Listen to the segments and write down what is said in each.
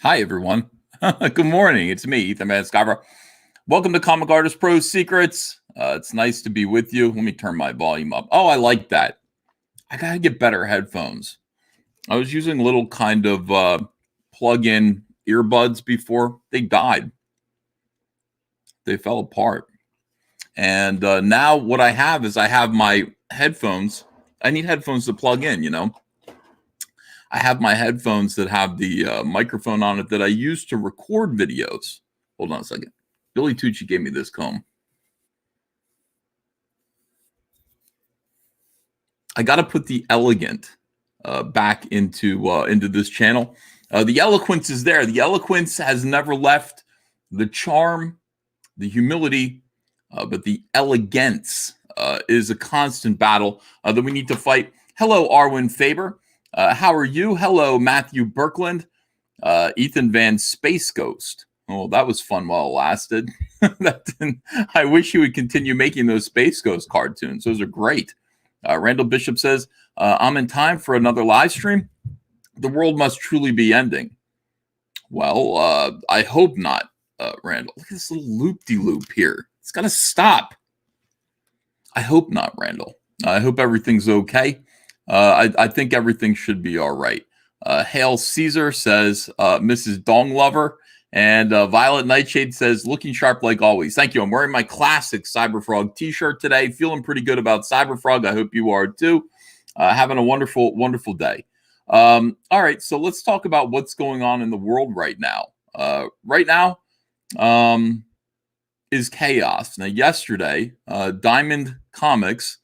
Hi, everyone. Good morning. It's me, Ethan Manscavra. Welcome to Comic Artist Pro Secrets. It's nice to be with you. Let me turn my volume up. Oh, I like that. I got to get better headphones. I was using little kind of plug-in earbuds before. They died. They fell apart. And now what I have is I have my headphones. I need headphones to plug in, I have my headphones that have the microphone on it that I use to record videos. Hold on a second. Billy Tucci gave me this comb. I got to put the elegant back into this channel. The eloquence is there. The eloquence has never left. The charm, the humility, but the elegance is a constant battle that we need to fight. Hello, Arwen Faber. How are you? Hello, Matthew Birkland. Ethan Van Space Ghost. Oh, that was fun while it lasted. I wish you would continue making those Space Ghost cartoons. Those are great. Randall Bishop says, I'm in time for another live stream. The world must truly be ending. Well, I hope not, Randall. Look at this little loop-de-loop here. It's got to stop. I hope not, Randall. I hope everything's okay. I think everything should be all right. Hail Caesar says, Mrs. Dong Lover. And Violet Nightshade says, looking sharp like always. Thank you. I'm wearing my classic Cyberfrog t-shirt today. Feeling pretty good about Cyberfrog. I hope you are too. Having a wonderful, wonderful day. All right. So let's talk about what's going on in the world right now. Right now is chaos. Now, yesterday, Diamond Comics,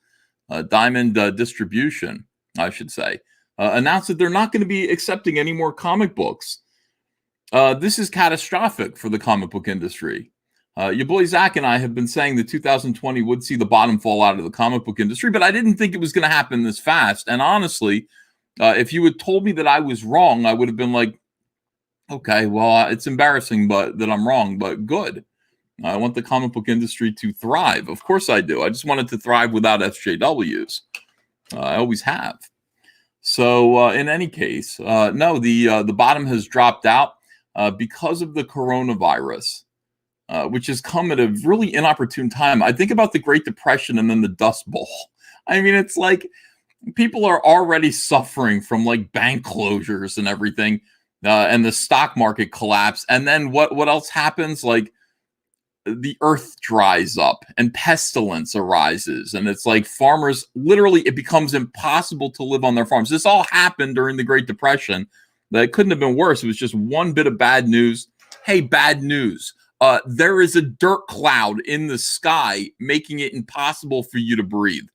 Diamond Distribution, I should say, announced that they're not going to be accepting any more comic books. This is catastrophic for the comic book industry. Your boy Zach and I have been saying that 2020 would see the bottom fall out of the comic book industry, but I didn't think it was going to happen this fast. And honestly, if you had told me that I was wrong, I would have been like, okay, well, it's embarrassing but that I'm wrong, but good. I want the comic book industry to thrive. Of course I do. I just want it to thrive without SJWs. I always have. So in any case, no, the bottom has dropped out because of the coronavirus, which has come at a really inopportune time. I think about the Great Depression and then the Dust Bowl. I mean, it's like people are already suffering from like bank closures and everything, and the stock market collapse. And then what else happens? Like, the earth dries up and pestilence arises. And it's like farmers, literally, it becomes impossible to live on their farms. This all happened during the Great Depression. That couldn't have been worse. It was just one bit of bad news. Hey, bad news. There is a dirt cloud in the sky, making it impossible for you to breathe.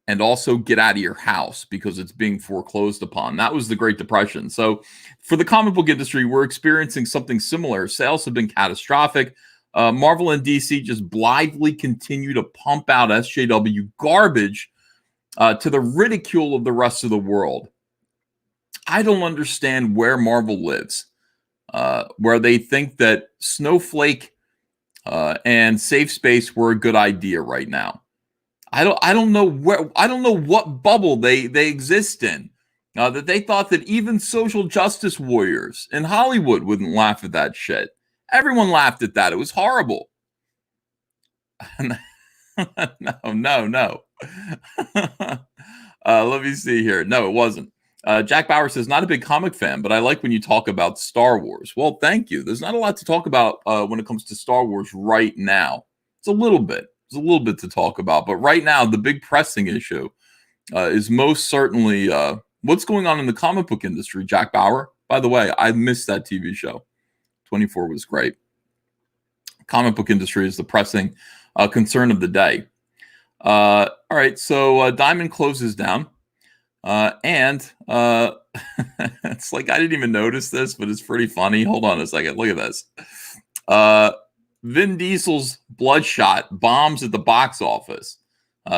And also get out of your house because it's being foreclosed upon. That was the Great Depression. So for the comic book industry, we're experiencing something similar. Sales have been catastrophic. Marvel and DC just blithely continue to pump out SJW garbage to the ridicule of the rest of the world. I don't understand where Marvel lives, where they think that Snowflake and Safe Space were a good idea right now. I don't know what bubble they exist in, that they thought that even social justice warriors in Hollywood wouldn't laugh at that shit. Everyone laughed at that. It was horrible. No. Let me see here. No, it wasn't. Jack Bauer says, not a big comic fan, but I like when you talk about Star Wars. Well, thank you. There's not a lot to talk about when it comes to Star Wars right now. It's a little bit. There's a little bit to talk about. But right now, the big pressing issue is most certainly what's going on in the comic book industry, Jack Bauer. By the way, I missed that TV show. 24 was great. Comic book industry is the pressing concern of the day. All right, so Diamond closes down. And it's like, I didn't even notice this, but it's pretty funny. Hold on a second. Look at this. Vin Diesel's Bloodshot bombs at the box office.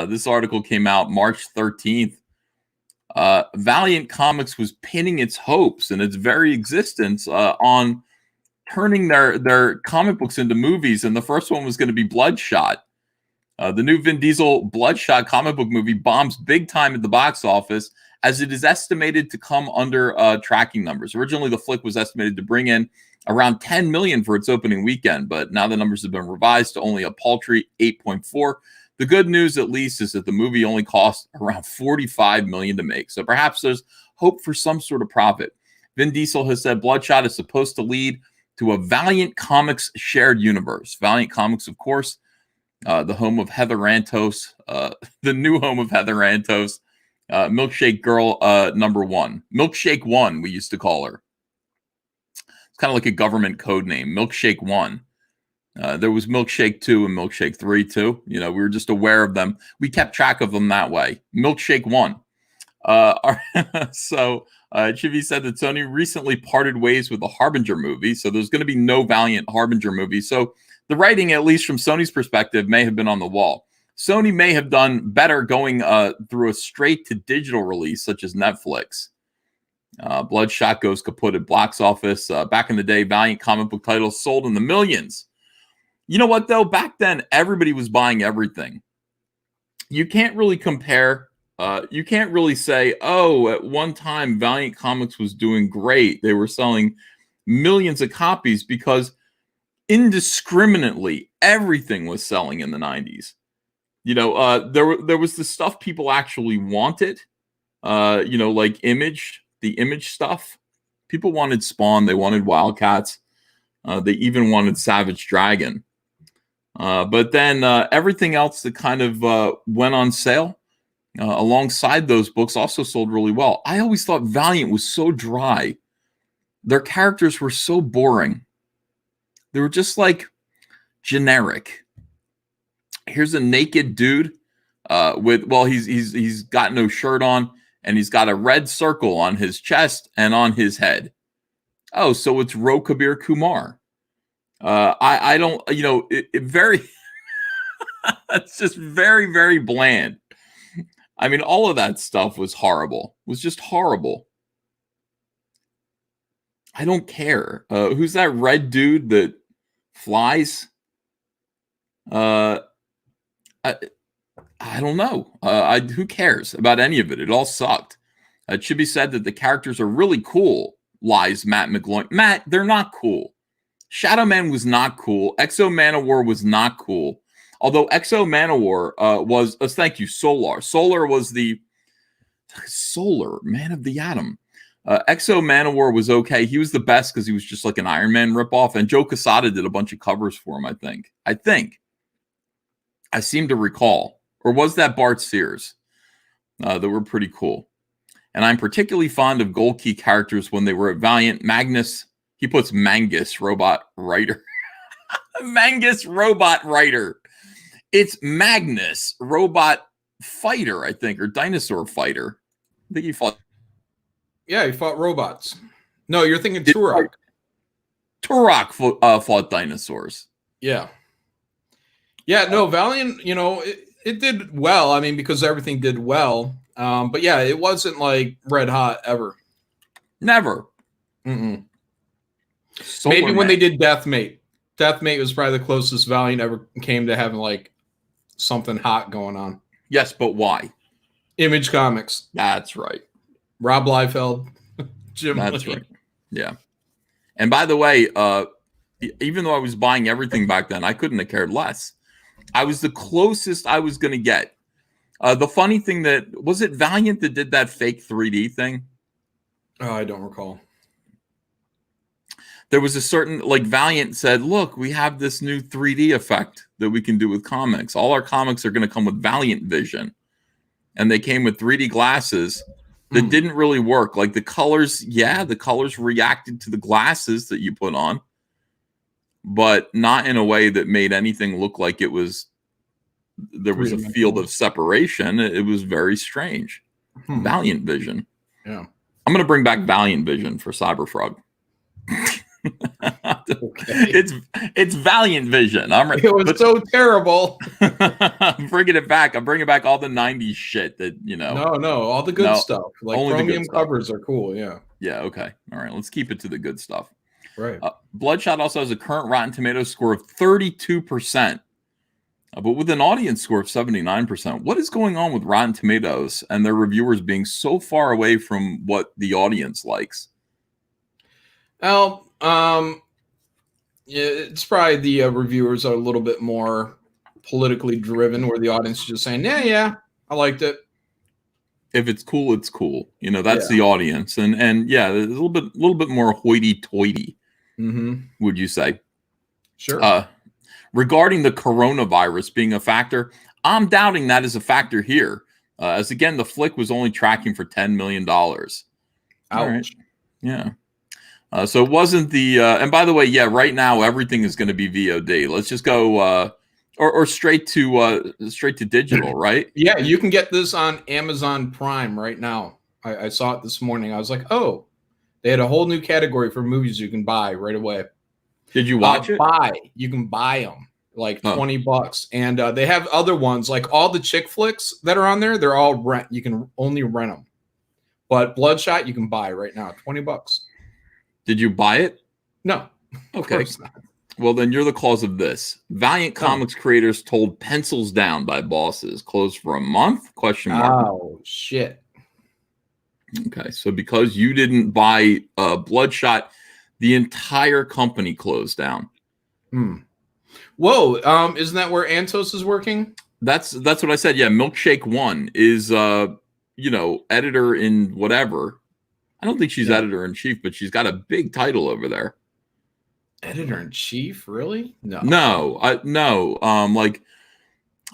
This article came out March 13th. Valiant Comics was pinning its hopes and its very existence on turning their comic books into movies. And the first one was going to be Bloodshot. The new Vin Diesel Bloodshot comic book movie bombs big time at the box office as it is estimated to come under tracking numbers. Originally, the flick was estimated to bring in around 10 million for its opening weekend, but now the numbers have been revised to only a paltry 8.4. The good news, at least, is that the movie only cost around 45 million to make. So perhaps there's hope for some sort of profit. Vin Diesel has said Bloodshot is supposed to lead to a Valiant Comics shared universe. Valiant Comics, of course, the home of Heather Antos, the new home of Heather Antos, Milkshake Girl #1. Milkshake 1, we used to call her. It's kind of like a government code name, Milkshake 1. There was Milkshake 2 and Milkshake 3 too. You know, we were just aware of them. We kept track of them that way. Milkshake 1. So Chibi said that Sony recently parted ways with the Harbinger movie, so there's going to be no Valiant Harbinger movie. So the writing, at least from Sony's perspective, may have been on the wall. Sony may have done better going through a straight-to-digital release, such as Netflix. Bloodshot goes kaput at box office. Back in the day, Valiant comic book titles sold in the millions. You know what, though? Back then, everybody was buying everything. You can't really compare. You can't really say, oh, at one time, Valiant Comics was doing great. They were selling millions of copies because indiscriminately everything was selling in the 90s. You know, there was the stuff people actually wanted, you know, like the Image stuff. People wanted Spawn. They wanted Wildcats. They even wanted Savage Dragon. But then everything else that kind of went on sale alongside those books also sold really well. I always thought Valiant was so dry. Their characters were so boring. They were just like generic. Here's a naked dude he's got no shirt on and he's got a red circle on his chest and on his head. Oh, so it's Kabir Kumar. I don't, you know, it very, it's just very, very bland. I mean, all of that stuff was horrible. It was just horrible. I don't care. Who's that red dude that flies? I don't know. Who cares about any of it? It all sucked. Chibi said that the characters are really cool. Lies Matt McGloin. Matt, they're not cool. Shadow Man was not cool. Exo Manowar was not cool. Although Exo Manowar was, thank you, Solar. Solar was the Solar Man of the Atom. Exo Manowar was okay. He was the best because he was just like an Iron Man ripoff. And Joe Quesada did a bunch of covers for him, I think. I seem to recall. Or was that Bart Sears? That were pretty cool. And I'm particularly fond of Gold Key characters when they were at Valiant. Magnus, he puts Mangus, robot writer. Mangus, robot writer. It's Magnus, robot fighter, I think, or dinosaur fighter. I think he fought. Yeah, he fought robots. No, you're thinking Turok. Turok fought dinosaurs. Yeah. Yeah, no, Valiant, you know, it did well. I mean, because everything did well. But yeah, it wasn't like red hot ever. Never. Maybe when they did Deathmate. Deathmate was probably the closest Valiant ever came to having like something hot going on. Yes, but why? Image Comics. That's right. Rob Liefeld. Jim That's Lee. right. Yeah. And by the way, even though I was buying everything back then, I couldn't have cared less. I was the closest I was going to get. The funny thing was it Valiant that did that fake 3D thing? Oh, I don't recall. There was a certain, like Valiant said, look, we have this new 3D effect that we can do with comics. All our comics are going to come with Valiant Vision. And they came with 3D glasses that didn't really work. Like the colors, the colors reacted to the glasses that you put on, but not in a way that made anything look like it was, there was a field of separation. It was very strange. Valiant Vision. Yeah. I'm going to bring back Valiant Vision for Cyberfrog. Okay. It's Valiant Vision. It was so terrible. I'm bringing it back. I'm bringing back all the 90s shit that, you know. No, all the good stuff. Like chromium covers are cool, yeah. Yeah, okay. All right, let's keep it to the good stuff. Right. Bloodshot also has a current Rotten Tomatoes score of 32%. But with an audience score of 79%, what is going on with Rotten Tomatoes and their reviewers being so far away from what the audience likes? Well, yeah, it's probably the reviewers are a little bit more politically driven, where the audience is just saying, yeah, I liked it. If it's cool, it's cool. That's the audience, and yeah, a little bit more hoity-toity. Would you say? Sure. Regarding the coronavirus being a factor, I'm doubting that is a factor here. As again, the flick was only tracking for $10 million. Ouch. All right. Yeah. So it wasn't the. And by the way, yeah, right now everything is going to be VOD. Let's just go or straight to digital, right? Yeah, you can get this on Amazon Prime right now. I saw it this morning. I was like, oh, they had a whole new category for movies you can buy right away. Did you watch it? You can buy them like $20, and they have other ones like all the chick flicks that are on there. They're all rent. You can only rent them, but Bloodshot you can buy right now, $20. Did you buy it? No. Okay. Well, then you're the cause of this. Valiant Comics creators told pencils down by bosses. Closed for a month? ? Oh, shit. Okay, so because you didn't buy Bloodshot, the entire company closed down. Whoa, isn't that where Antos is working? That's what I said. Yeah, Milkshake One is editor in whatever. I don't think she's editor in chief, but she's got a big title over there. Editor in chief, really? No. Like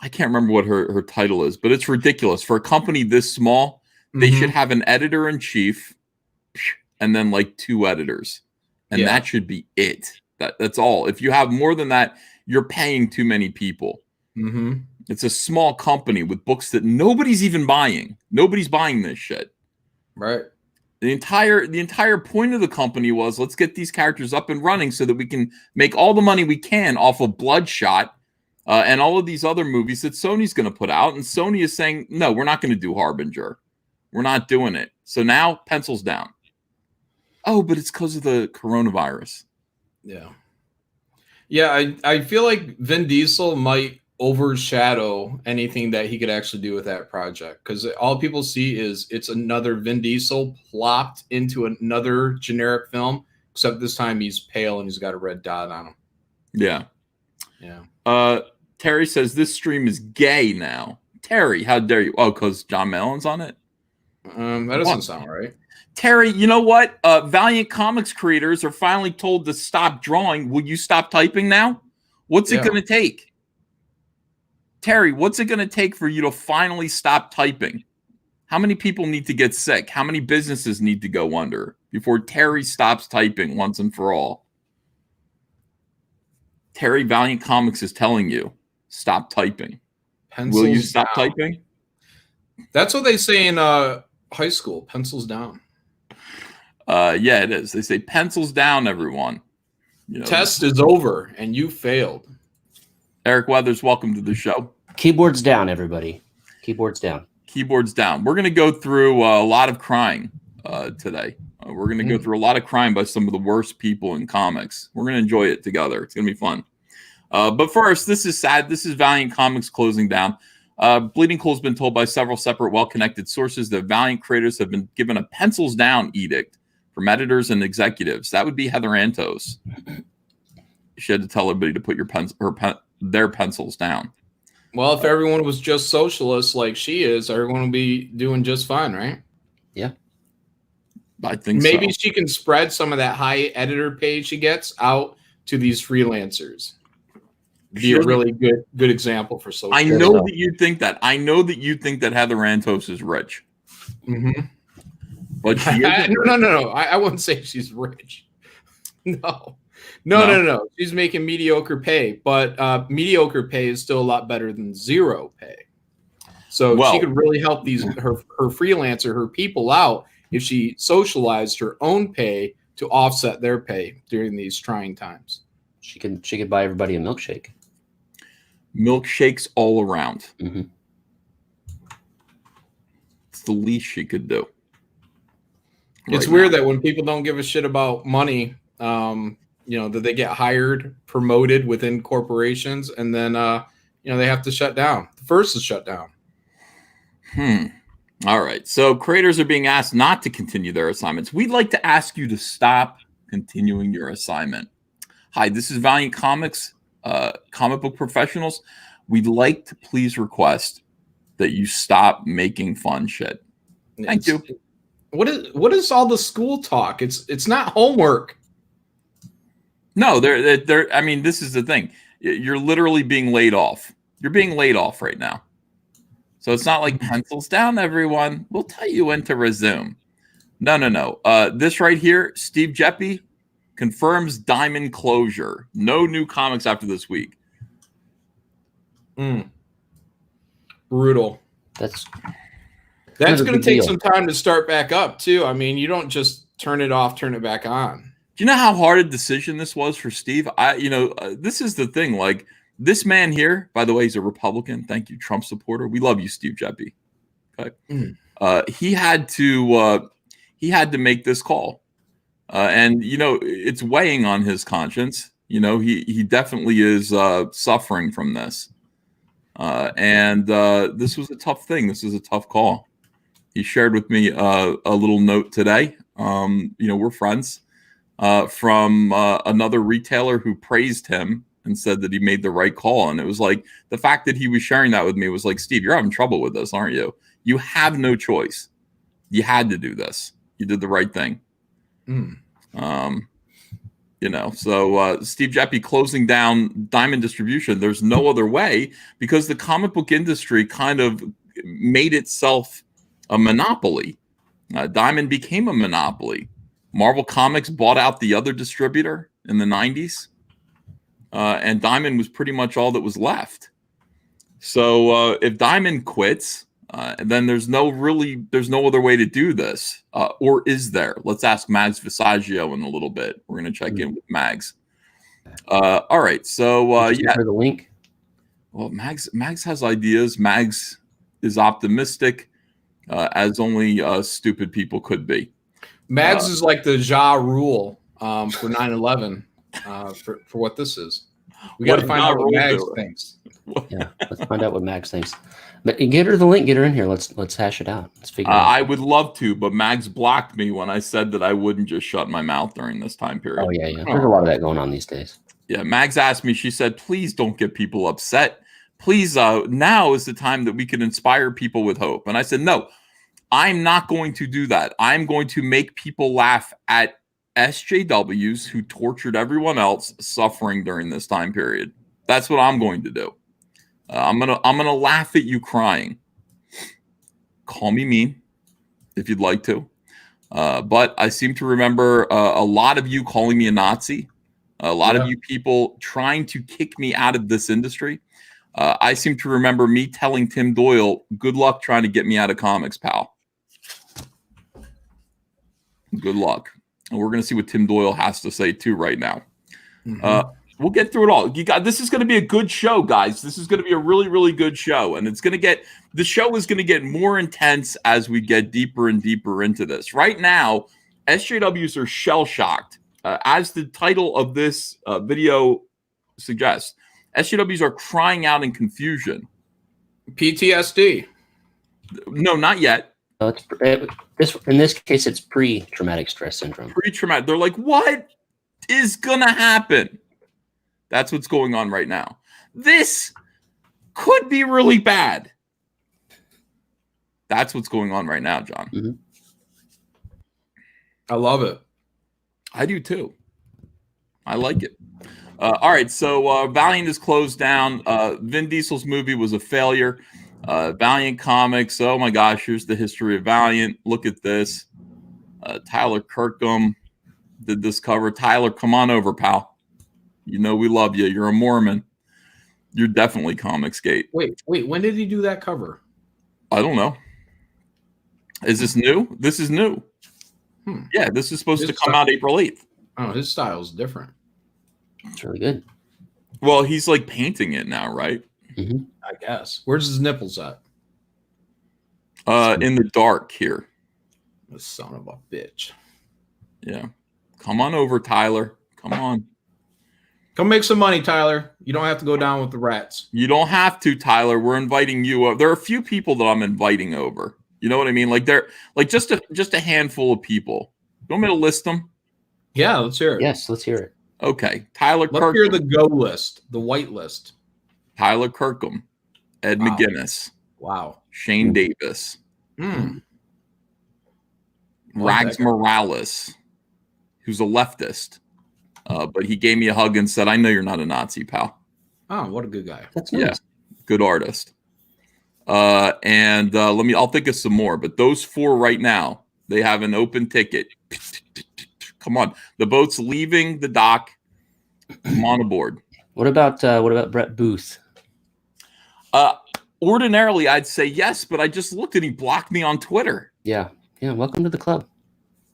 I can't remember what her title is, but it's ridiculous for a company this small. They should have an editor in chief, and then like 2 editors, and that should be it. That's all. If you have more than that, you're paying too many people. It's a small company with books that nobody's even buying. Nobody's buying this shit. Right. The entire point of the company was, let's get these characters up and running so that we can make all the money we can off of Bloodshot and all of these other movies that Sony's going to put out. And Sony is saying, no, we're not going to do Harbinger. We're not doing it. So now pencils down. Oh, but it's because of the coronavirus. Yeah. Yeah, I feel like Vin Diesel might overshadow anything that he could actually do with that project, because all people see is it's another Vin Diesel plopped into another generic film, except this time he's pale and he's got a red dot on him. Yeah. Terry says this stream is gay now. Terry, how dare you? Oh, because John Mellon's on it? That doesn't sound right. Terry, you know what? Valiant Comics creators are finally told to stop drawing. Will you stop typing now? What's it going to take? Terry, what's it going to take for you to finally stop typing? How many people need to get sick? How many businesses need to go under before Terry stops typing once and for all? Terry, Valiant Comics is telling you, stop typing. Will you stop typing? That's what they say in high school, pencils down. Yeah, it is. They say pencils down, everyone. Test is over and you failed. Eric Weathers, welcome to the show. Keyboards down, everybody. Keyboards down. Keyboards down. We're going to go through a lot of crying today. We're going to go through a lot of crying by some of the worst people in comics. We're going to enjoy it together. It's going to be fun. But first, this is sad. This is Valiant Comics closing down. Bleeding Cool has been told by several separate, well-connected sources that Valiant creators have been given a pencils down edict from editors and executives. That would be Heather Antos. She had to tell everybody to put their pencils down. Well, if everyone was just socialists like she is, everyone would be doing just fine, right? Yeah. I think maybe she can spread some of that high editor pay she gets out to these freelancers. Be a really good example for social. I know that you think that. I know that you think that Heather Antos is rich. But she no. I wouldn't say she's rich. No. She's making mediocre pay, but mediocre pay is still a lot better than zero pay. So she could really help her freelancer, her people out if she socialized her own pay to offset their pay during these trying times. She could buy everybody a milkshake. Milkshakes all around. It's the least she could do. It's weird that when people don't give a shit about money, that they get hired, promoted within corporations, and then they have to shut down. The first is shut down. All right. So creators are being asked not to continue their assignments. We'd like to ask you to stop continuing your assignment. Hi, this is Valiant Comics, comic book professionals. We'd like to please request that you stop making fun shit. Thank you. What is all the school talk? It's not homework. No, they're I mean, this is the thing. You're literally being laid off. You're being laid off right now. So it's not like pencils down, everyone. We'll tell you when to resume. No. This right here, Steve Jeppy confirms Diamond closure. No new comics after this week. Brutal. That's going to take some time to start back up too. I mean, you don't just turn it off, turn it back on. Do you know how hard a decision this was for Steve? This is the thing. Like, this man here, by the way, he's a Republican. Thank you, Trump supporter. We love you, Steve Jeppy. Okay. He had to make this call. And it's weighing on his conscience. He definitely is suffering from this. And this was a tough thing. This is a tough call. He shared with me a little note today. We're friends. From another retailer who praised him and said that he made the right call. And it was like, the fact that he was sharing that with me was like, Steve, you're having trouble with this, aren't you? You have no choice. You had to do this. You did the right thing. So Steve Jeppy closing down Diamond Distribution. There's no other way, because the comic book industry kind of made itself a monopoly. Diamond became a monopoly. Marvel Comics bought out the other distributor in the 90s. And Diamond was pretty much all that was left. So if Diamond quits, then there's no other way to do this. Or is there? Let's ask Mags Visaggio in a little bit. We're going to check in with Mags. All right. So yeah. For the link. Well, Mags has ideas. Mags is optimistic, as only stupid people could be. Mags is like the Ja Rule for 9/11. For what this is. We got to find out what Mags thinks. Yeah, let's find out what Mags thinks. But get her the link, get her in here. Let's hash it out. Let's figure it out. I would love to, but Mags blocked me when I said that I wouldn't just shut my mouth during this time period. Oh yeah. There's a lot of that going on these days. Yeah, Mags asked me, she said, please don't get people upset. Please, now is the time that we can inspire people with hope. And I said, no, I'm not going to do that. I'm going to make people laugh at SJWs who tortured everyone else suffering during this time period. That's what I'm going to do. I'm gonna laugh at you crying. Call me mean if you'd like to, but I seem to remember a lot of you calling me a Nazi. A lot of you people trying to kick me out of this industry. I seem to remember me telling Tim Doyle, "Good luck trying to get me out of comics, pal. Good luck." And we're going to see what Tim Doyle has to say too right now. We'll get through it all. This is going to be a good show, guys. This is going to be a really, really good show. And the show is going to get more intense as we get deeper and deeper into this. Right now, SJWs are shell-shocked. As the title of this video suggests, SJWs are crying out in confusion. PTSD. No, not yet. No, in this case, it's pre-traumatic stress syndrome. Pre-traumatic. They're like, what is going to happen? That's what's going on right now. This could be really bad. That's what's going on right now, John. Mm-hmm. I love it. I do too. I like it. All right, so Valiant is closed down. Vin Diesel's movie was a failure. Valiant Comics, oh my gosh, here's the history of Valiant. Look at this. Tyler Kirkham did this cover. Tyler, come on over, pal. You know we love you. You're a Mormon. You're definitely Comicsgate. Wait. When did he do that cover? I don't know. Is this new? This is new. Yeah, this is supposed to come out April 8th. Oh, his style is different. It's really good. Well, he's like painting it now, right? Mm-hmm. I guess. Where's his nipples at? In the dark here. The son of a bitch. Yeah. Come on over, Tyler. Come on. Come make some money, Tyler. You don't have to go down with the rats. You don't have to, Tyler. We're inviting you over. There are a few people that I'm inviting over. You know what I mean? Like they're like just a handful of people. You want me to list them? Yeah, let's hear it. Yes, let's hear it. Okay. Tyler Let's Kirkham. hear the go list, the white list. Tyler Kirkham. Ed Wow. McGinnis. Wow. Shane Davis. Rags Morales, who's a leftist. But he gave me a hug and said, I know you're not a Nazi, pal. Oh, what a good guy. That's nice. Yeah. Good artist. I'll think of some more, but those 4 right now, they have an open ticket. Come on. The boat's leaving the dock. Come on aboard. What about Brett Booth? Ordinarily, I'd say yes, but I just looked and he blocked me on Twitter. Yeah. Welcome to the club.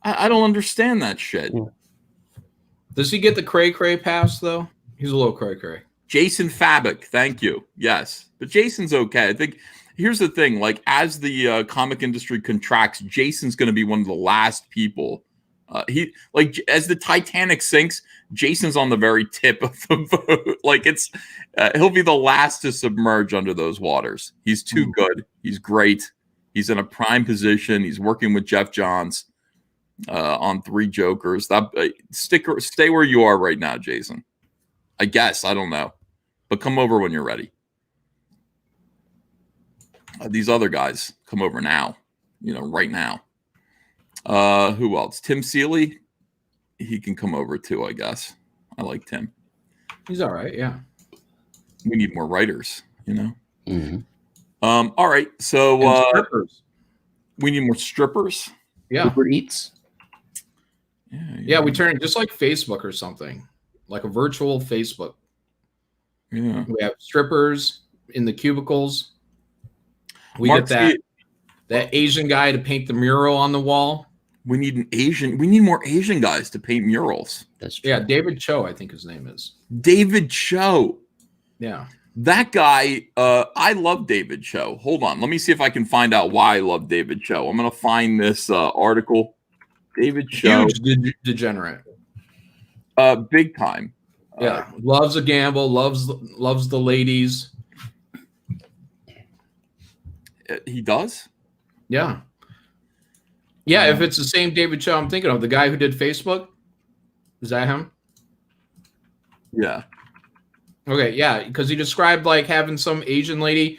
I don't understand that shit. Yeah. Does he get the cray pass though? He's a little cray. Jason Fabic, thank you. Yes, but Jason's okay. I think here's the thing: like as the comic industry contracts, Jason's going to be one of the last people. As the Titanic sinks, Jason's on the very tip of the boat. Like he'll be the last to submerge under those waters. He's too good. He's great. He's in a prime position. He's working with Jeff Johns on 3 Jokers. Stay where you are right now, Jason. I guess I don't know, but come over when you're ready. These other guys come over now. Right now. Who else? Tim Seeley. He can come over too, I guess. I like Tim. He's all right. Yeah. We need more writers, Mm-hmm. All right. So strippers. We need more strippers. Yeah. Uber Eats. Yeah. We turn it just like Facebook or something, like a virtual Facebook. Yeah. We have strippers in the cubicles. We get that Asian guy to paint the mural on the wall. We need more Asian guys to paint murals. That's true. Yeah, David Choe, I think his name is. David Choe. Yeah. That guy, I love David Choe. Hold on. Let me see if I can find out why I love David Choe. I'm going to find this article. David Choe. Huge degenerate. Big time. Yeah. Loves a gamble, loves the ladies. He does? Yeah. Yeah, if it's the same David Choe I'm thinking of, the guy who did Facebook, is that him? Yeah. Okay, yeah, because he described like having some Asian lady.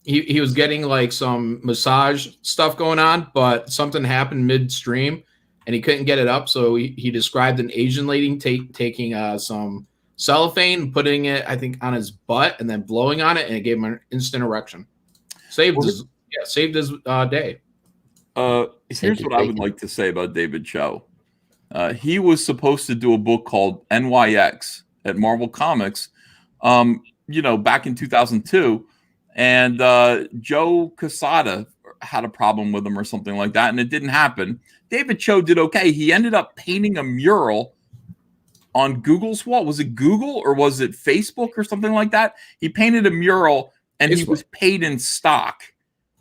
He was getting like some massage stuff going on, but something happened midstream and he couldn't get it up. So he described an Asian lady taking some cellophane, putting it, I think, on his butt and then blowing on it, and it gave him an instant erection. Saved his day. Here's what I would like to say about David Choe. He was supposed to do a book called NYX at Marvel Comics, back in 2002. And Joe Quesada had a problem with him or something like that, and it didn't happen. David Choe did okay. He ended up painting a mural on Google's wall. Was it Google or was it Facebook or something like that? He painted a mural, and he was paid in stock.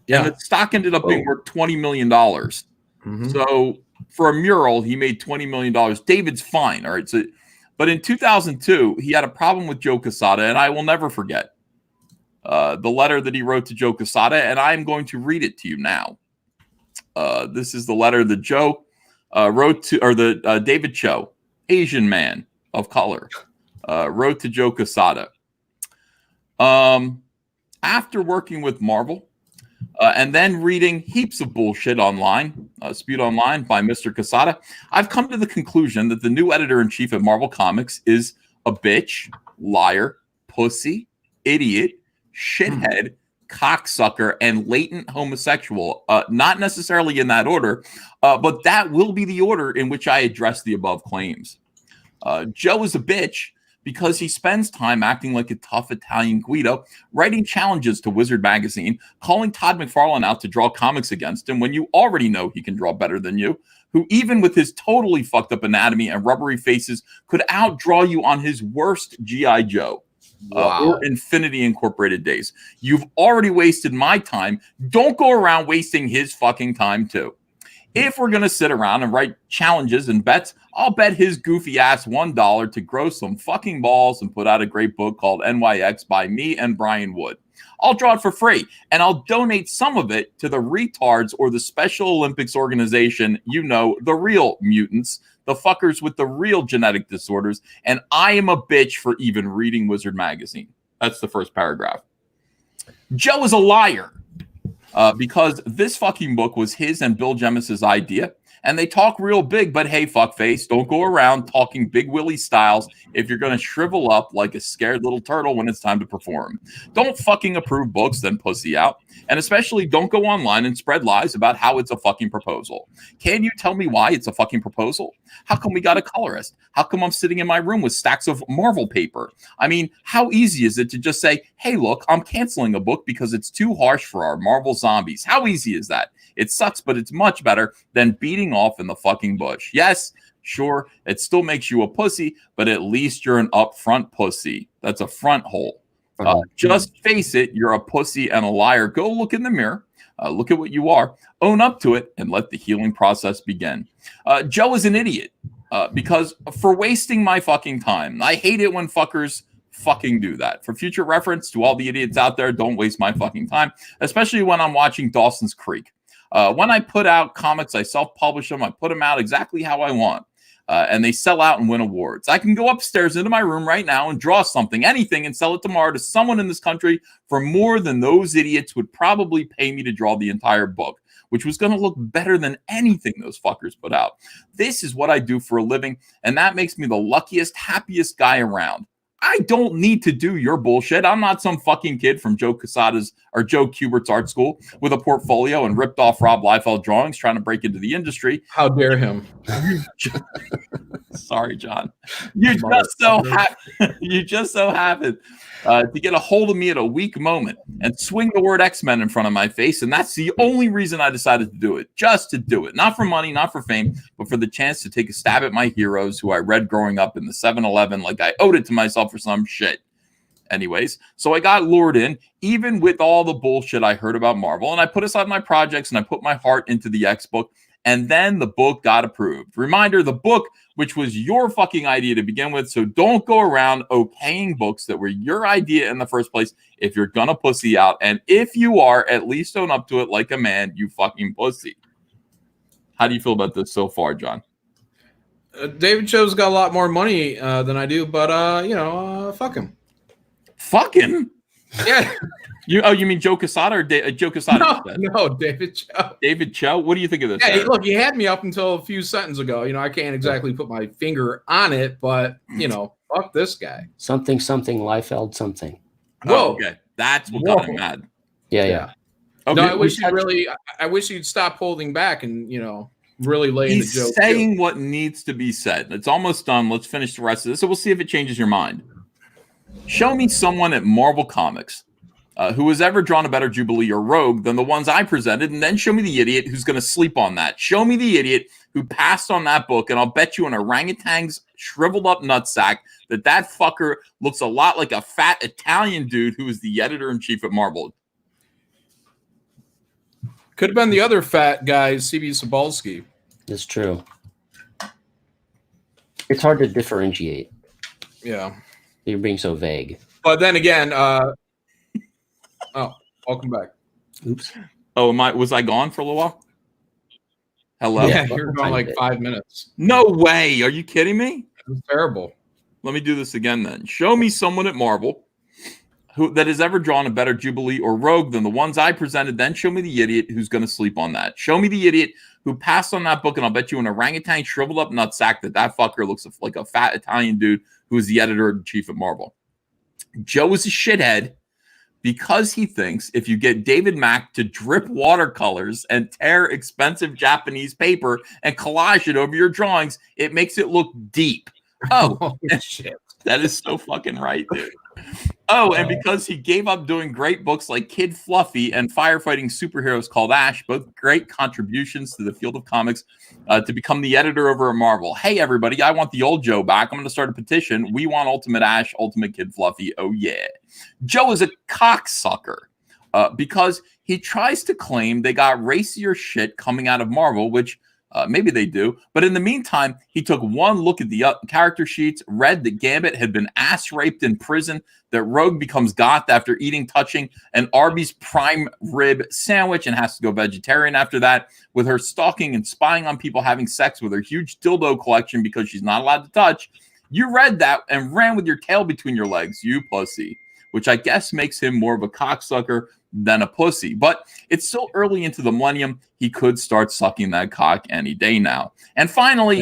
Yeah. And the stock ended up being worth $20 million. Mm-hmm. So for a mural, he made $20 million. David's fine. All right. So, but in 2002, he had a problem with Joe Quesada, and I will never forget the letter that he wrote to Joe Quesada, and I'm going to read it to you now. This is the letter that Joe wrote to, or the David Choe, Asian man of color, wrote to Joe Quesada. After working with Marvel, and then reading heaps of bullshit online, spewed online by Mr. Quesada, I've come to the conclusion that the new editor-in-chief at Marvel Comics is a bitch, liar, pussy, idiot, shithead, cocksucker, and latent homosexual. Not necessarily in that order, but that will be the order in which I address the above claims. Joe is a bitch because he spends time acting like a tough Italian Guido, writing challenges to Wizard Magazine, calling Todd McFarlane out to draw comics against him when you already know he can draw better than you, who even with his totally fucked up anatomy and rubbery faces could outdraw you on his worst G.I. Joe. Or Infinity Incorporated days. You've already wasted my time. Don't go around wasting his fucking time too. If we're going to sit around and write challenges and bets, I'll bet his goofy ass $1 to grow some fucking balls and put out a great book called NYX by me and Brian Wood. I'll draw it for free, and I'll donate some of it to the retards or the Special Olympics organization, you know, the real mutants, the fuckers with the real genetic disorders, and I am a bitch for even reading Wizard Magazine. That's the first paragraph. Joe is a liar because this fucking book was his and Bill Jemis's idea. And they talk real big, but hey, fuckface, don't go around talking Big Willie styles if you're going to shrivel up like a scared little turtle when it's time to perform. Don't fucking approve books, then pussy out. And especially don't go online and spread lies about how it's a fucking proposal. Can you tell me why it's a fucking proposal? How come we got a colorist? How come I'm sitting in my room with stacks of Marvel paper? I mean, how easy is it to just say, hey, look, I'm canceling a book because it's too harsh for our Marvel zombies? How easy is that? It sucks, but it's much better than beating off in the fucking bush. Yes, sure, it still makes you a pussy, but at least you're an upfront pussy. That's a front hole. Just face it, you're a pussy and a liar. Go look in the mirror. Look at what you are. Own up to it and let the healing process begin. Joe is an idiot because for wasting my fucking time. I hate it when fuckers fucking do that. For future reference to all the idiots out there, don't waste my fucking time, especially when I'm watching Dawson's Creek. When I put out comics, I self-publish them. I put them out exactly how I want. And they sell out and win awards. I can go upstairs into my room right now and draw something, anything, and sell it tomorrow to someone in this country for more than those idiots would probably pay me to draw the entire book, which was going to look better than anything those fuckers put out. This is what I do for a living, and that makes me the luckiest, happiest guy around. I don't need to do your bullshit. I'm not some fucking kid from Joe Quesada's or Joe Kubert's art school with a portfolio and ripped off Rob Liefeld drawings trying to break into the industry. How dare him? Sorry, John. You just so happen to get a hold of me at a weak moment and swing the word X-Men in front of my face. And that's the only reason I decided to do it. Just to do it. Not for money, not for fame, but for the chance to take a stab at my heroes who I read growing up in the 7-Eleven like I owed it to myself for some shit. Anyways, so I got lured in, even with all the bullshit I heard about Marvel, and I put aside my projects and I put my heart into the X book, and then the book got approved. Reminder, the book, which was your fucking idea to begin with, so don't go around okaying books that were your idea in the first place if you're gonna pussy out, and if you are, at least own up to it like a man, you fucking pussy. How do you feel about this so far, John? David Choe's got a lot more money than I do, but fuck him. Fuck him? Yeah. You mean Joe Quesada or Joe Quesada? No, David Choe. David Choe? What do you think of this? Yeah, look, he had me up until a few sentences ago. I can't exactly put my finger on it, but, fuck this guy. Something, Liefeld, something. Whoa. Oh, okay. That's what got him mad. Yeah. Okay. No, I wish you'd stop holding back and, really laying the joke. He's saying what needs to be said. It's almost done. Let's finish the rest of this. So we'll see if it changes your mind. Show me someone at Marvel Comics who has ever drawn a better Jubilee or Rogue than the ones I presented, and then show me the idiot who's going to sleep on that. Show me the idiot who passed on that book, and I'll bet you an orangutan's shriveled up nutsack that fucker looks a lot like a fat Italian dude who is the editor-in-chief at Marvel. Could have been the other fat guy, C.B. Sobalski. It's true. It's hard to differentiate. Yeah. You're being so vague. But then again, welcome back. Oops. Oh, was I gone for a little while? Hello? Yeah, you're gone like 5 minutes. No way. Are you kidding me? It was terrible. Let me do this again then. Show me someone at Marvel that has ever drawn a better Jubilee or Rogue than the ones I presented. Then show me the idiot who's going to sleep on that. Show me the idiot who passed on that book, and I'll bet you an orangutan shriveled up nutsack that fucker looks like a fat Italian dude who is the editor-in-chief at Marvel. Joe is a shithead because he thinks if you get David Mack to drip watercolors and tear expensive Japanese paper and collage it over your drawings, it makes it look deep. Oh, shit. That is so fucking right, dude. Oh, and because he gave up doing great books like Kid Fluffy and Firefighting Superheroes Called Ash, both great contributions to the field of comics, to become the editor over at Marvel. Hey, everybody, I want the old Joe back. I'm going to start a petition. We want Ultimate Ash, Ultimate Kid Fluffy. Oh, yeah. Joe is a cocksucker because he tries to claim they got racier shit coming out of Marvel, which maybe they do. But in the meantime, he took one look at the character sheets, read that Gambit had been ass raped in prison, that Rogue becomes goth after touching an Arby's prime rib sandwich and has to go vegetarian after that, with her stalking and spying on people having sex with her huge dildo collection because she's not allowed to touch. You read that and ran with your tail between your legs, you pussy, which I guess makes him more of a cocksucker than a pussy. But it's still early into the millennium. He could start sucking that cock any day now. And finally,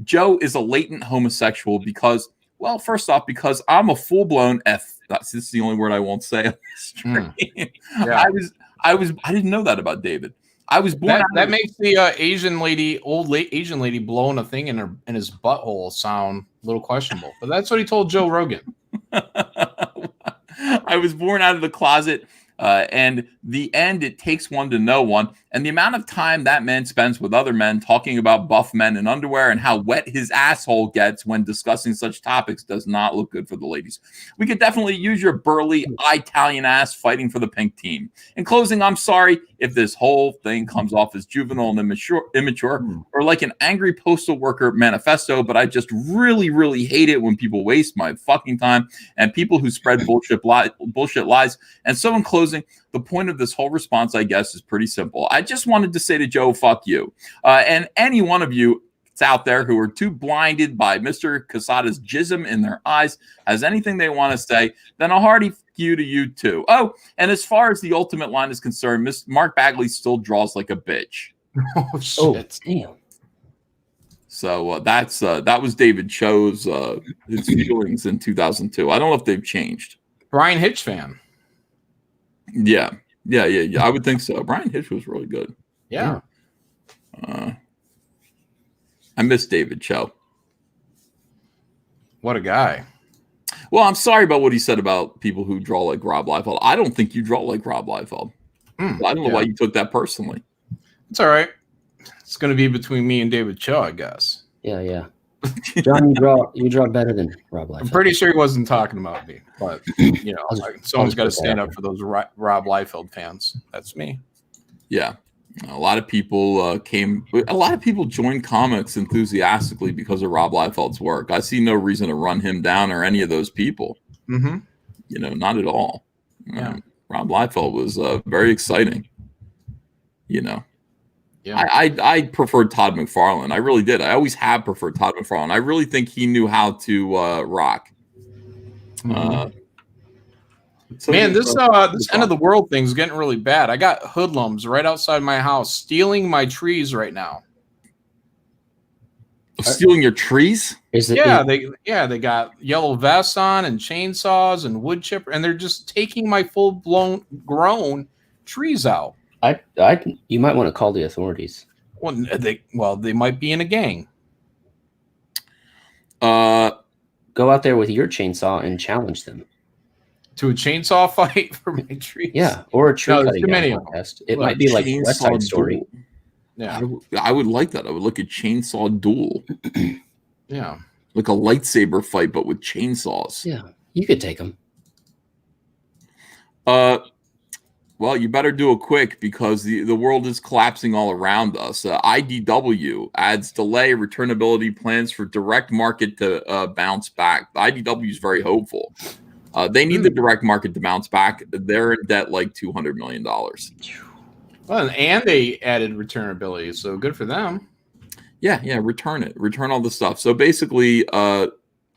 Joe is a latent homosexual because, well, first off, because I'm a full-blown F. This is the only word I won't say on this stream. Yeah. I didn't know that about David. I was born that makes the Asian lady blowing a thing in his butthole sound a little questionable. But that's what he told Joe Rogan. I was born out of the closet. And the end, it takes one to know one. And the amount of time that man spends with other men talking about buff men in underwear and how wet his asshole gets when discussing such topics does not look good for the ladies. We could definitely use your burly Italian ass fighting for the pink team. In closing, I'm sorry if this whole thing comes off as juvenile and immature or like an angry postal worker manifesto, but I just really, really hate it when people waste my fucking time and people who spread bullshit lies. And so in closing, the point of this whole response, I guess, is pretty simple. I just wanted to say to Joe, fuck you. And any one of you out there who are too blinded by Mr. Casada's jism in their eyes has anything they want to say, then a hearty fuck you to you too. Oh, and as far as the ultimate line is concerned, Mark Bagley still draws like a bitch. Oh, shit. Oh, damn. So that was David Choe's his feelings in 2002. I don't know if they've changed. Brian Hitch fan. Yeah. I would think so. Brian Hitch was really good. Yeah. I miss David Choe. What a guy. Well, I'm sorry about what he said about people who draw like Rob Liefeld. I don't think you draw like Rob Liefeld. I don't know why you took that personally. It's all right. It's going to be between me and David Choe, I guess. Yeah. John, you draw better than Rob Liefeld. I'm pretty sure he wasn't talking about me, but someone's got to stand up for those Rob Liefeld fans. That's me. Yeah, a lot of people joined comics enthusiastically because of Rob Liefeld's work. I see no reason to run him down or any of those people. Mm-hmm. Not at all. Yeah. Rob Liefeld was very exciting. Yeah. I preferred Todd McFarlane. I really did. I always have preferred Todd McFarlane. I really think he knew how to rock. Man, this end of the world thing is getting really bad. I got hoodlums right outside my house stealing my trees right now. Stealing your trees? They got yellow vests on and chainsaws and wood chipper, and they're just taking my full grown trees out. You might want to call the authorities. Well, they might be in a gang. Go out there with your chainsaw and challenge them to a chainsaw fight for my trees. Yeah, or a tree cutting contest. It might be like West Side Story. Yeah, I would like that. I would look at chainsaw duel. Yeah, like a lightsaber fight, but with chainsaws. Yeah, you could take them. Well, you better do it quick because the world is collapsing all around us. IDW adds delay returnability plans for direct market to bounce back. The IDW is very hopeful. They need the direct market to bounce back. They're in debt like $200 million. Well, and they added returnability, so good for them. Yeah, return it. Return all the stuff. So basically, I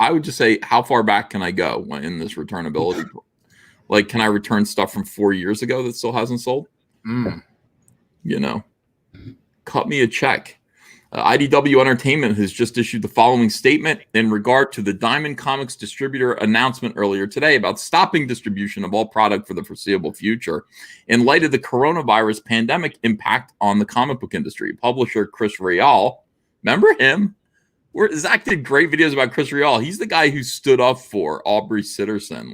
would just say, how far back can I go in this returnability? Like, can I return stuff from 4 years ago that still hasn't sold? Cut me a check. IDW Entertainment has just issued the following statement in regard to the Diamond Comics distributor announcement earlier today about stopping distribution of all product for the foreseeable future in light of the coronavirus pandemic impact on the comic book industry. Publisher Chris Real, remember him? Zach did great videos about Chris Real. He's the guy who stood up for Aubrey Sitterson,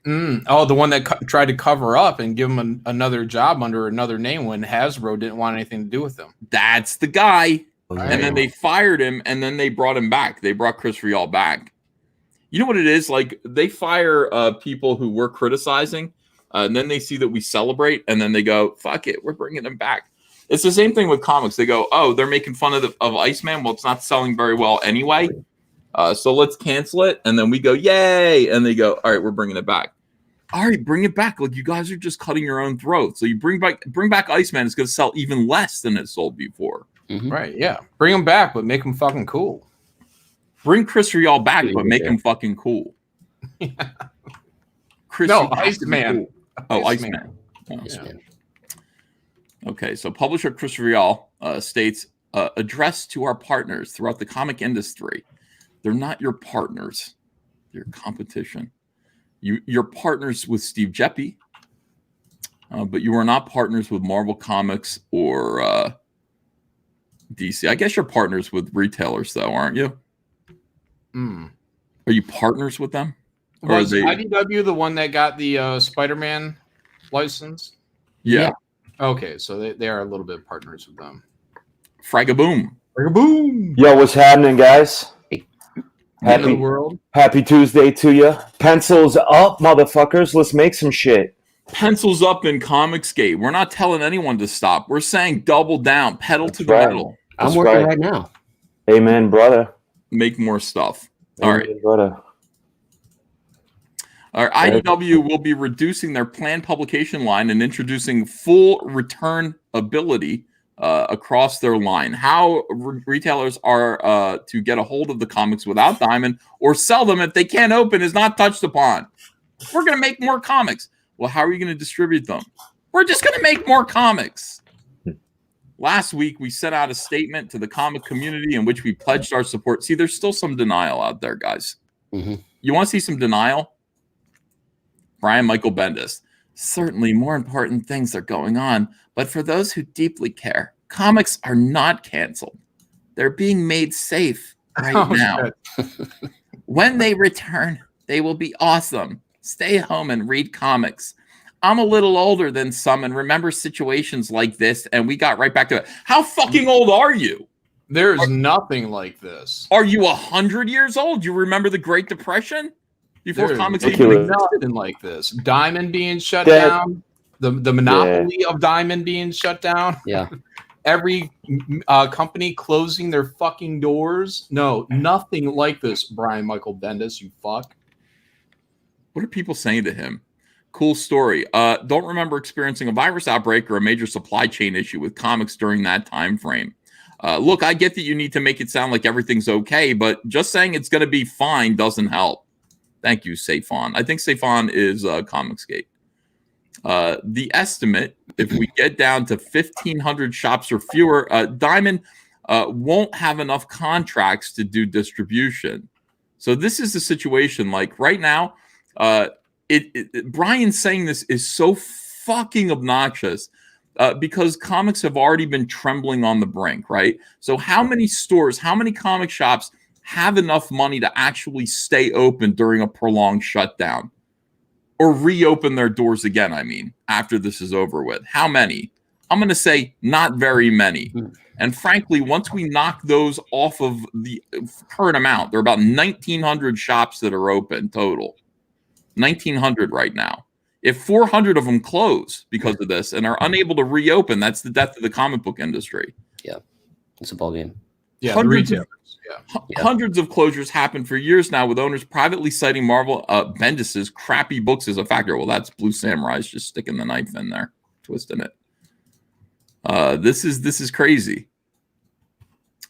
the one that tried to cover up and give him another job under another name when Hasbro didn't want anything to do with him. That's the guy. And then they fired him, and then they brought him back. They brought Chris Real back. You know what it is? Like, they fire people who we're criticizing, and then they see that we celebrate, and then they go, fuck it, we're bringing them back. It's the same thing with comics. They go, oh, they're making fun of Iceman. Well, it's not selling very well anyway, so let's cancel it. And then we go, yay, and they go, all right, we're bringing it back. All right, bring it back. Like, you guys are just cutting your own throat. So you bring back Iceman. It's going to sell even less than it sold before. Mm-hmm. Right? Yeah, bring him back, but make him fucking cool. Bring Chris Rial back, but make him fucking cool. Chris Iceman. Cool. Oh, Iceman. Oh. Iceman. Okay, so publisher Chris Rial states, address to our partners throughout the comic industry. They're not your partners. They're your competition. You're partners with Steve Jeppy, but you are not partners with Marvel Comics or DC. I guess you're partners with retailers, though, aren't you? Are you partners with them? Or Was IDW the one that got the Spider-Man license? Yeah. Okay, so they are a little bit partners with them. Fragaboom. Fragaboom! Yo, what's happening, guys? Happy world. Happy Tuesday to you. Pencils up, motherfuckers. Let's make some shit. Pencils up in Comicsgate. We're not telling anyone to stop. We're saying double down, pedal to the metal. I'm working right now. Amen, brother. Make more stuff. All Amen, right. brother. Our IDW will be reducing their planned publication line and introducing full return ability across their line. How retailers are to get a hold of the comics without Diamond or sell them if they can't open is not touched upon. We're going to make more comics. Well, how are you going to distribute them? We're just going to make more comics. Last week, we sent out a statement to the comic community in which we pledged our support. See, there's still some denial out there, guys. Mm-hmm. You want to see some denial? Brian Michael Bendis. Certainly more important things are going on, but for those who deeply care, comics are not canceled. They're being made safe right now. When they return, they will be awesome. Stay home and read comics. I'm a little older than some and remember situations like this, and we got right back to it. How fucking old are you? There's nothing like this. Are you 100 years old? You remember the Great Depression? Before There's comics nothing like this. Diamond being shut down, the monopoly of Diamond being shut down. Yeah. Every company closing their fucking doors. No, nothing like this, Brian Michael Bendis, you fuck. What are people saying to him? Cool story. Don't remember experiencing a virus outbreak or a major supply chain issue with comics during that time frame. Look, I get that you need to make it sound like everything's okay, but just saying it's going to be fine doesn't help. Thank you, Safon. I think Safon is Comicsgate. The estimate, if we get down to 1,500 shops or fewer, Diamond won't have enough contracts to do distribution. So this is the situation. Like right now, Brian saying this is so fucking obnoxious because comics have already been trembling on the brink, right? So how many stores, how many comic shops have enough money to actually stay open during a prolonged shutdown or reopen their doors again? I mean, after this is over with, how many? I'm going to say not very many. And frankly, once we knock those off of the current amount, there are about 1,900 shops that are open total. 1,900 right now. If 400 of them close because of this and are unable to reopen, that's the death of the comic book industry. Yeah, it's a ball game. Yeah, Hundreds of closures happen for years now, with owners privately citing Marvel Bendis's crappy books as a factor. Well, that's Blue Samurai's just sticking the knife in there, twisting it. This is crazy.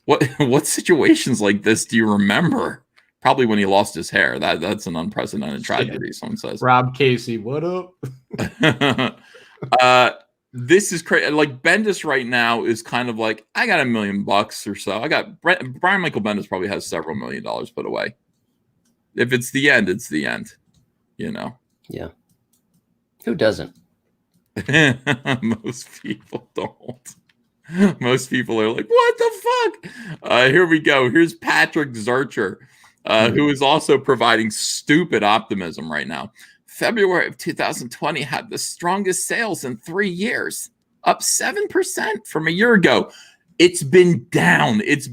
What situations like this do you remember? Probably when he lost his hair. That's an unprecedented tragedy. Someone says. Rob Casey, what up? This is crazy. Like Bendis right now is kind of like, I got $1 million or so. I got Brian Michael Bendis probably has several $1 million put away. If it's the end, it's the end. You know. Yeah. Who doesn't? Most people don't. Most people are like, what the fuck? Here we go. Here's Patrick Zurcher, who is also providing stupid optimism right now. February of 2020 had the strongest sales in 3 years, up 7% from a year ago. It's been down. It's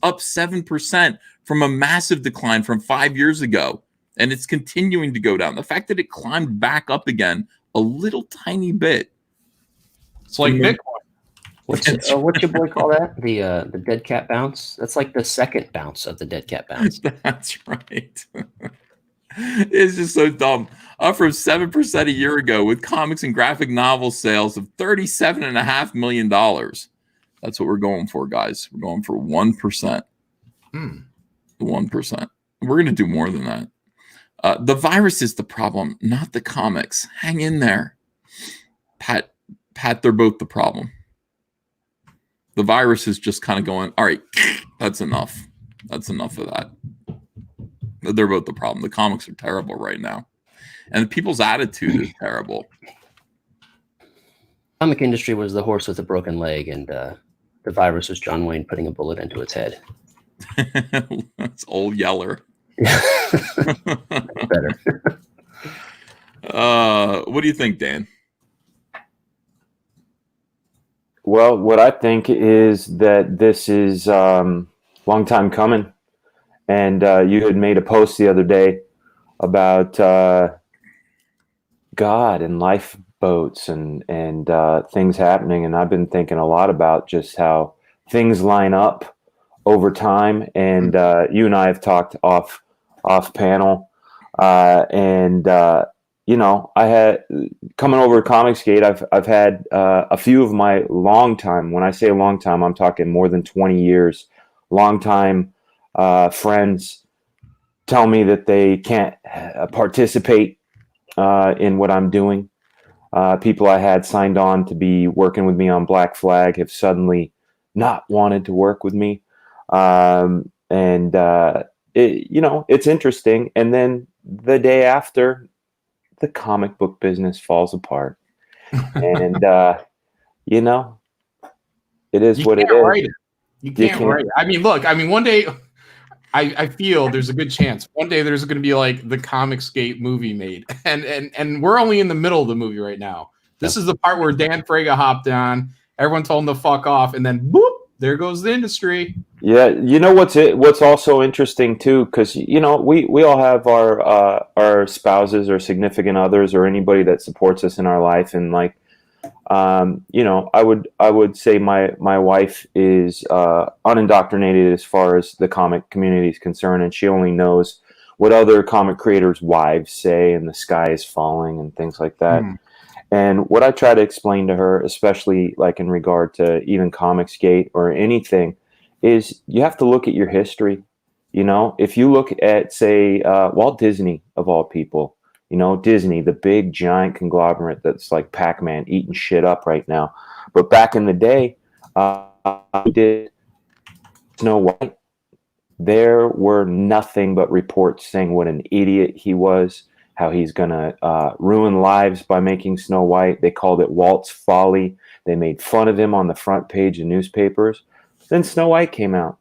up 7% from a massive decline from 5 years ago. and it's continuing to go down. The fact that it climbed back up again a little tiny bit. It's like Bitcoin. What's your boy call that? The dead cat bounce? That's like the second bounce of the dead cat bounce. That's right. It's just so dumb. Up from 7% a year ago with comics and graphic novel sales of $37.5 million. That's what we're going for, guys. We're going for 1%. 1%. We're going to do more than that. The virus is the problem, not the comics. Hang in there. Pat, they're both the problem. The virus is just kind of going, all right, that's enough. That's enough of that. They're both the problem. The comics are terrible right now. And people's attitude is terrible. Comic industry was the horse with a broken leg, and the virus was John Wayne putting a bullet into its head. That's old Yeller. Better. What do you think, Dan? Well, what I think is that this is long time coming. And you had made a post the other day about God and lifeboats and things happening. And I've been thinking a lot about just how things line up over time. And you and I have talked off panel. You know, I had coming over to Comicsgate, I've had a few of my long time, when I say long time, I'm talking more than 20 years, long time friends tell me that they can't participate in what I'm doing. People I had signed on to be working with me on Black Flag have suddenly not wanted to work with me. You know, it's interesting. And then the day after, the comic book business falls apart. And, you know, it is what it is. Write it. You can't write it. I mean, look, one day I feel there's a good chance one day there's going to be like the Comicsgate movie made. And we're only in the middle of the movie right now. This is the part where Dan Frega hopped on. Everyone told him to fuck off. And then, boop, there goes the industry. Yeah, you know what's also interesting too, because you know we all have our spouses or significant others or anybody that supports us in our life, and like you know, I would say my wife is unindoctrinated as far as the comic community is concerned, and she only knows what other comic creators' wives say, and the sky is falling and things like that. And what I try to explain to her, especially like in regard to even Comicsgate or anything, is you have to look at your history. You know, if you look at, say, Walt Disney, of all people, you know, Disney, the big giant conglomerate that's like Pac-Man eating shit up right now. But back in the day, did Snow White, there were nothing but reports saying what an idiot he was, how he's going to ruin lives by making Snow White. They called it Walt's folly. They made fun of him on the front page of newspapers. Then Snow White came out.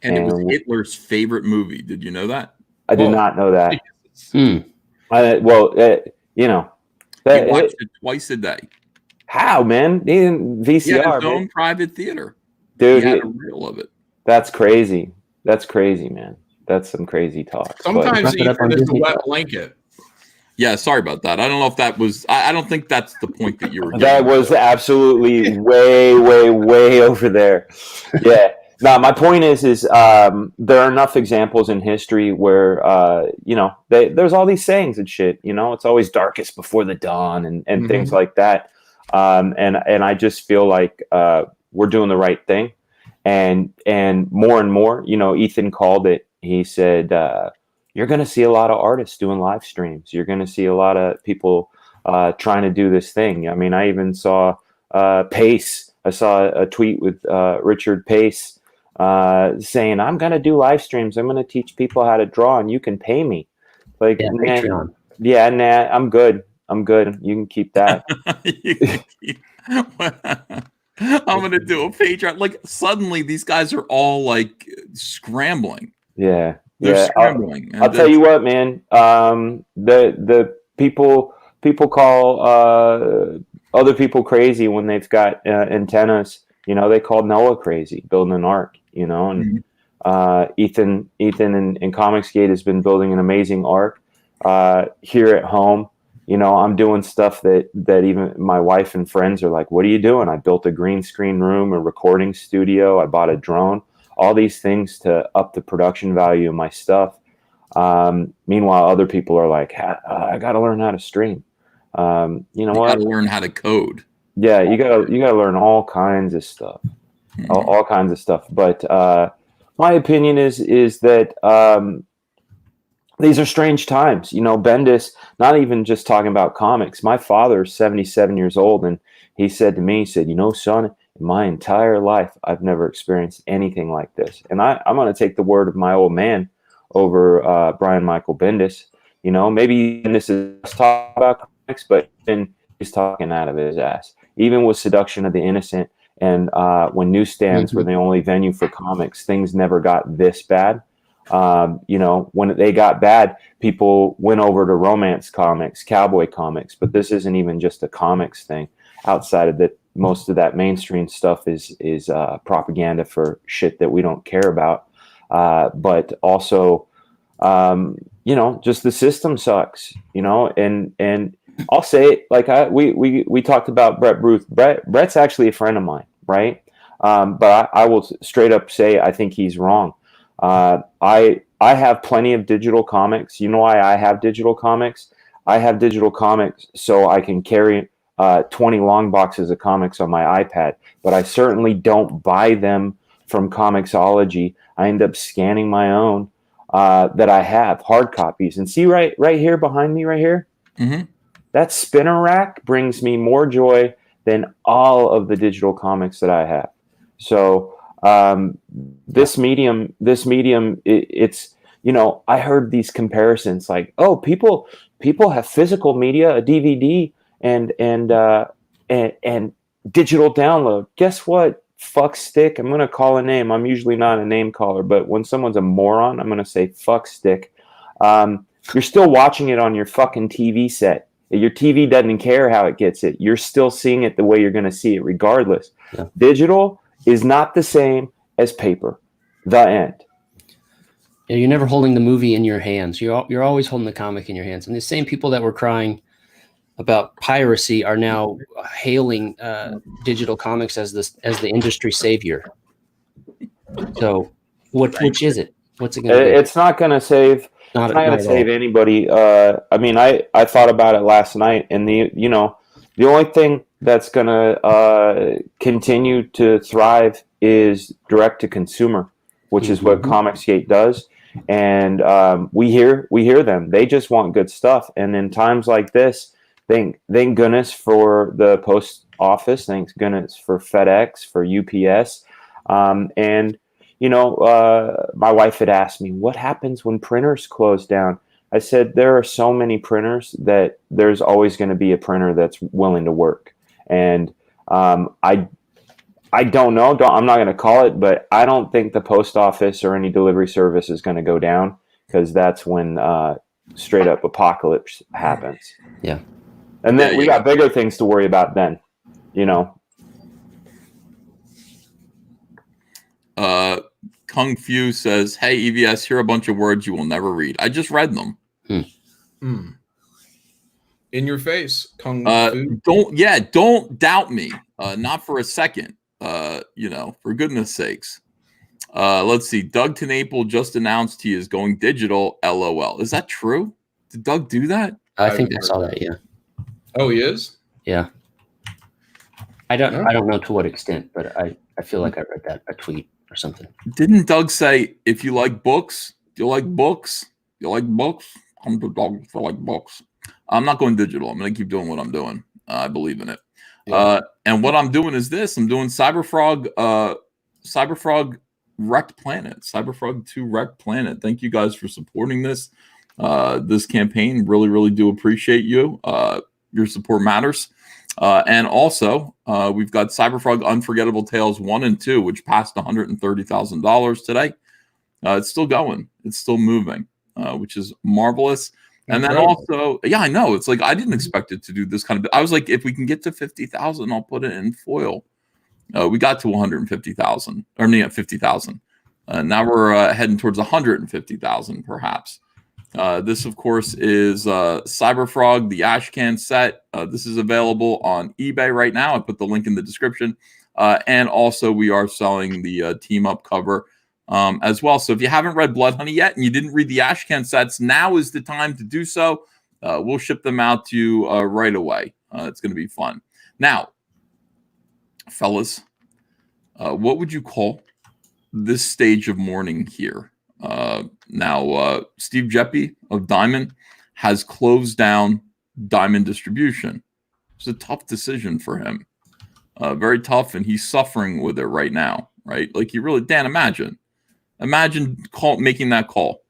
And it was Hitler's favorite movie. Did you know that? I did not know that. You know. He watched it twice a day. How, man? He didn't VCR. He had his own private theater. Dude, he had a reel of it. That's crazy. That's crazy, man. That's some crazy talk. Sometimes he put it as a wet blanket. Yeah, sorry about that. I don't know if that was. I don't think that's the point that you were. That was absolutely way over there. Yeah. No, my point is there are enough examples in history where you know there's all these sayings and shit. You know, it's always darkest before the dawn and things like that. And I just feel like we're doing the right thing, and more. You know, Ethan called it. He said. You're going to see a lot of artists doing live streams. You're going to see a lot of people trying to do this thing. I mean, I even saw Pace. I saw a tweet with Richard Pace saying, I'm going to do live streams. I'm going to teach people how to draw and you can pay me. Like, yeah, Patreon. Yeah, nah, I'm good. You can keep that. I'm going to do a Patreon. Like, suddenly these guys are all like scrambling. Yeah. They're scrambling. I'll tell you what, man. The people call other people crazy when they've got antennas. You know, they called Noah crazy building an ark. You know, and Ethan in Comicsgate has been building an amazing arc. Here at home, you know, I'm doing stuff that even my wife and friends are like, what are you doing? I built a green screen room, a recording studio. I bought a drone, all these things to up the production value of my stuff. Meanwhile, other people are like, I got to learn how to stream. You know what? You got to learn how to code. Yeah, you gotta learn all kinds of stuff, all kinds of stuff. But my opinion is that these are strange times. You know, Bendis, not even just talking about comics. My father's 77 years old, and he said to me, he said, you know, son, in my entire life, I've never experienced anything like this. And I'm going to take the word of my old man over Brian Michael Bendis. You know, maybe Bendis is talking about comics, but then he's talking out of his ass. Even with Seduction of the Innocent and when newsstands were the only venue for comics, things never got this bad. You know, when they got bad, people went over to romance comics, cowboy comics, but this isn't even just a comics thing. Outside of that, most of that mainstream stuff is propaganda for shit that we don't care about. But also, you know, just the system sucks, you know, and I'll say it like we talked about Brett Booth. Brett's actually a friend of mine, right? But I will straight up say I think he's wrong. I have plenty of digital comics. You know why I have digital comics? I have digital comics so I can carry 20 long boxes of comics on my iPad, but I certainly don't buy them from Comixology. I end up scanning my own that I have, hard copies. And see right here behind me right here? Mm-hmm. That spinner rack brings me more joy than all of the digital comics that I have. So this medium, it's, you know, I heard these comparisons like, oh, people have physical media, a DVD and digital download. Guess what? Fuck stick. I'm going to call a name. I'm usually not a name caller, but when someone's a moron, I'm going to say fuck stick. You're still watching it on your fucking TV set. Your TV doesn't care how it gets it. You're still seeing it the way you're going to see it regardless. Yeah. Digital is not the same as paper. The end. Yeah, you're never holding the movie in your hands. You're always holding the comic in your hands. And the same people that were crying about piracy are now hailing digital comics as the industry savior. So which is it? What's it going to do? It's not going to save. It's not going to save anybody. I mean, I thought about it last night, and the only thing that's going to continue to thrive is direct to consumer, which is what Comicsgate does. And we hear them. They just want good stuff. And in times like this, thank goodness for the post office. Thank goodness for FedEx, for UPS, and. You know, my wife had asked me, what happens when printers close down? I said, there are so many printers that there's always going to be a printer that's willing to work. And I don't know. I'm not going to call it, but I don't think the post office or any delivery service is going to go down because that's when straight up apocalypse happens. Yeah. And then we got bigger things to worry about then, you know. Kung Fu says, hey, EVS, here are a bunch of words you will never read. I just read them. In your face, Kung Fu. Don't doubt me. Not for a second. You know, for goodness sakes. Let's see. Doug TenNapel just announced he is going digital. LOL. Is that true? Did Doug do that? I think I saw that, yeah. Oh, he is? Yeah. I don't know to what extent, but I feel like I read that, a tweet or something. Didn't Doug say, if you like books, you like books, you like books, come to Doug for like books. I'm not going digital. I'm going to keep doing what I'm doing. I believe in it. Yeah. And what I'm doing is this. I'm doing Cyberfrog Wrecked Planet. Cyberfrog 2 Wrecked Planet. Thank you guys for supporting this campaign. Really, really do appreciate you. Your support matters. And also, we've got Cyberfrog Unforgettable Tales 1 and 2, which passed $130,000 today. It's still going. It's still moving, which is marvelous. And then also, yeah, I know. It's like I didn't expect it to do this kind of. I was like, if we can get to 50,000, I'll put it in foil. We got to 150,000, or 50,000. Now we're heading towards 150,000, perhaps. This, of course, is Cyberfrog, the Ashcan set. This is available on eBay right now. I put the link in the description. And also, we are selling the team up cover as well. So if you haven't read Blood Honey yet and you didn't read the Ashcan sets, now is the time to do so. We'll ship them out to you right away. It's going to be fun. Now, fellas, what would you call this stage of mourning here? Now, Steve Jeppe of Diamond has closed down Diamond distribution. It's a tough decision for him. Very tough, and he's suffering with it right now, right? Like, he really, Dan, imagine making that call.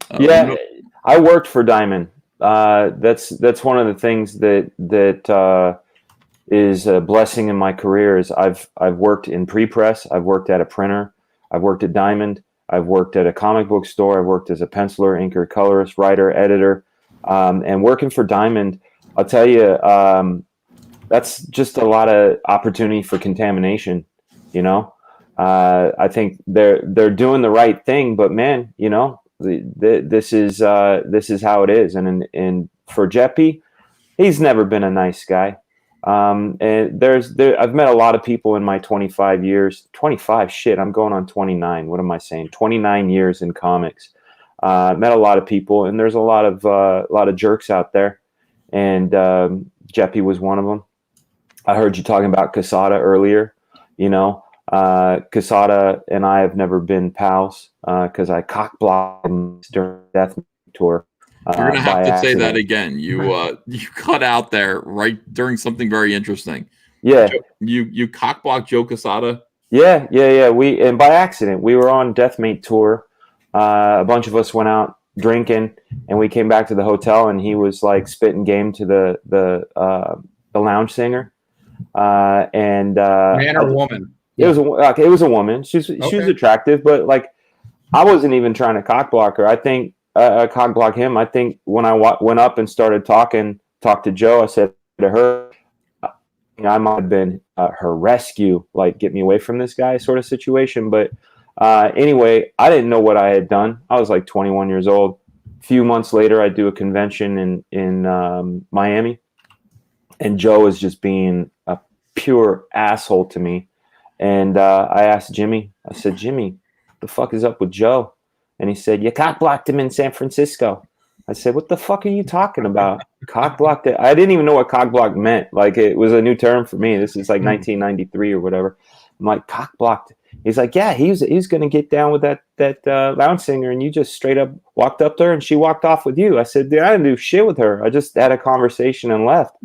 I worked for Diamond. That's one of the things that is a blessing in my career. Is I've worked in pre-press, I've worked at a printer, I've worked at Diamond, I've worked at a comic book store, I've worked as a penciler, inker, colorist, writer, editor, and working for Diamond, I'll tell you, that's just a lot of opportunity for contamination. You know, I think they're doing the right thing, but man, you know, this is how it is. And for Jeppe, he's never been a nice guy. And I've met a lot of people in my 25 years. 25, shit, I'm going on 29. What am I saying? 29 years in comics. Met a lot of people, and there's a lot of jerks out there, and Jeppe was one of them. I heard you talking about Quesada earlier. You know, Quesada and I have never been pals because I cock-blocked him during the Death tour. You're gonna have to say that again. You cut out there right during something very interesting. Yeah, you cock-blocked Joe Quesada. Yeah. And by accident, we were on Deathmate tour. A bunch of us went out drinking, and we came back to the hotel, and he was like spitting game to the lounge singer. Man or woman? It was a woman. She was attractive, but like I wasn't even trying to cock block her. I think cock block him. I think when I went up and started talked to Joe, I said to her, I might have been her rescue, like get me away from this guy sort of situation. But anyway, I didn't know what I had done. I was like 21 years old. A few months later, I do a convention in Miami, and Joe is just being a pure asshole to me. And I asked Jimmy, I said, Jimmy, what the fuck is up with Joe? And he said, you cock blocked him in San Francisco. I said, what the fuck are you talking about? Cock blocked it. I didn't even know what cock block meant. Like, it was a new term for me. This is like 1993 or whatever. I'm like, cock blocked. He's like, yeah, he was going to get down with that lounge singer, and you just straight up walked up to her and she walked off with you. I said, dude, I didn't do shit with her. I just had a conversation and left.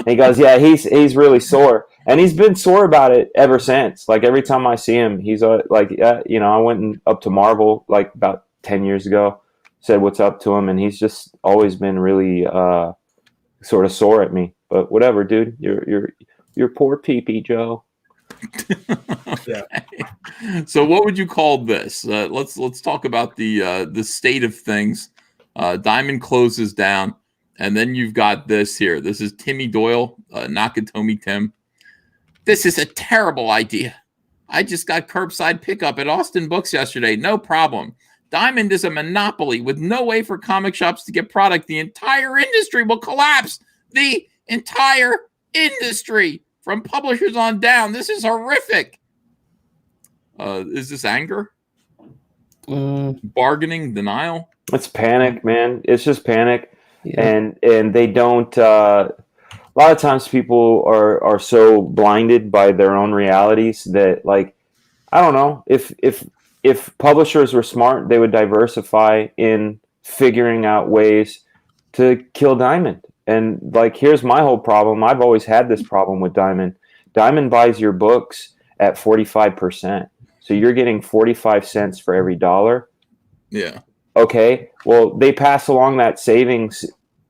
He goes, yeah, he's really sore, and he's been sore about it ever since. Like, every time I see him, he's like, you know, I went up to Marvel like about 10 years ago, said what's up to him, and he's just always been really sort of sore at me. But whatever, dude, you're poor pee-pee, Joe. Yeah. So what would you call this? Let's talk about the state of things. Diamond closes down. And then you've got this here. This is Timmy Doyle, Nakatomi Tim. This is a terrible idea. I just got curbside pickup at Austin Books yesterday. No problem. Diamond is a monopoly with no way for comic shops to get product. The entire industry will collapse. The entire industry, from publishers on down. This is horrific. Is this anger? Bargaining? Denial? It's panic, man. It's just panic. Yeah. And they don't a lot of times people are so blinded by their own realities that, like, I don't know, if publishers were smart, they would diversify in figuring out ways to kill Diamond. And like, here's my whole problem. I've always had this problem with Diamond. Diamond buys your books at 45%. So you're getting 45 cents for every dollar. Yeah. Okay, well, they pass along that savings.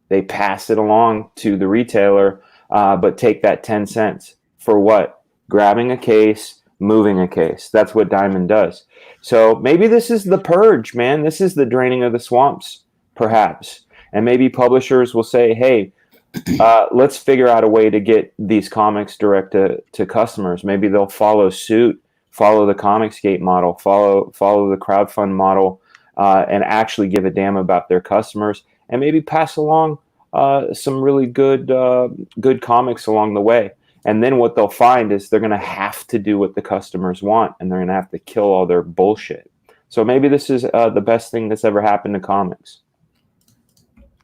They pass it along to the retailer, but take that 10 cents for what? Grabbing a case, moving a case. That's what Diamond does. So maybe this is the purge, man. This is the draining of the swamps, perhaps. And maybe publishers will say, hey, let's figure out a way to get these comics direct to customers. Maybe they'll follow suit follow the Comicsgate model, follow the crowdfund model, and actually give a damn about their customers, and maybe pass along some really good comics along the way. And then what they'll find is they're going to have to do what the customers want, and they're going to have to kill all their bullshit. So maybe this is the best thing that's ever happened to comics.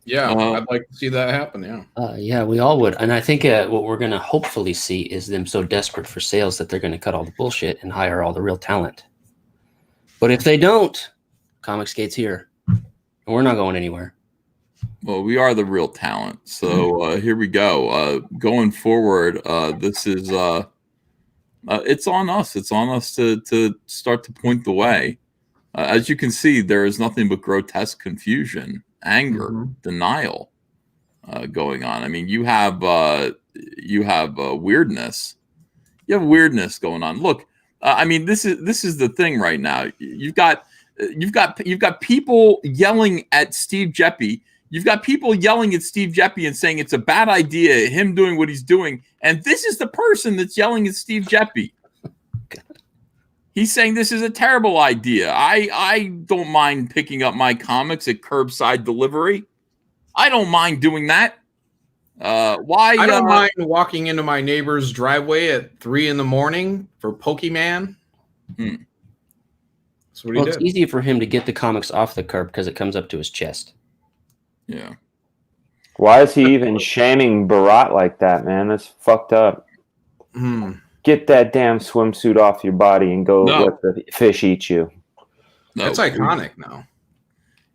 Yeah, I'd like to see that happen. Yeah. Yeah, we all would. And I think what we're going to hopefully see is them so desperate for sales that they're going to cut all the bullshit and hire all the real talent. But if they don't, Comicsgate's here. And we're not going anywhere. Well, we are the real talent. So here we go. Going forward, this is it's on us. It's on us to start to point the way. As you can see, there is nothing but grotesque confusion, anger, denial going on. I mean, you have weirdness. You have weirdness going on. Look, I mean, this is the thing right now. You've got people yelling at Steve Jeppy. You've got people yelling at Steve Jeppy and saying it's a bad idea, him doing what he's doing. And this is the person that's yelling at Steve Jeppy. He's saying this is a terrible idea. I don't mind picking up my comics at curbside delivery. I don't mind doing that. Why? I don't mind walking into my neighbor's driveway at 3 a.m. for Pokemon. That's what he did. It's easy for him to get the comics off the curb because it comes up to his chest. Yeah. Why is he even shaming Barat like that, man? That's fucked up. Get that damn swimsuit off your body and go let the fish eat you. No, that's iconic now.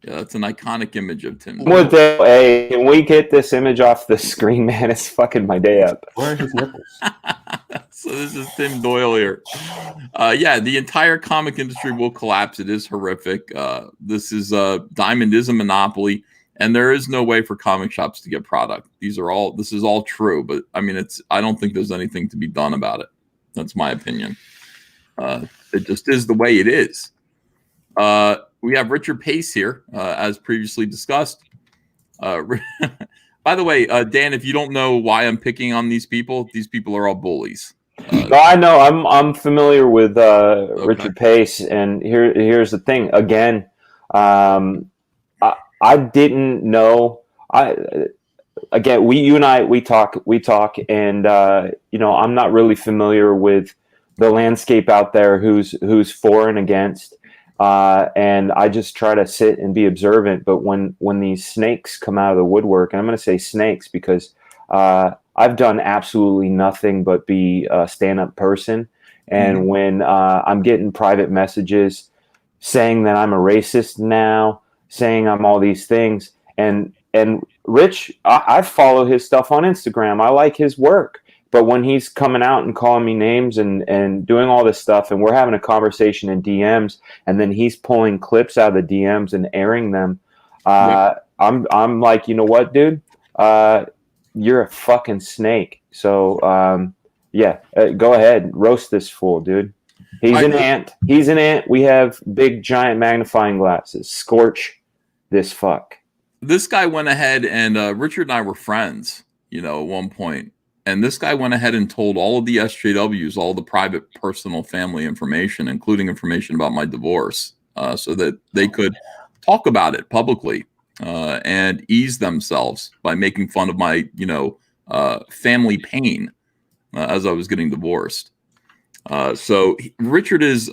Yeah, that's an iconic image of Tim. Hey, can we get this image off the screen, man? It's fucking my day up. Where are his nipples? So this is Tim Doyle here. Yeah, the entire comic industry will collapse. It is horrific. This is Diamond is a monopoly, and there is no way for comic shops to get product. This is all true, but I mean, I don't think there's anything to be done about it. That's my opinion. It just is the way it is. We have Richard Pace here, as previously discussed. By the way, Dan, if you don't know why I'm picking on these people are all bullies. No, I know. I'm familiar with Richard Pace, and here's the thing. Again, I didn't know. You and I talk, and I'm not really familiar with the landscape out there. Who's for and against. And I just try to sit and be observant. But when these snakes come out of the woodwork, and I'm going to say snakes because I've done absolutely nothing but be a stand-up person. And when I'm getting private messages saying that I'm a racist now, saying I'm all these things, and Rich, I follow his stuff on Instagram. I like his work. But when he's coming out and calling me names and doing all this stuff, and we're having a conversation in DMs, and then he's pulling clips out of the DMs and airing them, I'm like, you know what, dude? You're a fucking snake. So, go ahead. Roast this fool, dude. He's an ant. He's an ant. We have big, giant magnifying glasses. Scorch this fuck. This guy went ahead and Richard and I were friends, at one point. And this guy went ahead and told all of the SJWs all the private, personal, family information, including information about my divorce, so that they could talk about it publicly and ease themselves by making fun of my, family pain as I was getting divorced. So Richard's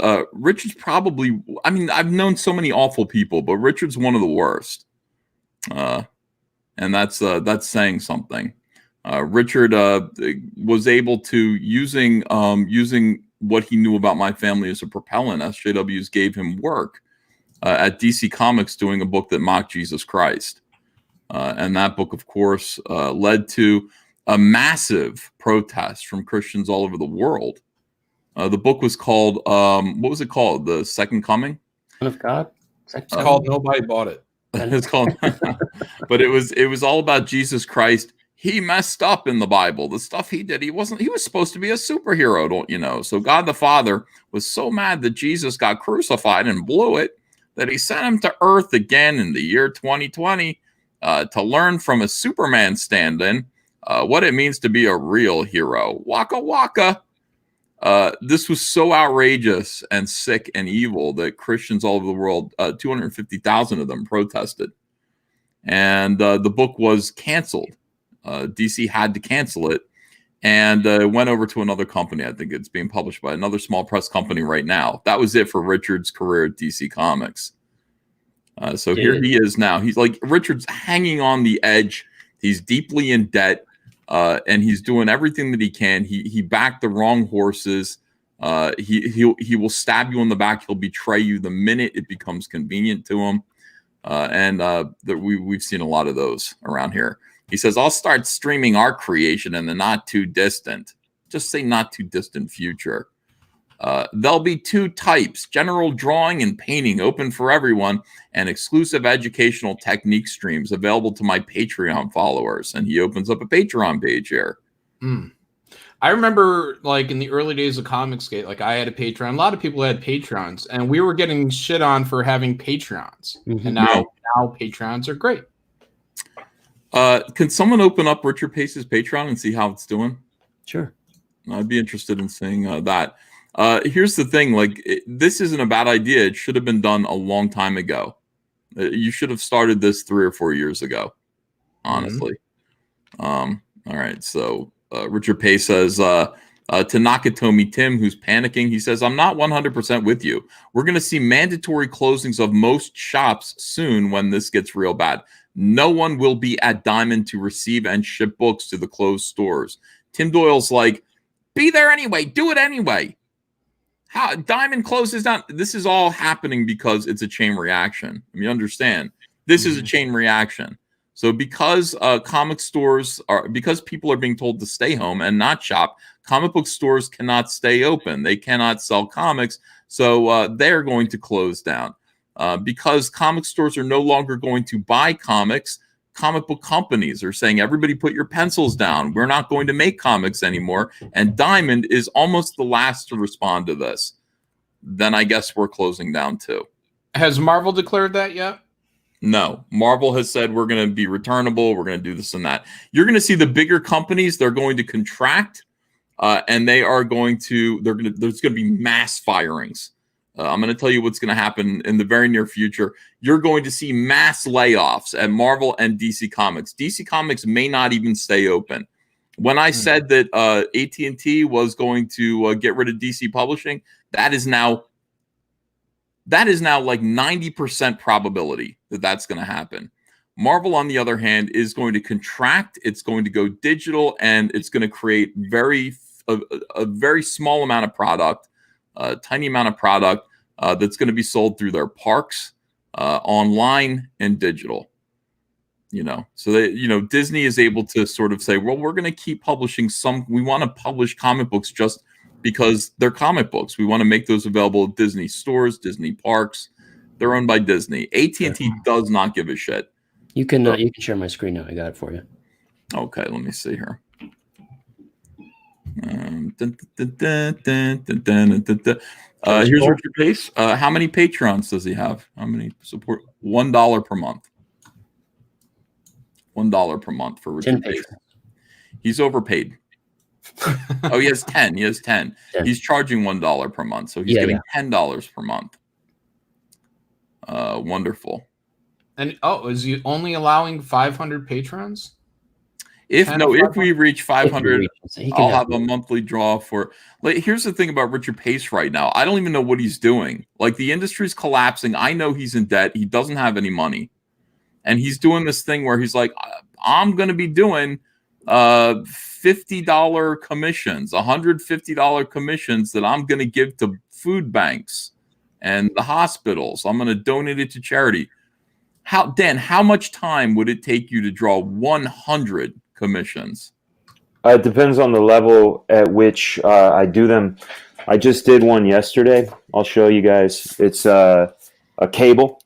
probably, I mean, I've known so many awful people, but Richard's one of the worst. And that's saying something. Richard was able to, using what he knew about my family as a propellant, SJWs gave him work at DC Comics doing a book that mocked Jesus Christ. And that book, of course, led to a massive protest from Christians all over the world. The book was called, what was it called? The Second Coming? Son of God? It's called Nobody Bought It. It's called, but it was all about Jesus Christ. He messed up in the Bible. The stuff he did, he was supposed to be a superhero, don't you know? So God the Father was so mad that Jesus got crucified and blew it that he sent him to earth again in the year 2020 to learn from a Superman stand-in what it means to be a real hero. Waka waka. This was so outrageous and sick and evil that Christians all over the world, 250,000 of them protested. And the book was canceled. DC had to cancel it, and went over to another company. I think it's being published by another small press company right now. That was it for Richard's career at DC Comics. So here he is now. He's like, Richard's hanging on the edge. He's deeply in debt, and he's doing everything that he can. He backed the wrong horses. He will stab you in the back. He'll betray you the minute it becomes convenient to him. We've seen a lot of those around here. He says, I'll start streaming our creation in the not too distant, just say not too distant future. There'll be 2 types, general drawing and painting, open for everyone, and exclusive educational technique streams available to my Patreon followers. And he opens up a Patreon page here. I remember, like, in the early days of Comicsgate, like, I had a Patreon. A lot of people had Patrons, and we were getting shit on for having Patrons. And now Patrons are great. Can someone open up Richard Pace's Patreon and see how it's doing? Sure. I'd be interested in seeing that. Here's the thing, like, this isn't a bad idea. It should have been done a long time ago. You should have started this 3 or 4 years ago, honestly. All right, so Richard Pace says, to Nakatomi Tim, who's panicking, he says, I'm not 100% with you. We're going to see mandatory closings of most shops soon when this gets real bad. No one will be at Diamond to receive and ship books to the closed stores. Tim Doyle's like, be there anyway. Do it anyway. How Diamond closes down. This is all happening because it's a chain reaction. I mean, understand, this is a chain reaction. So because comic stores because people are being told to stay home and not shop, comic book stores cannot stay open. They cannot sell comics. So they're going to close down. Because comic stores are no longer going to buy comics, comic book companies are saying, everybody put your pencils down. We're not going to make comics anymore. And Diamond is almost the last to respond to this. Then I guess we're closing down too. Has Marvel declared that yet? No. Marvel has said we're going to be returnable. We're going to do this and that. You're going to see the bigger companies, they're going to contract, and there's going to be mass firings. I'm going to tell you what's going to happen in the very near future. You're going to see mass layoffs at Marvel and DC Comics. DC Comics may not even stay open. When I said that AT&T was going to get rid of DC Publishing, that is now like 90% probability that that's going to happen. Marvel, on the other hand, is going to contract. It's going to go digital, and it's going to create a very small amount of product. A tiny amount of product that's going to be sold through their parks, online, and digital. So that Disney is able to sort of say, well, we're going to keep publishing we want to publish comic books just because they're comic books. We want to make those available at Disney stores, Disney parks. They're owned by Disney. AT&T does not give a shit. You can share my screen now. I got it for you. Okay, let me see here. Here's Richard Pace. How many patrons does he have? How many support? $1 per month. $1 per month for Richard Pace. He's overpaid. Oh, he has 10. He has 10. He's charging $1 per month, so he's getting $10 per month. Wonderful. And is he only allowing 500 patrons? If we reach 500, I'll have a monthly draw for. Like, here's the thing about Richard Pace right now. I don't even know what he's doing. Like, the industry's collapsing. I know he's in debt. He doesn't have any money, and he's doing this thing where he's like, I'm going to be doing $50 commissions, $150 commissions that I'm going to give to food banks and the hospitals. I'm going to donate it to charity. Dan, how much time would it take you to draw 100 commissions? It depends on the level at which I do them. I just did one yesterday. I'll show you guys. It's a cable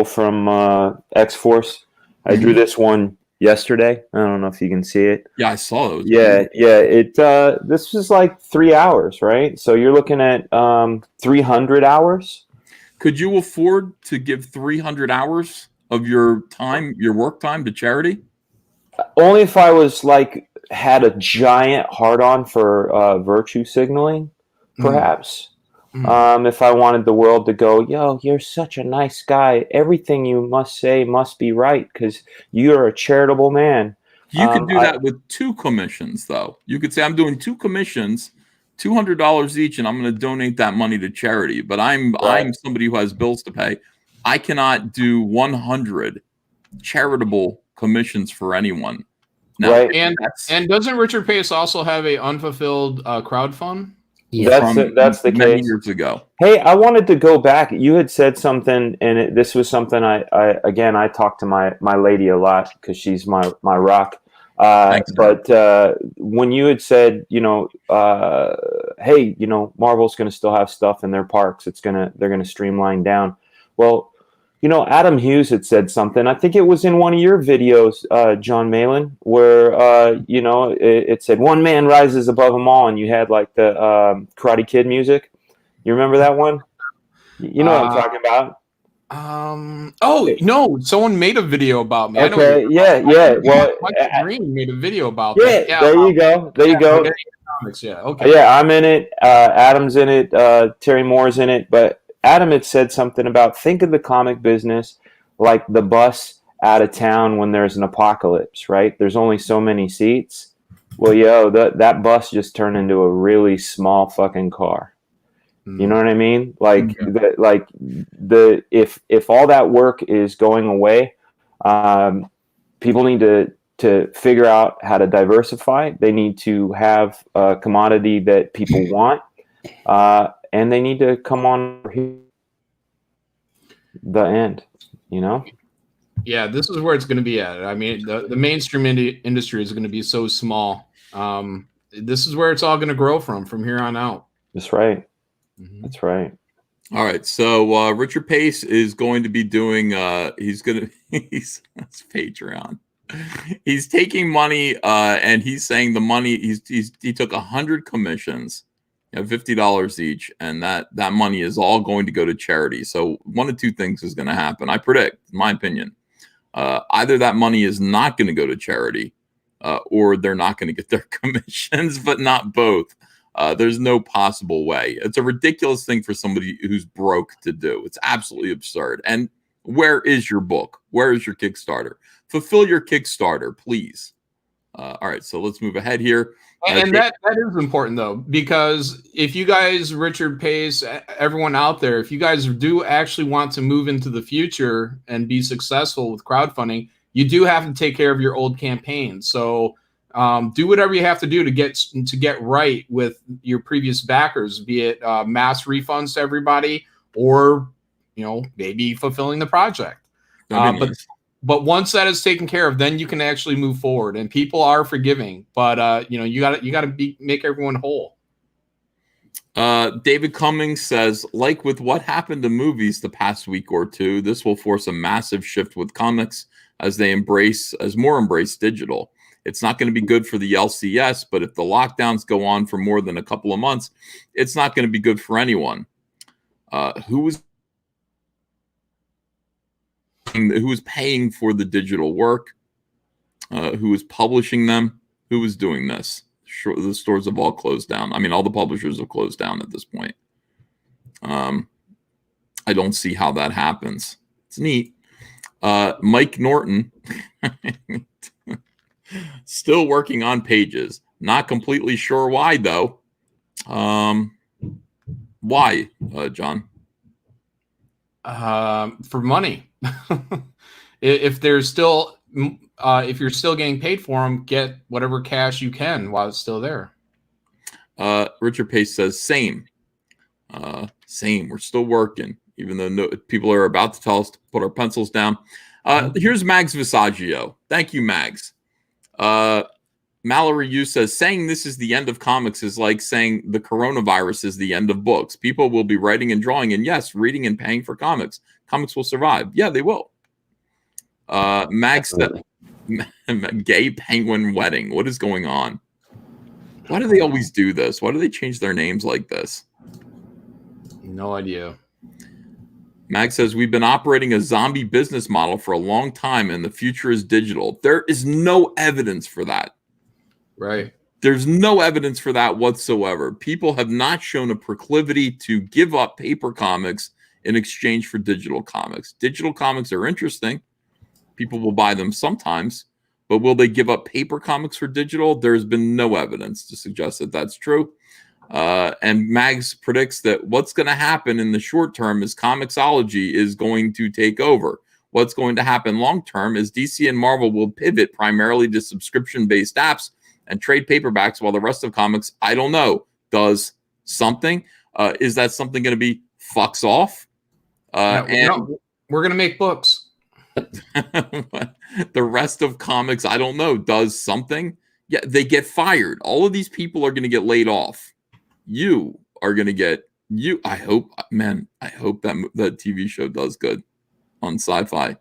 from X-Force. I drew this one yesterday. I don't know if you can see it. Yeah, I saw those. Yeah. This was like 3 hours, right? So you're looking at 300 hours. Could you afford to give 300 hours of your time, your work time, to charity? Only if I was had a giant hard-on for virtue signaling. perhaps. If I wanted the world to go, yo, you're such a nice guy. Everything you must say must be right because you're a charitable man. You could do that with 2 commissions, though. You could say, I'm doing 2 commissions, $200 each, and I'm going to donate that money to charity. But I'm somebody who has bills to pay. I cannot do 100 charitable commissions for anyone. Now, right. And doesn't Richard Pace also have a unfulfilled crowd fund? Yeah, that's the many case. Years ago. Hey, I wanted to go back. You had said something, and this was something I talk to my lady a lot because she's my rock. Thanks, but when you had said, hey, Marvel's going to still have stuff in their parks. They're going to streamline down. Well, Adam Hughes had said something. I think it was in one of your videos, John Malin, where it said one man rises above them all, and you had like the Karate Kid music. You remember that one? You know what I'm talking about? Oh no! Someone made a video about me. Okay, yeah. Well, Green made a video about that. Yeah, there you go. There you go. Comics, yeah. Okay. Yeah, I'm in it. Adam's in it. Terry Moore's in it. But Adam had said something about think of the comic business like the bus out of town when there's an apocalypse, right? There's only so many seats. Well, that bus just turned into a really small fucking car. You know what I mean? Like, if all that work is going away, people need to figure out how to diversify. They need to have a commodity that people want, and they need to come on the end. Yeah, this is where it's going to be at. I mean, the mainstream industry is going to be so small. This is where it's all going to grow from here on out. That's right. That's right. All right. So Richard Pace is going to be doing. He's that's Patreon. He's taking money, and he's saying the money. He took 100 commissions, $50 each, and that money is all going to go to charity. So one of 2 things is going to happen. I predict, in my opinion, either that money is not going to go to charity, or they're not going to get their commissions, but not both. There's no possible way. It's a ridiculous thing for somebody who's broke to do. It's absolutely absurd. And where is your book? Where is your Kickstarter? Fulfill your Kickstarter, please. All right, so let's move ahead here. And that is important, though, because if you guys, Richard Pace, everyone out there, if you guys do actually want to move into the future and be successful with crowdfunding, you do have to take care of your old campaigns. So do whatever you have to do to get right with your previous backers, be it mass refunds to everybody or, maybe fulfilling the project. But once that is taken care of, then you can actually move forward, and people are forgiving. But you got to make everyone whole. David Cummings says, like with what happened to movies the past week or 2, this will force a massive shift with comics as more embrace digital. It's not going to be good for the LCS, but if the lockdowns go on for more than a couple of months, it's not going to be good for anyone. Who is paying for the digital work? Who is publishing them? Who is doing this? Sure, the stores have all closed down. I mean, all the publishers have closed down at this point. I don't see how that happens. It's neat. Mike Norton still working on pages. Not completely sure why, though. Why, John? For money. If you're still getting paid for them, get whatever cash you can while it's still there. Richard Pace says same. We're still working, even though people are about to tell us to put our pencils down. Here's Mags Visaggio. Thank you, Mags. Mallory Yu says saying this is the end of comics is like saying the coronavirus is the end of books. People will be writing and drawing, and yes, reading and paying for comics. Comics will survive. Yeah, they will. Mags, gay penguin wedding. What is going on? Why do they always do this? Why do they change their names like this? No idea. Mag says, we've been operating a zombie business model for a long time, and the future is digital. There is no evidence for that. Right. There's no evidence for that whatsoever. People have not shown a proclivity to give up paper comics in exchange for digital comics. Digital comics are interesting. People will buy them sometimes, but will they give up paper comics for digital? There's been no evidence to suggest that that's true. And Mags predicts that what's going to happen in the short term is Comixology is going to take over. What's going to happen long term is DC and Marvel will pivot primarily to subscription-based apps and trade paperbacks, while the rest of comics, I don't know, does something. Is that something going to be fucks off? No, we're going to make books. The rest of comics, I don't know, does something. Yeah, they get fired. All of these people are going to get laid off. You are going to get I hope that TV show does good on Sci-Fi.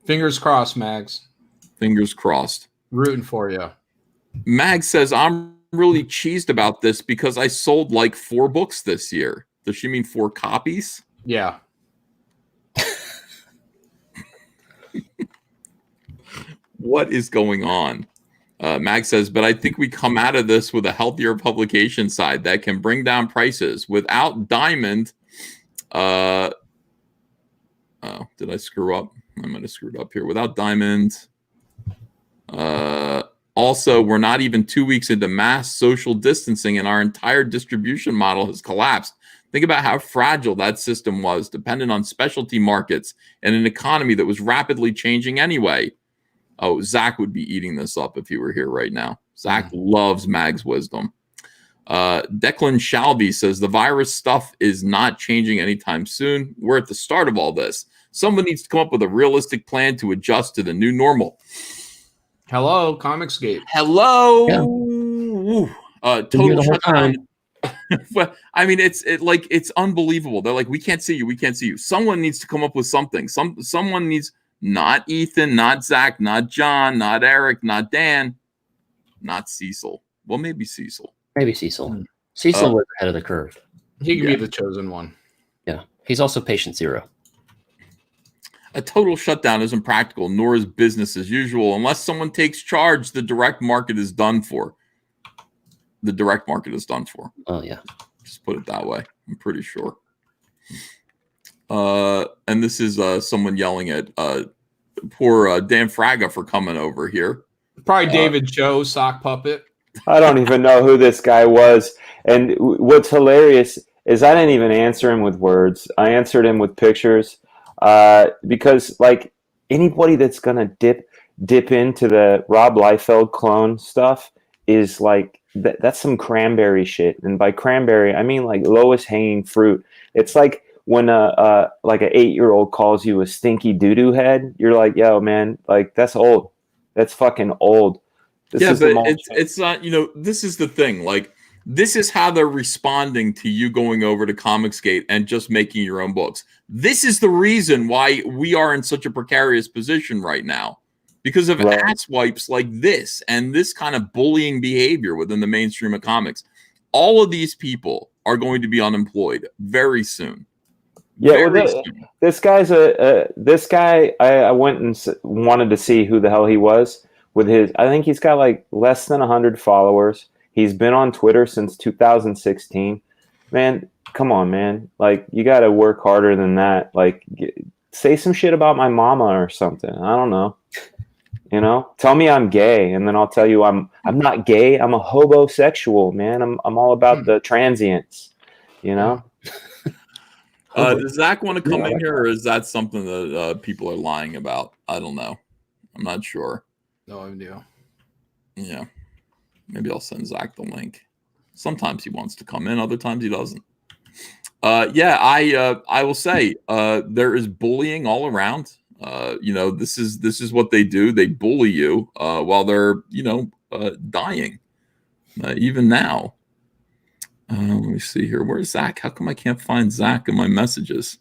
Fingers crossed, Mags. Fingers crossed. Rooting for you. Mags says, I'm really cheesed about this because I sold like 4 books this year. Does she mean 4 copies? Yeah. What is going on? Mag says, but I think we come out of this with a healthier publication side that can bring down prices. Without Diamond, oh, did I screw up? I might have screwed up here. Without Diamond, also, we're not even 2 weeks into mass social distancing and our entire distribution model has collapsed. Think about how fragile that system was, dependent on specialty markets and an economy that was rapidly changing anyway. Oh, Zach would be eating this up if he were here right now. Zach loves Mag's wisdom. Declan Shalby says the virus stuff is not changing anytime soon. We're at the start of all this. Someone needs to come up with a realistic plan to adjust to the new normal. Hello, Comicsgate. Hello. Yeah. Total shutdown. Well, I mean, it's unbelievable. They're like, we can't see you. We can't see you. Someone needs to come up with something. Someone needs. Not Ethan, not Zach, not John, not Eric, not Dan, not Cecil. Well, maybe Cecil. Maybe Cecil. Cecil was ahead of the curve. He can be the chosen one. Yeah. He's also patient zero. A total shutdown isn't practical, nor is business as usual. Unless someone takes charge, the direct market is done for. The direct market is done for. Oh, yeah. Just put it that way. I'm pretty sure. And this is someone yelling at poor Dan Fraga for coming over here. Probably David Choe, sock puppet. I don't even know who this guy was. And what's hilarious is I didn't even answer him with words. I answered him with pictures because, like, anybody that's going to dip into the Rob Liefeld clone stuff is like, that's some cranberry shit. And by cranberry, I mean like lowest hanging fruit. It's like, when like an 8-year-old calls you a stinky doo-doo head, you're like, yo, man, like that's old. That's fucking old. But it's not, this is the thing. Like, this is how they're responding to you going over to Comicsgate and just making your own books. This is the reason why we are in such a precarious position right now. Because of ass wipes like this and this kind of bullying behavior within the mainstream of comics. All of these people are going to be unemployed very soon. Yeah, this guy's this guy. I went and wanted to see who the hell he was with his. I think he's got like less than 100 followers. He's been on Twitter since 2016. Man, come on, man! Like you got to work harder than that. Like say some shit about my mama or something. I don't know. Tell me I'm gay, and then I'll tell you I'm not gay. I'm a hobosexual, man. I'm all about the transients. Does Zach want to come in here, or is that something that people are lying about? I don't know. I'm not sure. No idea. Yeah. Maybe I'll send Zach the link. Sometimes he wants to come in, other times he doesn't. I will say there is bullying all around. This is what they do. They bully you while they're, dying. Even now. Let me see here. Where's Zach? How come I can't find Zach in my messages?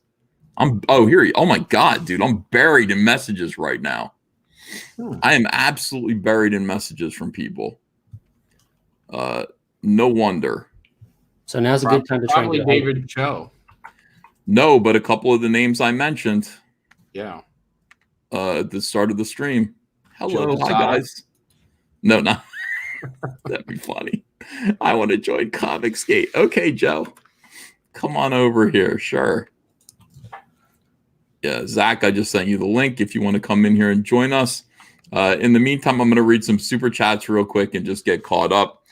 Oh my God, dude. I'm buried in messages right now. I am absolutely buried in messages from people. No wonder. So now's a good time to try and get David Choe. No, but a couple of the names I mentioned. Yeah. At the start of the stream. Hello, Joe hi guys. No, not. That'd be funny. I want to join Comicsgate. Okay, Joe. Come on over here. Sure. Yeah, Zach, I just sent you the link if you want to come in here and join us. In the meantime, I'm going to read some super chats real quick and just get caught up.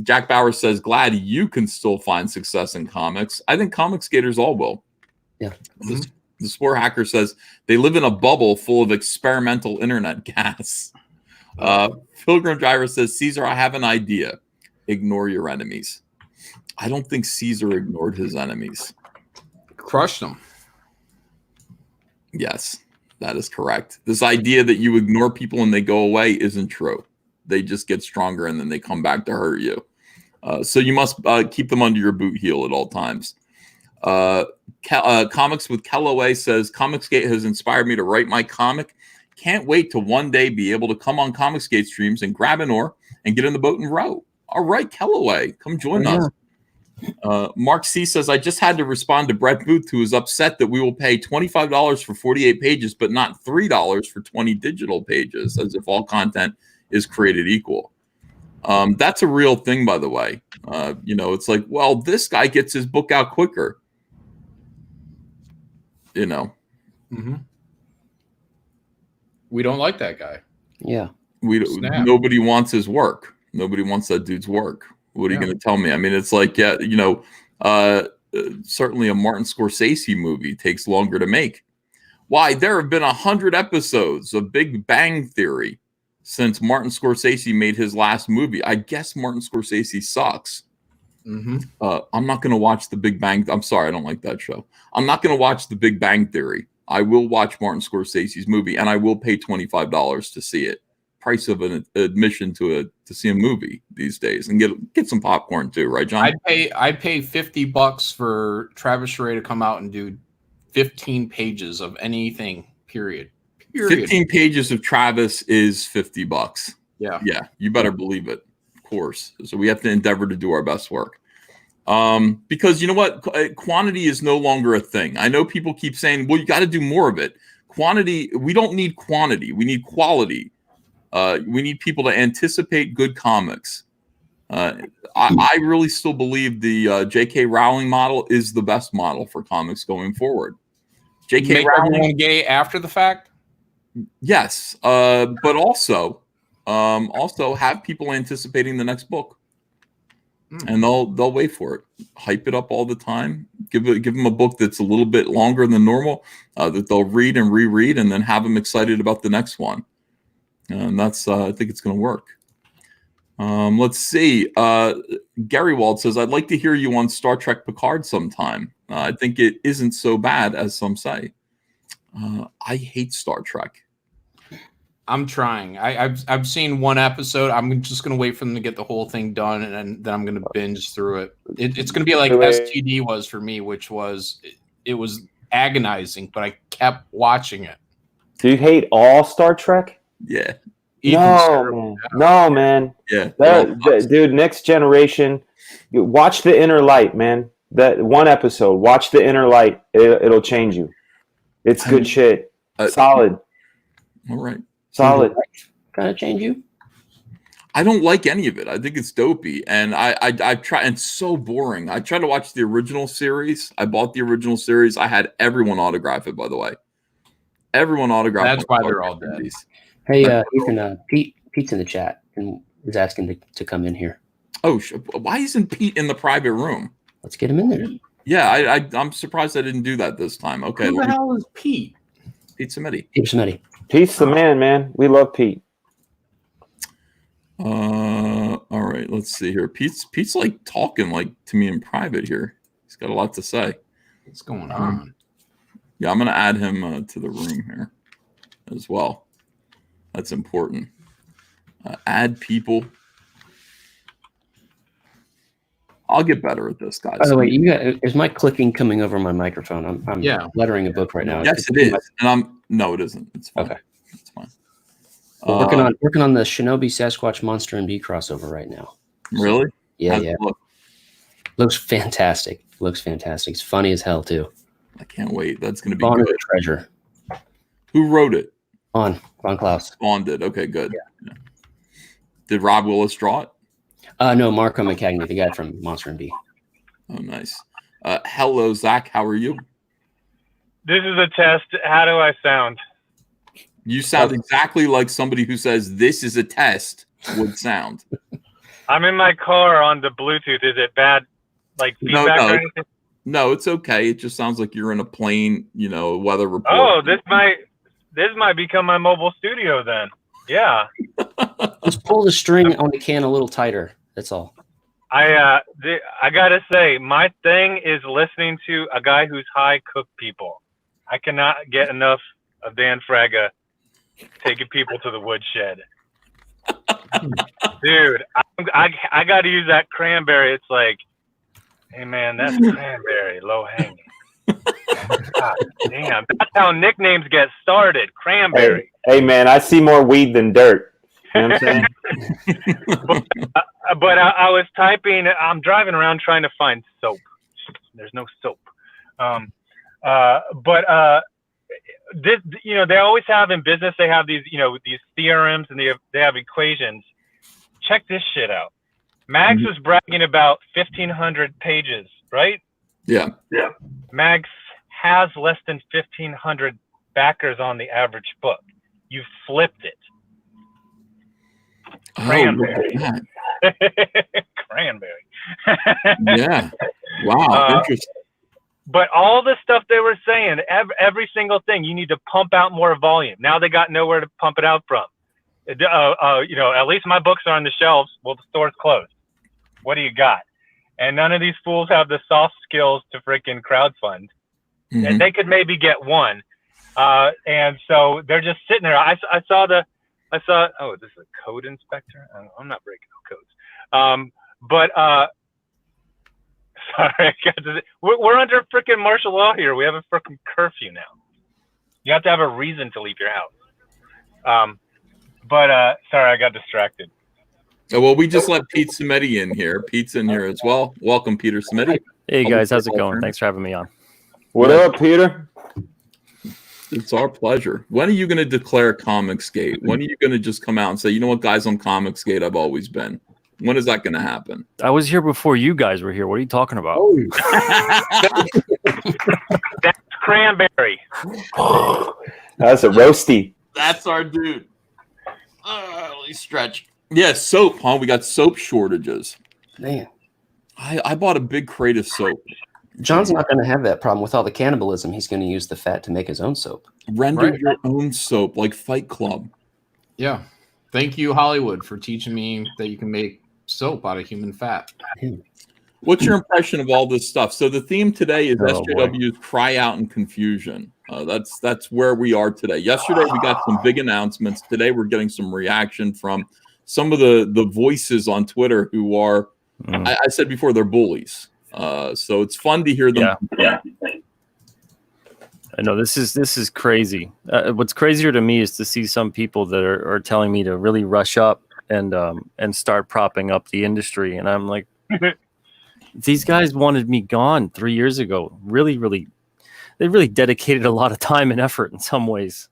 Jack Bauer says, glad you can still find success in comics. I think comic skaters all will. Yeah. The Spore Hacker says they live in a bubble full of experimental internet gas. Pilgrim Driver says, Caesar, I have an idea. Ignore your enemies. I don't think Caesar ignored his enemies. Crushed them. Yes, that is correct. This idea that you ignore people and they go away isn't true. They just get stronger and then they come back to hurt you. So you must keep them under your boot heel at all times. Comics with Callaway says, Comicsgate has inspired me to write my comic. Can't wait to one day be able to come on Comicsgate streams and grab an oar and get in the boat and row. All right, Callaway, come join us. Mark C says, I just had to respond to Brett Booth, who is upset that we will pay $25 for 48 pages, but not $3 for 20 digital pages, as if all content is created equal. That's a real thing, by the way. It's like, well, this guy gets his book out quicker. Mm-hmm. We don't like that guy. Yeah. Nobody wants his work. Nobody wants that dude's work. What are you going to tell me? I mean, it's like, certainly a Martin Scorsese movie takes longer to make. Why? There have been 100 episodes of Big Bang Theory since Martin Scorsese made his last movie. I guess Martin Scorsese sucks. Mm-hmm. I'm not going to watch The Big Bang. I'm sorry, I don't like that show. I'm not going to watch The Big Bang Theory. I will watch Martin Scorsese's movie, and I will pay $25 to see it. Price of an admission to see a movie these days, and get some popcorn too, right, John? I'd pay $50 for Travis Sherray to come out and do 15 pages of anything. Period. 15 pages of Travis is $50. Yeah, you better believe it. Of course. So we have to endeavor to do our best work. Because you know what, quantity is no longer a thing. I know people keep saying, well, you got to do more of it. Quantity. We don't need quantity. We need quality. We need people to anticipate good comics. I really still believe the J.K. Rowling model is the best model for comics going forward. J.K. Rowling gay after the fact. Yes, but also have people anticipating the next book, and they'll wait for it. Hype it up all the time. Give them a book that's a little bit longer than normal that they'll read and reread, and then have them excited about the next one. And that's I think it's going to work. Let's see. Gary Wald says, I'd like to hear you on Star Trek Picard sometime. I think it isn't so bad as some say. I hate Star Trek. I'm trying. I've seen one episode. I'm just going to wait for them to get the whole thing done, and then I'm going to binge through it. It's going to be like STD was for me, which was it was agonizing, but I kept watching it. Do you hate all Star Trek? Yeah. No, man. Yeah. Dude, Next Generation. Watch The Inner Light, man. That one episode. Watch The Inner Light. It'll change you. It's good shit. Solid. All right. Solid. Gotta change you. I don't like any of it. I think it's dopey, and I try. And it's so boring. I tried to watch the original series. I bought the original series. I had everyone autograph it. By the way, everyone autographed. That's why they're all dead. Hey, Ethan. Pete's in the chat and is asking to come in here. Oh, why isn't Pete in the private room? Let's get him in there. Yeah, I'm surprised I didn't do that this time. Okay, who the hell is Pete? Pete Samedi. Pete's the man. We love Pete. All right, let's see here. Pete's like talking like to me in private here. He's got a lot to say. What's going on? Yeah, I'm gonna add him to the room here as well. That's important. Add people. I'll get better at this, guys. By the way, is my clicking coming over my microphone? I'm lettering a book right now. Yes, it is. And no, it isn't. It's fine. Okay. It's fine. We're working on the Shinobi Sasquatch Monster and Bee crossover right now. Really? Yeah. Looks fantastic. It's funny as hell too. I can't wait. That's going to be Spawn good. Is a treasure. Who wrote it? Von Klaus. Spawn did. Okay, good. Yeah. Did Rob Willis draw it? No, Marco McCagney, the guy from Monster and Bee. Oh, nice. Hello, Zach. How are you? This is a test. How do I sound? You sound exactly like somebody who says this is a test would sound. I'm in my car on the Bluetooth. Is it bad, like feedback or anything? No, it's okay. It just sounds like you're in a plane, weather report. Oh, this might become my mobile studio then. Yeah. Just pull the string on the can a little tighter. That's all. I gotta say, my thing is listening to a guy who's high cook people. I cannot get enough of Dan Fraga taking people to the woodshed. Dude, I got to use that cranberry. It's like, hey man, that's cranberry, low hanging. God damn, that's how nicknames get started. Cranberry. Hey man, I see more weed than dirt. You know what I'm saying? but I was typing. I'm driving around trying to find soap. There's no soap. This, they always have in business. They have these, these theorems and they have equations. Check this shit out. Mags was bragging about 1,500 pages, right? Yeah. Mags has less than 1,500 backers on the average book. You flipped it. Cranberry. Oh, Cranberry. Yeah. Wow. Interesting. But all the stuff they were saying, every single thing, you need to pump out more volume. Now they got nowhere to pump it out from. At least my books are on the shelves. Well, the store's closed. What do you got? And none of these fools have the soft skills to freaking crowdfund. Mm-hmm. And they could maybe get one. And so they're just sitting there. I saw, oh, this is a code inspector? I'm not breaking no codes. Sorry, we're under freaking martial law here. We have a freaking curfew now. You have to have a reason to leave your house. Sorry, I got distracted. Oh, well, we just let Pete Samedi in here. Pete's in here as well. Welcome, Peter Samedi. Hey guys, how's it going? Thanks for having me on. What up, Peter? It's our pleasure. When are you going to declare Comicsgate? When are you going to just come out and say, you know what, guys, on Comicsgate, I've always been? When is that going to happen? I was here before you guys were here. What are you talking about? That's cranberry. That's a roasty. That's our dude. Let me stretch. Yeah, soap, huh? We got soap shortages. Man, I bought a big crate of soap. John's not going to have that problem with all the cannibalism. He's going to use the fat to make his own soap. Render your own soap, like Fight Club. Yeah. Thank you, Hollywood, for teaching me that you can make soap out of human fat. What's your impression of all this stuff? So the theme today is SJWs cry out in confusion. That's where we are today. Yesterday we got some big announcements. Today we're getting some reaction from some of the voices on Twitter who are, I said before, they're bullies. So it's fun to hear them. Yeah. I know this is crazy. What's crazier to me is to see some people that are telling me to really rush up and start propping up the industry. And I'm like, these guys wanted me gone 3 years ago. They really dedicated a lot of time and effort in some ways.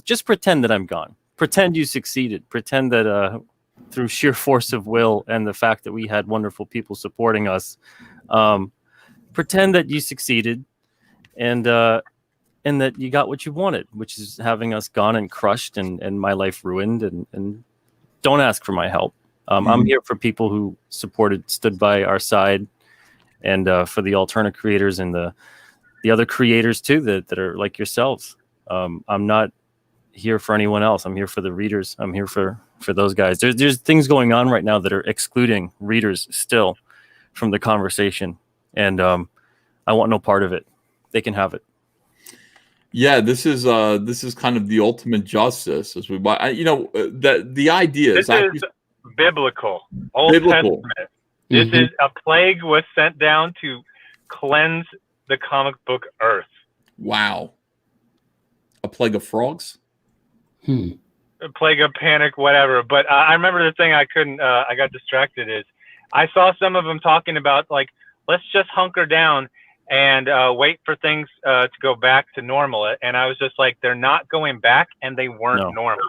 Just pretend that I'm gone. Pretend you succeeded. Pretend that through sheer force of will and the fact that we had wonderful people supporting us, pretend that you succeeded and that you got what you wanted, which is having us gone and crushed and my life ruined. And don't ask for my help. I'm here for people who stood by our side, and for the alternate creators and the other creators too that are like yourselves. I'm not here for anyone else. I'm here for the readers. I'm here for those guys. There's things going on right now that are excluding readers still from the conversation, and I want no part of it. They can have it. Yeah, this is kind of the ultimate justice as the idea is biblical, Old Testament. This is a plague was sent down to cleanse the comic book earth. Wow. A plague of frogs? A plague of panic, whatever. But I remember the thing I got distracted is I saw some of them talking about, like, let's just hunker down and wait for things to go back to normal. And I was just like, they're not going back, and they weren't normal.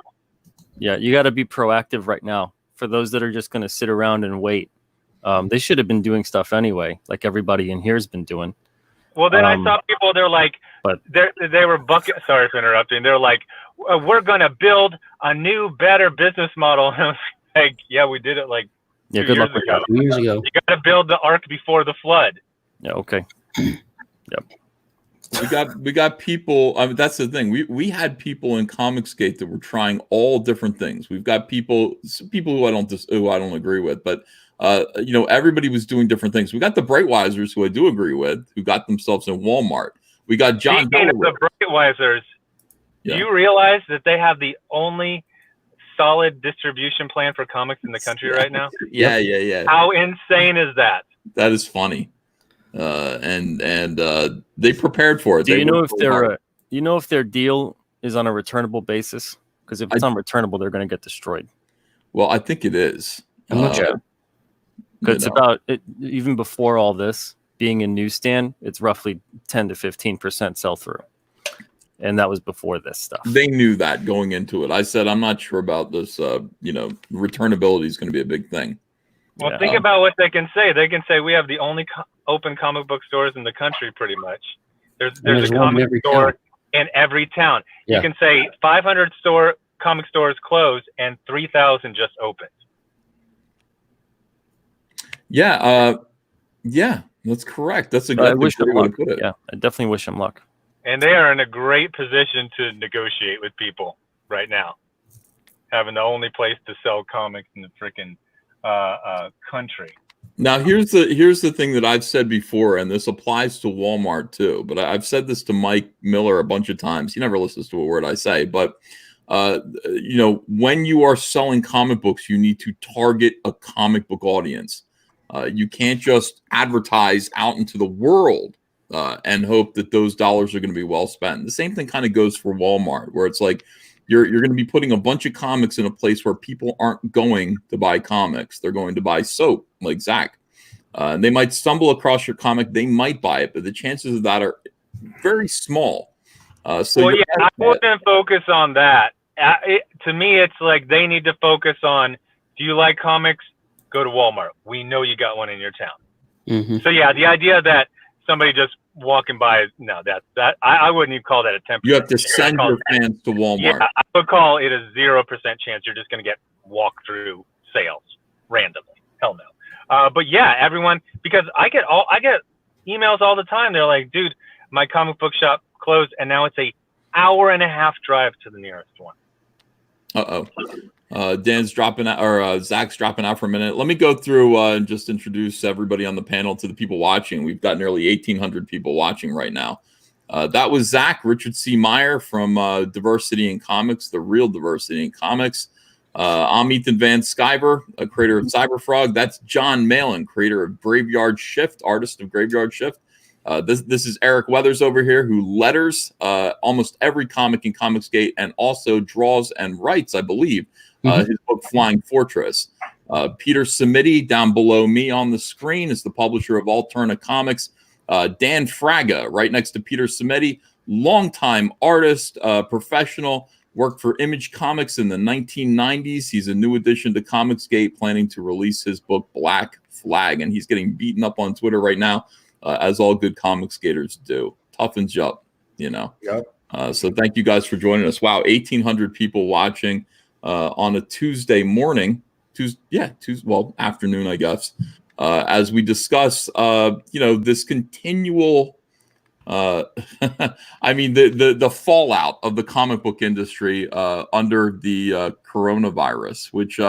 Yeah, you got to be proactive right now. for those that are just going to sit around and wait. They should have been doing stuff anyway, like everybody in here has been doing. Well, then I saw people. They're like, they were bucket. Sorry for interrupting. They're like, we're going to build a new, better business model. And I was like, yeah, we did it like 2 good years luck with ago. that. 2 years ago. You got to build the ark before the flood. Yeah. Okay. Yep. We got people. I mean, that's the thing. We had people in Comicsgate that were trying all different things. We've got some people who I don't agree with, but everybody was doing different things. We got the Brightwisers, who I do agree with, who got themselves in Walmart. We got John. Speaking of the Brightwisers, do you realize that they have the only solid distribution plan for comics in the country right now? Yeah. How insane is that? That is funny. And they prepared for it. Do you know if their deal is on a returnable basis? Because if it's unreturnable, they're going to get destroyed. Well, I think it is. I'm not sure. It's about it, even before all this being in newsstand, it's roughly 10 to 15% sell through, and that was before this stuff. They knew that going into it. I said, I'm not sure about this. Returnability is going to be a big thing. Well, think about what they can say. They can say we have the only open comic book stores in the country, pretty much. There's a comic store in every town. Yeah. You can say 500 comic stores closed and 3,000 just opened. Yeah, that's correct. That's a good way to put it. Yeah, I definitely wish them luck. And they are in a great position to negotiate with people right now, having the only place to sell comics in the freaking country. Now, here's the thing that I've said before, and this applies to Walmart too. But I've said this to Mike Miller a bunch of times. He never listens to a word I say. But when you are selling comic books, you need to target a comic book audience. You can't just advertise out into the world and hope that those dollars are going to be well spent. The same thing kind of goes for Walmart, where it's like you're going to be putting a bunch of comics in a place where people aren't going to buy comics. They're going to buy soap, like Zach. And they might stumble across your comic. They might buy it, but the chances of that are very small. I wouldn't focus on that. To me, it's like they need to focus on, do you like comics? Go to Walmart. We know you got one in your town. Mm-hmm. So yeah, the idea that somebody just walking by, no, that I wouldn't even call that a 10%. You have to send your fans to Walmart. Yeah, I would call it a 0% chance you're just going to get walk-through sales randomly. Hell no. But yeah, everyone, because I get emails all the time. They're like, dude, my comic book shop closed, and now it's a hour-and-a-half drive to the nearest one. Dan's dropping out, or Zach's dropping out for a minute. Let me go through and just introduce everybody on the panel to the people watching. We've got nearly 1,800 people watching right now. That was Zach, Richard C. Meyer from Diversity in Comics, The Real Diversity in Comics. I'm Ethan Van Sciver, a creator of Cyberfrog. That's John Malin, creator of Graveyard Shift, artist of Graveyard Shift. This is Eric Weathers over here, who letters almost every comic in Comicsgate and also draws and writes, I believe, his book Flying Fortress. Peter Samiti, down below me on the screen, is the publisher of Alterna Comics. Dan Fraga, right next to Peter Samiti, longtime artist, professional, worked for Image Comics in the 1990s. He's a new addition to Comicsgate, planning to release his book Black Flag, and he's getting beaten up on Twitter right now, as all good Comicsgaters do. Toughens you up, Yep. So thank you guys for joining us. Wow, 1,800 people watching on a Tuesday morning. Afternoon, I guess. As we discuss, this continual, the fallout of the comic book industry under the coronavirus, which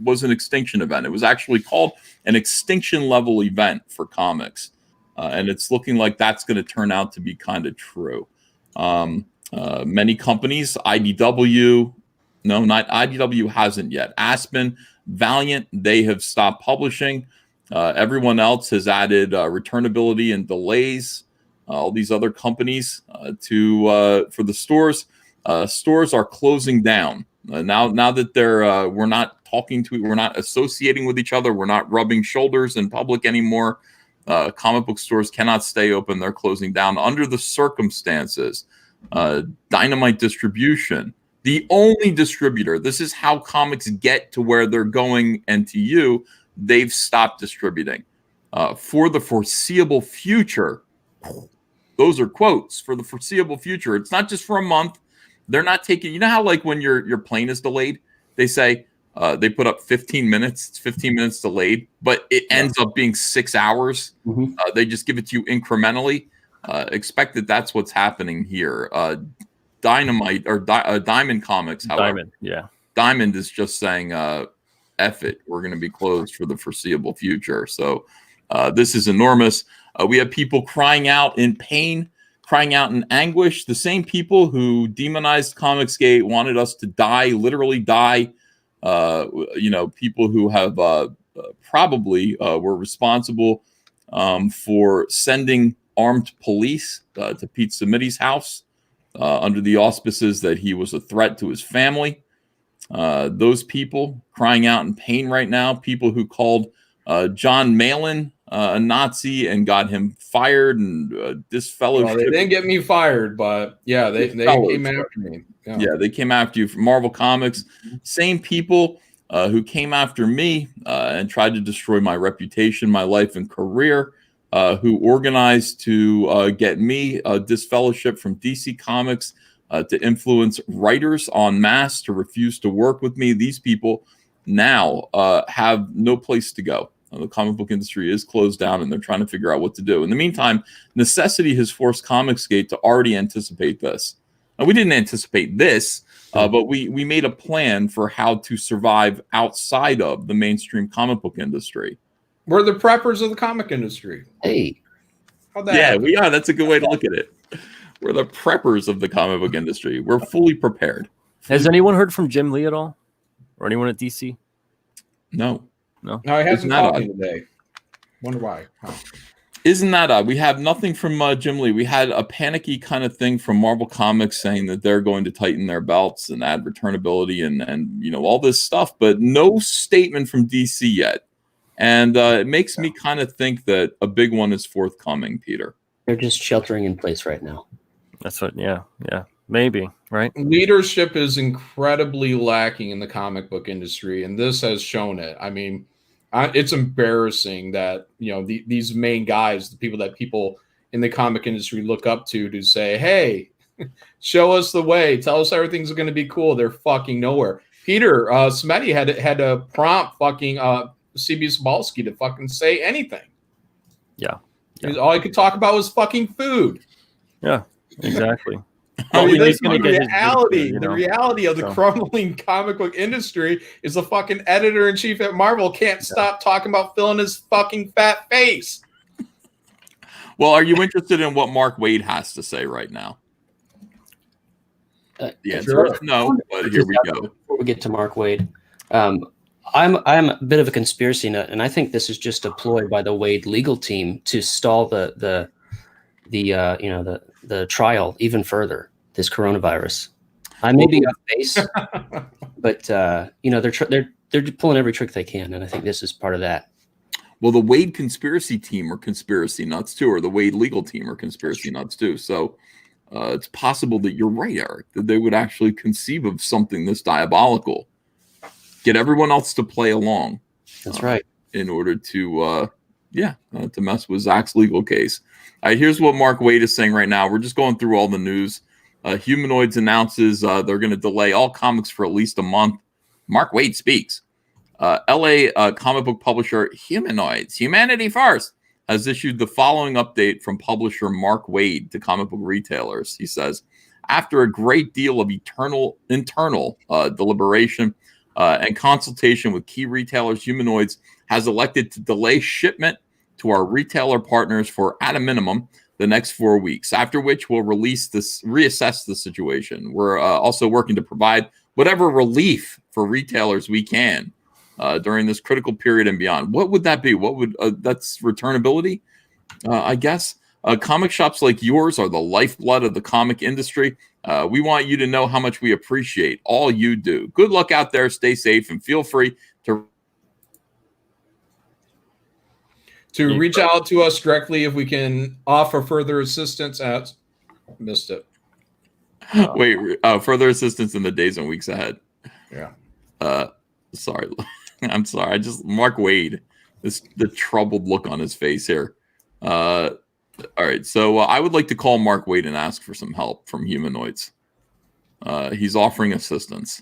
was an extinction event. It was actually called an extinction level event for comics. And it's looking like that's going to turn out to be kind of true. Many companies, IDW, no, not IDW hasn't yet. Aspen, Valiant, they have stopped publishing. Everyone else has added returnability and delays. All these other companies for the stores. Stores are closing down now that we're not we're not associating with each other. We're not rubbing shoulders in public anymore. Comic book stores cannot stay open. They're closing down under the circumstances. Dynamite Distribution, The only distributor. This is how comics get to where they're going and to you. They've stopped distributing. For the foreseeable future, those are quotes, for the foreseeable future. It's not just for a month. They're not taking, you know how like when your plane is delayed, they say they put up 15 minutes, it's 15 minutes delayed, but it ends up being 6 hours. They just give it to you incrementally. Expect that that's what's happening here. Diamond Comics, however. Diamond is just saying, F it, we're going to be closed for the foreseeable future. So this is enormous. We have people crying out in pain, crying out in anguish. The same people who demonized Comicsgate, wanted us to die, literally die. People who have probably were responsible for sending armed police to Pete Simity's house under the auspices that he was a threat to his family. Those people crying out in pain right now, people who called John Malin a Nazi and got him fired and disfellowship. Well, they didn't get me fired, but yeah, they came after me. Yeah, they came after you from Marvel Comics. Same people who came after me and tried to destroy my reputation, my life, and career, who organized to get me disfellowship from DC Comics, to influence writers en masse to refuse to work with me. These people now have no place to go. The comic book industry is closed down, and they're trying to figure out what to do. In the meantime, necessity has forced Comicsgate to already anticipate this. Now, we didn't anticipate this, but we made a plan for how to survive outside of the mainstream comic book industry. We're the preppers of the comic industry. Hey. We are. That's a good way to look at it. We're the preppers of the comic book industry. We're fully prepared. Has anyone heard from Jim Lee at all? Or anyone at DC? No. No, he hasn't called me today. Wonder why. Isn't that odd? We have nothing from Jim Lee. We had a panicky kind of thing from Marvel Comics saying that they're going to tighten their belts and add returnability and all this stuff, but no statement from DC yet. And it makes me kind of think that a big one is forthcoming, Peter. They're just sheltering in place right now. That's what, maybe, right? Leadership is incredibly lacking in the comic book industry, and this has shown it. I mean, it's embarrassing that these main guys, the people that people in the comic industry look up to say, "Hey, show us the way. Tell us everything's going to be cool." They're fucking nowhere. Peter Smetty had to prompt fucking CB Sobalski to fucking say anything. Yeah. All he could talk about was fucking food. Yeah, exactly. The reality of the crumbling comic book industry is the fucking editor-in-chief at Marvel can't stop talking about filling his fucking fat face. Well, are you interested in what Mark Waid has to say right now? The answer is no, but here we go. Before we get to Mark Waid, I'm a bit of a conspiracy nut, and I think this is just a ploy by the Waid legal team to stall the trial even further. This coronavirus. I may be off base, but they're pulling every trick they can, and I think this is part of that. Well, the Waid conspiracy team are conspiracy nuts too, or the Waid legal team are conspiracy nuts too. So it's possible that you're right, Eric, that they would actually conceive of something this diabolical, get everyone else to play along. That's right. In order to mess with Zach's legal case. All right, here's what Mark Waid is saying right now. We're just going through all the news. Humanoids announces they're going to delay all comics for at least a month. Mark Waid speaks. LA comic book publisher Humanoids, Humanity First, has issued the following update from publisher Mark Waid to comic book retailers. He says, after a great deal of internal deliberation and consultation with key retailers, Humanoids has elected to delay shipment to our retailer partners for, at a minimum, the next 4 weeks, after which we'll reassess the situation. We're also working to provide whatever relief for retailers we can during this critical period and beyond. What would that be? What would that's returnability, I guess. Comic shops like yours are the lifeblood of the comic industry. We want you to know how much we appreciate all you do. Good luck out there. Stay safe and feel free to reach out to us directly if we can offer further assistance. Missed it. Wait, further assistance in the days and weeks ahead. Yeah. Sorry. I'm sorry. Mark Waid, the troubled look on his face here. All right. So I would like to call Mark Waid and ask for some help from humanoids. He's offering assistance.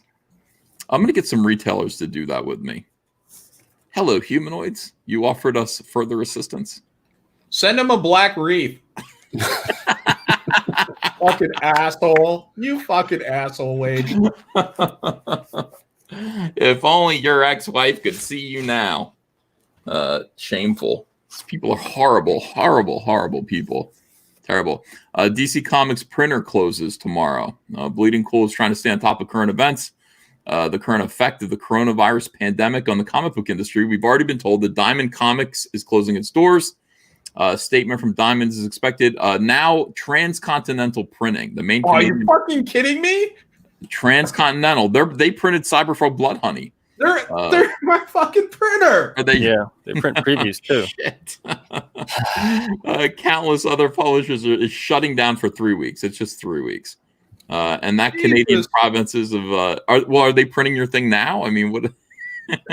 I'm going to get some retailers to do that with me. Hello, humanoids. You offered us further assistance. Send him a black wreath. Fucking asshole. You fucking asshole, Waid. If only your ex-wife could see you now. Shameful. These people are horrible, horrible, horrible people. Terrible. DC Comics printer closes tomorrow. Bleeding Cool is trying to stay on top of current events. The current effect of the coronavirus pandemic on the comic book industry. We've already been told that Diamond Comics is closing its doors. Statement from Diamond is expected. Now, Transcontinental Printing, the main. Oh, are you fucking kidding me? Transcontinental. They printed Cyberfrog Blood Honey. They're my fucking printer. Are they? Yeah, they print previews too. Shit. Countless other publishers is shutting down for 3 weeks. It's just 3 weeks. And that Jesus. Canadian provinces of are they printing your thing now? I mean, what?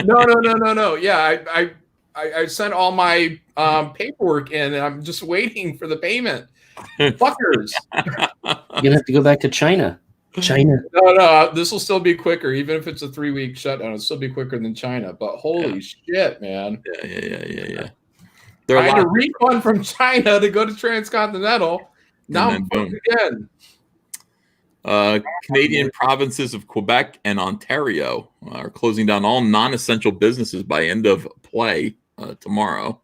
No. Yeah, I sent all my paperwork in, and I'm just waiting for the payment. Fuckers. You're gonna have to go back to China. No, this will still be quicker. Even if it's a 3-week shutdown, it'll still be quicker than China. But holy shit, man. Yeah. I had a refund from China to go to Transcontinental. Now I'm fucked again. Canadian provinces of Quebec and Ontario are closing down all non-essential businesses by end of play tomorrow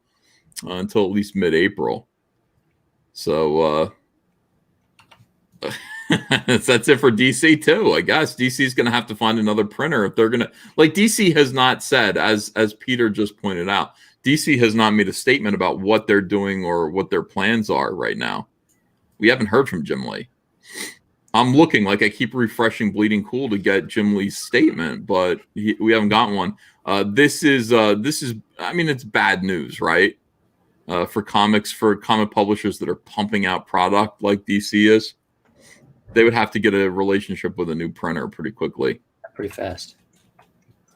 until at least mid-April. So that's it for DC too. I guess DC is going to have to find another printer if they're going to. Like DC has not said, as Peter just pointed out, DC has not made a statement about what they're doing or what their plans are right now. We haven't heard from Jim Lee. I'm looking, like I keep refreshing Bleeding Cool to get Jim Lee's statement, but we haven't gotten one. This is I mean, it's bad news, right? For comic publishers that are pumping out product like DC is. They would have to get a relationship with a new printer pretty quickly. Pretty fast.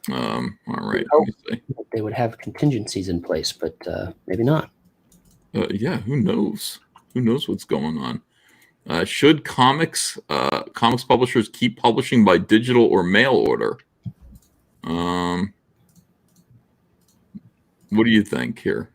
All right. Let me see. They would have contingencies in place, but maybe not. Yeah, who knows? Who knows what's going on? Should comics publishers keep publishing by digital or mail order? What do you think here?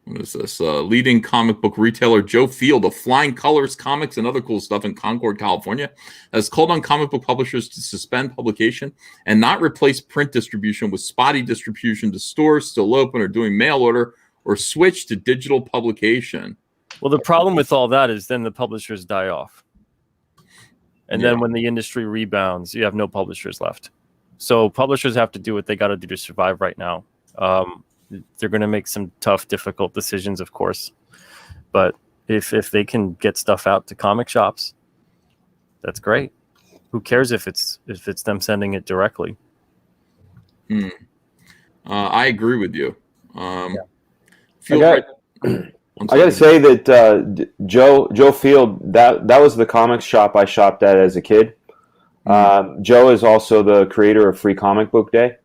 What is this? Leading comic book retailer Joe Field of Flying Colors Comics and other cool stuff in Concord, California, has called on comic book publishers to suspend publication and not replace print distribution with spotty distribution to stores still open or doing mail order, or switch to digital publication. Well, the problem with all that is then the publishers die off. And then when the industry rebounds, you have no publishers left. So publishers have to do what they got to do to survive right now. They're going to make some tough, difficult decisions, of course. But if they can get stuff out to comic shops, that's great. Who cares if it's them sending it directly? I agree with you. I got to say that Joe Field, that was the comics shop I shopped at as a kid. Joe is also the creator of Free Comic Book Day.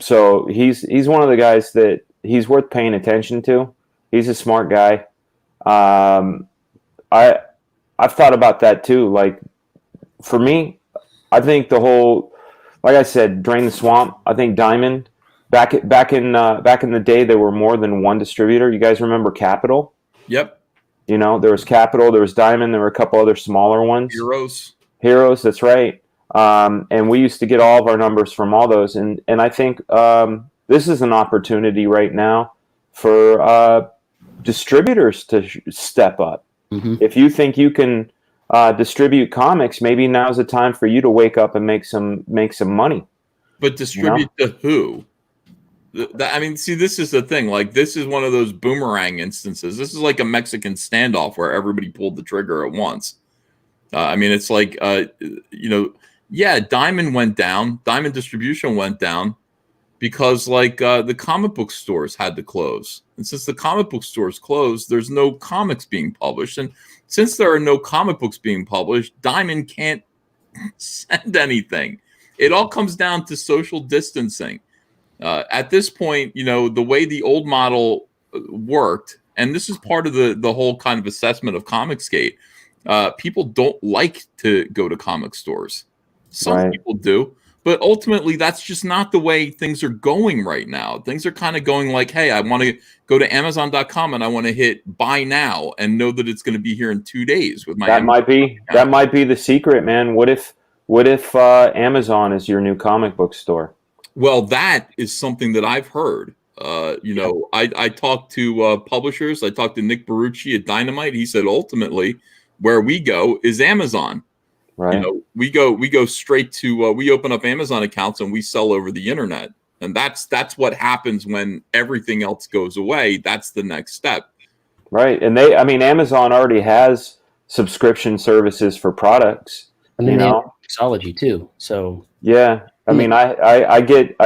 So he's one of the guys that he's worth paying attention to. He's a smart guy. I've thought about that too. Like for me, I think the whole, like I said, Drain the Swamp. I think Diamond back in the day, there were more than one distributor. You guys remember Capital? Yep. You know, there was Capital, there was Diamond, there were a couple other smaller ones. Heroes, that's right. And we used to get all of our numbers from all those. And I think this is an opportunity right now for distributors to step up. Mm-hmm. If you think you can distribute comics, maybe now's the time for you to wake up and make some money. But distribute to who? I mean, see, this is the thing. Like, this is one of those boomerang instances. This is like a Mexican standoff where everybody pulled the trigger at once. I mean, it's like, Diamond went down. Diamond distribution went down because like the comic book stores had to close. And since the comic book stores closed, there's no comics being published. And since there are no comic books being published, Diamond can't send anything. It all comes down to social distancing. At this point, you know, the way the old model worked, and this is part of the whole kind of assessment of Comicsgate, people don't like to go to comic stores. Some people do, but ultimately that's just not the way things are going right now. Things are kind of going like, hey, I want to go to Amazon.com and I want to hit buy now and know that it's going to be here in 2 days with my that might be the secret, man. What if Amazon is your new comic book store? Well, that is something that I've heard. You know, I talked to publishers. I talked to Nick Barucci at Dynamite. He said ultimately where we go is Amazon. Right. You know, we go straight to we open up Amazon accounts and we sell over the internet. And that's what happens when everything else goes away. That's the next step. Right. And Amazon already has subscription services for products. I mean, they have Mixology too. So yeah. I mean, I get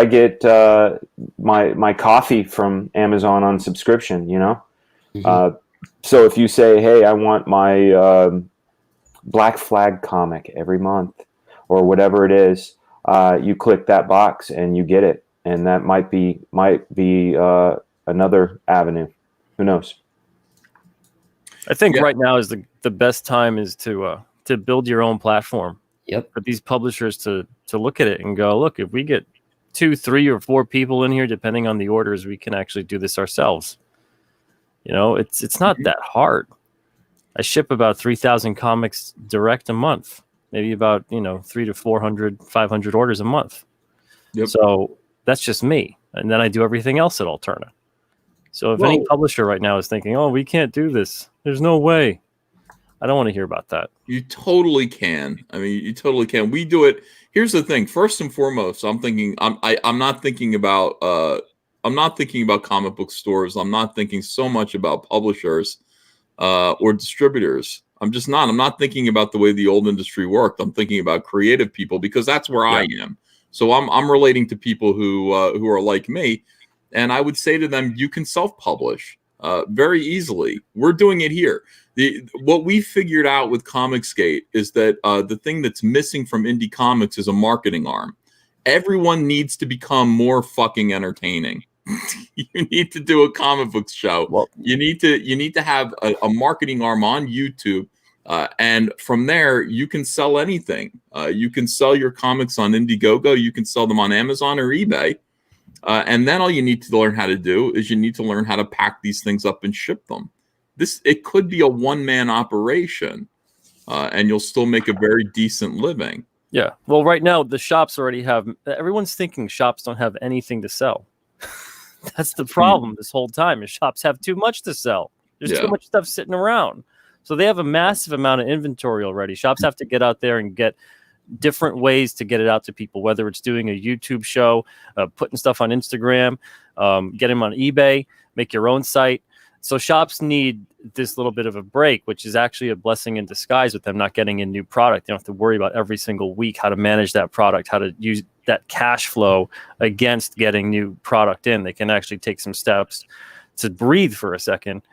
my coffee from Amazon on subscription, you know? Mm-hmm. So if you say, hey, I want my Black Flag comic every month or whatever it is, you click that box and you get it. And that might be another avenue. Who knows? I think right now is the best time is to build your own platform. Yep. For these publishers to look at it and go, look, if we get 2, 3, or 4 people in here, depending on the orders, we can actually do this ourselves. You know, it's not that hard. I ship about 3,000 comics direct a month, maybe about 300 to 400, 500 orders a month. Yep. So that's just me, and then I do everything else at Alterna. So if any publisher right now is thinking, oh, we can't do this, there's no way. I don't want to hear about that. You totally can. I mean, you totally can. We do it. Here's the thing. First and foremost, I'm not thinking about comic book stores. I'm not thinking so much about publishers or distributors. I'm just not. I'm not thinking about the way the old industry worked. I'm thinking about creative people because that's where I am. So I'm relating to people who are like me, and I would say to them, you can self-publish very easily. We're doing it here. What we figured out with Comicsgate is that the thing that's missing from indie comics is a marketing arm. Everyone needs to become more fucking entertaining. You need to do a comic books show. Well, you need to have a marketing arm on YouTube, and from there you can sell anything. You can sell your comics on Indiegogo. You can sell them on Amazon or eBay, and then all you need to learn how to do is you need to learn how to pack these things up and ship them. It could be a one-man operation, and you'll still make a very decent living. Yeah. Well, right now the shops already have. Everyone's thinking shops don't have anything to sell. That's the problem this whole time. Is shops have too much to sell. There's too much stuff sitting around, so they have a massive amount of inventory already. Shops have to get out there and get different ways to get it out to people. Whether it's doing a YouTube show, putting stuff on Instagram, get them on eBay, make your own site. So shops need this little bit of a break, which is actually a blessing in disguise with them not getting a new product. They don't have to worry about every single week how to manage that product, how to use that cash flow against getting new product in. They can actually take some steps to breathe for a second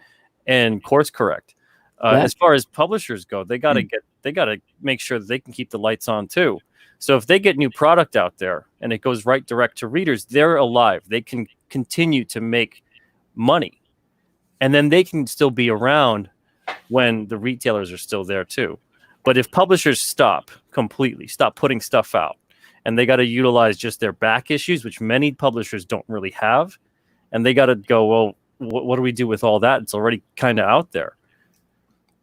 and course correct. As far as publishers go, they got to make sure that they can keep the lights on too. So if they get new product out there and it goes right direct to readers, they're alive. They can continue to make money. And then they can still be around when the retailers are still there too. But if publishers stop putting stuff out, and they got to utilize just their back issues, which many publishers don't really have, and they got to go, well, what do we do with all that? It's already kind of out there.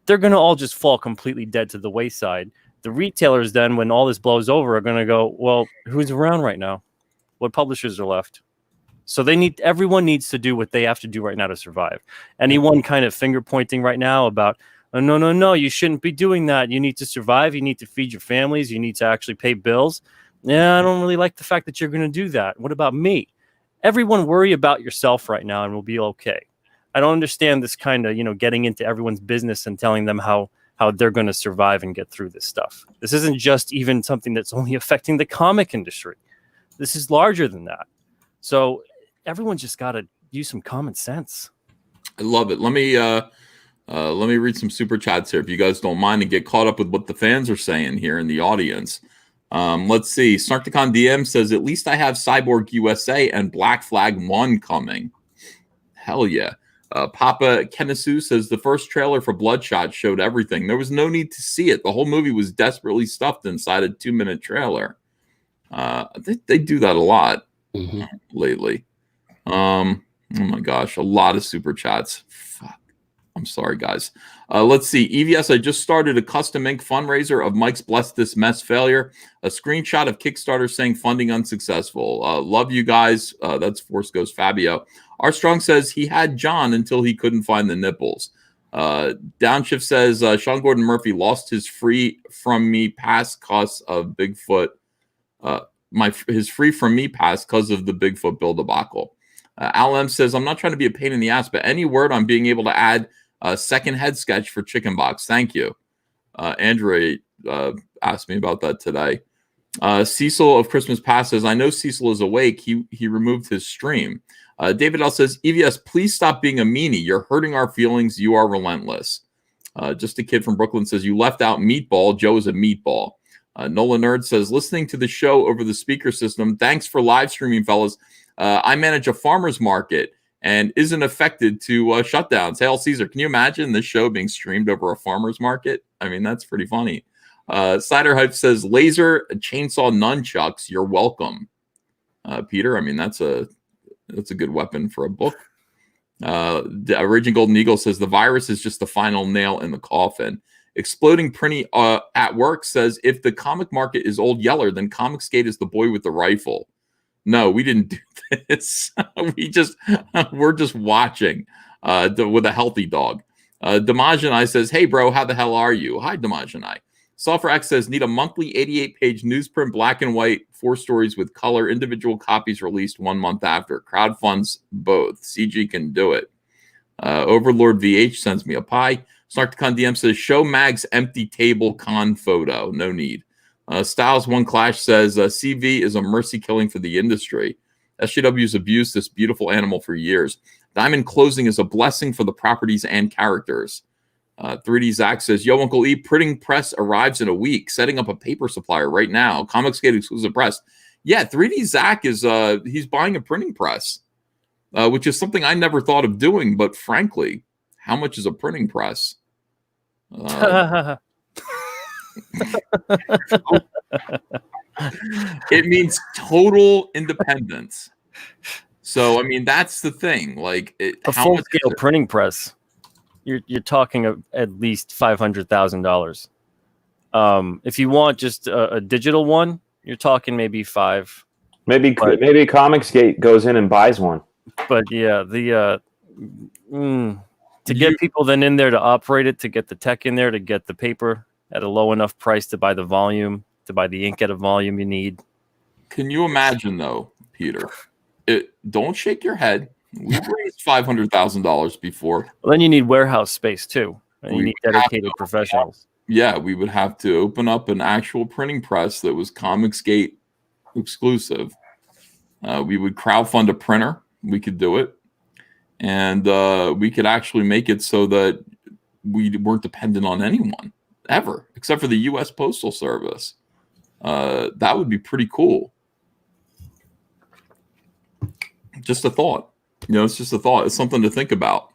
They're going to all just fall completely dead to the wayside. The retailers then, when all this blows over, are going to go, well, who's around right now? What publishers are left? So everyone needs to do what they have to do right now to survive. Anyone kind of finger pointing right now about, oh, no, you shouldn't be doing that. You need to survive. You need to feed your families. You need to actually pay bills. Yeah, I don't really like the fact that you're going to do that. What about me? Everyone worry about yourself right now and we'll be okay. I don't understand this kind of, getting into everyone's business and telling them how they're going to survive and get through this stuff. This isn't just even something that's only affecting the comic industry. This is larger than that. So everyone's just got to use some common sense. I love it. Let me read some super chats here, if you guys don't mind, and get caught up with what the fans are saying here in the audience. Let's see. Snarkticon DM says, at least I have Cyborg USA and Black Flag 1 coming. Hell yeah. Papa Kenesu says, the first trailer for Bloodshot showed everything. There was no need to see it. The whole movie was desperately stuffed inside a 2-minute trailer. They do that a lot lately. Oh my gosh, a lot of super chats. Fuck. I'm sorry, guys. Let's see. EVS, I just started a custom ink fundraiser of Mike's Bless This Mess failure. A screenshot of Kickstarter saying funding unsuccessful. Love you guys. That's Force Ghost Fabio. Armstrong says he had John until he couldn't find the nipples. Downshift says Sean Gordon Murphy lost his free from me pass cause of Bigfoot. His free from me pass because of the Bigfoot bill debacle. Al M says, I'm not trying to be a pain in the ass, but any word on being able to add a second head sketch for Chicken Box? Thank you. Andrea asked me about that today. Cecil of Christmas Past says, I know Cecil is awake. He removed his stream. David L says, EVS, please stop being a meanie. You're hurting our feelings. You are relentless. Just a Kid from Brooklyn says, you left out Meatball. Joe is a meatball. Nola Nerd says, listening to the show over the speaker system. Thanks for live streaming, fellas. I manage a farmer's market and isn't affected to shutdowns. Hail Caesar. Can you imagine this show being streamed over a farmer's market? I mean, that's pretty funny. Cider Hype says, laser chainsaw nunchucks. You're welcome. Peter, I mean, that's a good weapon for a book. Raging Golden Eagle says, the virus is just the final nail in the coffin. Exploding Prinny at work says, if the comic market is Old Yeller, then Comicsgate is the boy with the rifle. No, we didn't do this. We're just watching with a healthy dog. Damajanai says, hey, bro, how the hell are you? Hi, Damajanai. Sulfur X says, need a monthly 88-page newsprint, black and white, 4 stories with color, individual copies released 1 month after. Crowdfunds both. CG can do it. Overlord VH sends me a pie. Snarkticon DM says, show Mag's empty table con photo. No need. Styles One Clash says, CV is a mercy killing for the industry. SJWs abused this beautiful animal for years. Diamond closing is a blessing for the properties and characters. 3D Zach says, yo, Uncle E, printing press arrives in a week. Setting up a paper supplier right now. Comicsgate exclusive press. Yeah, 3D Zach is he's buying a printing press, which is something I never thought of doing. But frankly, how much is a printing press? It means total independence. So, I mean, that's the thing. Like a full-scale printing press, you're talking at least $500,000. If you want just a digital one, you're talking maybe $5. Maybe Comicsgate goes in and buys one. But yeah, to get people then in there to operate it, to get the tech in there, to get the paper at a low enough price to buy the volume, to buy the ink at a volume you need. Can you imagine, though, Peter? Don't shake your head. We've raised $500,000 before. Well, then you need warehouse space, too. And you need dedicated professionals. Yeah, we would have to open up an actual printing press that was Comicsgate exclusive. We would crowdfund a printer. We could do it. And we could actually make it so that we weren't dependent on anyone ever, except for the U.S. Postal Service. That would be pretty cool. Just a thought. It's just a thought. It's something to think about.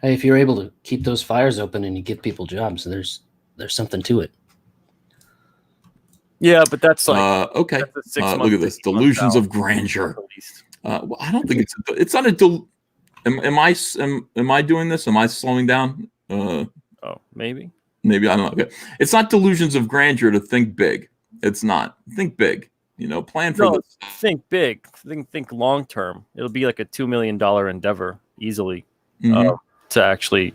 Hey, if you're able to keep those fires open and you give people jobs, there's something to it. Yeah, but that's like okay. That's look at this delusions of grandeur. Well, I don't think it's not a. Am I doing this? Am I slowing down? Maybe I don't know. Okay. It's not delusions of grandeur to think big. It's not. Think big. Plan for this. Think big. Think long term. It'll be like a $2 million endeavor easily to actually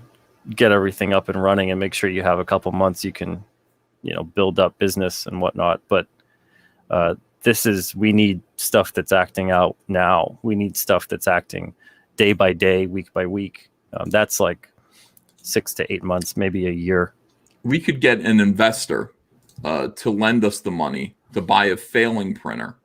get everything up and running and make sure you have a couple months you can, build up business and whatnot. But we need stuff that's acting out now. We need stuff that's acting day by day, week by week. That's like 6 to 8 months, maybe a year. We could get an investor to lend us the money to buy a failing printer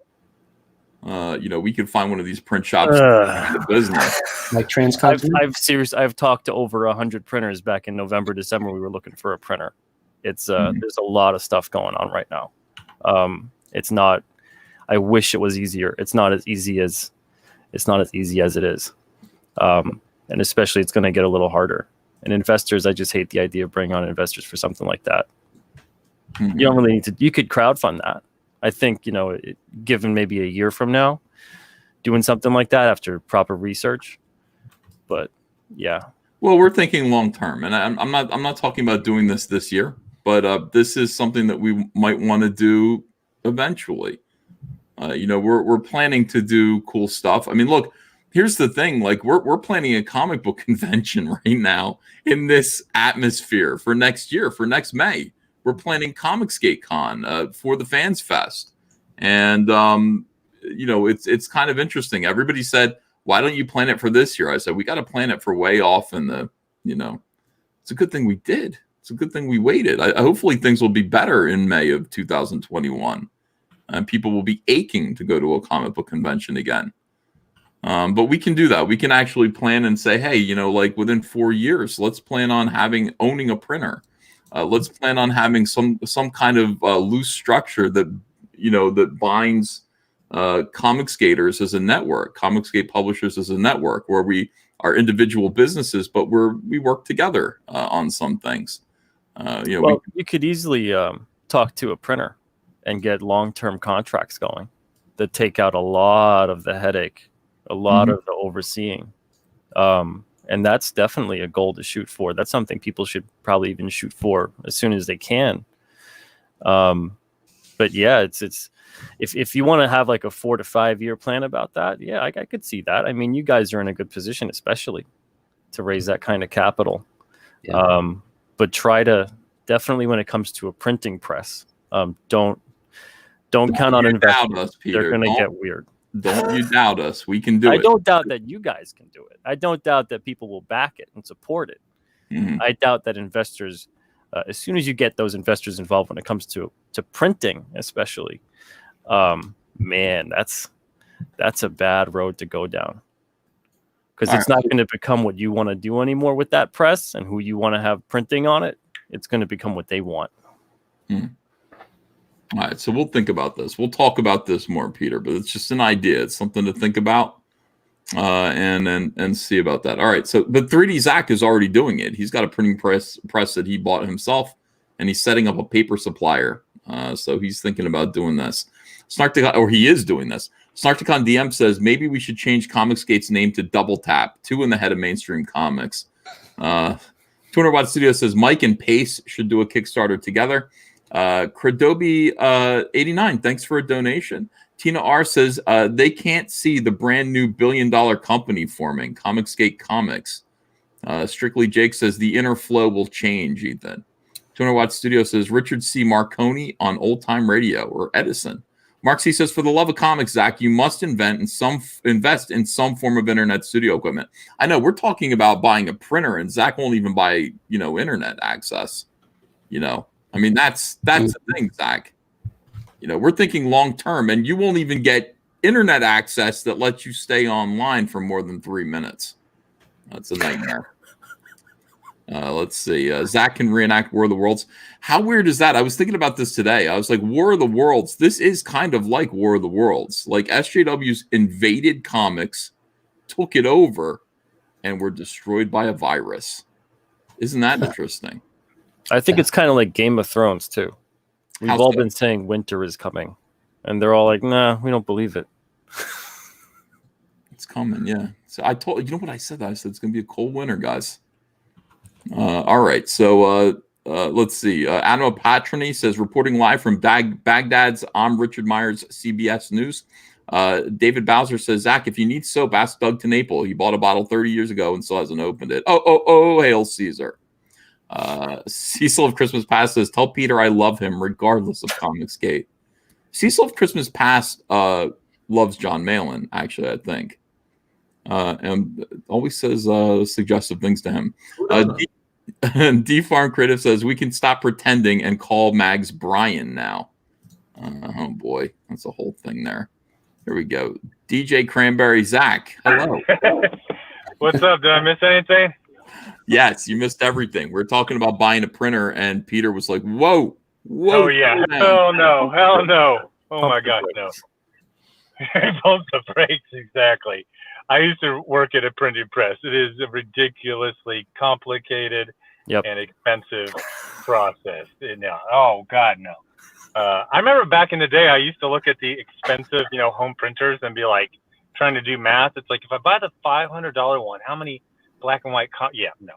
We could find one of these print shops in the business. Like Transcontinental? I've talked to over 100 printers back in November, December. We were looking for a printer. It's there's a lot of stuff going on right now. It's not. I wish it was easier. It's not as easy as it is, and especially it's going to get a little harder. And investors, I just hate the idea of bringing on investors for something like that. You don't really need to. You could crowdfund that. I think given maybe a year from now, doing something like that after proper research. But yeah. Well, we're thinking long term, and I'm not talking about doing this year, but this is something that we might want to do eventually. We're planning to do cool stuff. I mean, look, here's the thing: like we're planning a comic book convention right now in this atmosphere for next year, for next May. We're planning Comicsgate Con for the Fans Fest, and it's kind of interesting. Everybody said, "Why don't you plan it for this year?" I said, "We got to plan it for way off in the." It's a good thing we did. It's a good thing we waited. Hopefully, things will be better in May of 2021, and people will be aching to go to a comic book convention again. But we can do that. We can actually plan and say, "Hey, like within 4 years, let's plan on owning a printer." Let's plan on having some kind of loose structure that binds Comicsgaters as a network, Comicsgate publishers as a network, where we are individual businesses, but we work together on some things. You could easily talk to a printer and get long-term contracts going that take out a lot of the headache, a lot of the overseeing. And that's definitely a goal to shoot for. That's something people should probably even shoot for as soon as they can. But yeah, it's if you want to have like a 4 to 5 year plan about that, yeah, I could see that. I mean, you guys are in a good position, especially to raise that kind of capital. Yeah. But try to definitely, when it comes to a printing press, don't count on investors. They're going to get weird. Don't you doubt us. We can do it. I don't doubt that you guys can do it. I don't doubt that people will back it and support it. I doubt that investors, as soon as you get those investors involved when it comes to printing, especially, man, that's a bad road to go down. Because it's not going to become what you want to do anymore with that press and who you want to have printing on it. It's going to become what they want. All right, so we'll think about this. We'll talk about this more, Peter, but it's just an idea. It's something to think about and see about that. All right, so but 3D Zach is already doing it. He's got a printing press that he bought himself, and he's setting up a paper supplier. So he's thinking about doing this. He is doing this. Snarkticon DM says maybe we should change Comicsgate's name to Double Tap, 2 in the head of mainstream comics. 200 Watt Studio says Mike and Pace should do a Kickstarter together. Credobi 89, thanks for a donation. Tina R says they can't see the brand new billion-dollar company forming, Comicsgate Comics. Strictly Jake says the inner flow will change, Ethan. 200 Watt Studio says Richard C. Marconi on Old Time Radio, or Edison. Mark C says, for the love of comics, Zach, you must invest in some form of internet studio equipment. I know we're talking about buying a printer, and Zach won't even buy, internet access. I mean, that's the thing, Zach. We're thinking long term, and you won't even get internet access that lets you stay online for more than 3 minutes. That's a nightmare. Let's see. Zach can reenact War of the Worlds. How weird is that? I was thinking about this today. I was like, War of the Worlds. This is kind of like War of the Worlds. Like SJWs invaded comics, took it over, and were destroyed by a virus. Isn't that interesting? I think it's kind of like Game of Thrones, too. We've all been saying winter is coming, and they're all like, nah, we don't believe it. It's coming, yeah. So I told you know what I said? I said it's going to be a cold winter, guys. All right, so let's see. Anna Patroni says, reporting live from Baghdad's I'm Richard Myers CBS News. David Bowser says, Zach, if you need soap, ask Doug TeNapel. He bought a bottle 30 years ago and still hasn't opened it. Oh, hail Caesar. Cecil of Christmas Past says, tell Peter I love him regardless of Comicsgate. Cecil of Christmas Past loves John Malin, actually, I think. And always says suggestive things to him. D Farm Creative says we can stop pretending and call Mags Brian now. Oh boy, that's a whole thing there. Here we go. DJ Cranberry Zach. Hello. What's up? Did I miss anything? Yes, you missed everything. We're talking about buying a printer, and Peter was like, "Whoa, whoa!" Oh yeah, hell no! Oh my gosh, no! Pump the brakes, exactly. I used to work at a printing press. It is a ridiculously complicated and expensive process. No, oh God, no. I remember back in the day, I used to look at the expensive, home printers and be like, trying to do math. It's like, if I buy the $500 one, how many black and white? No.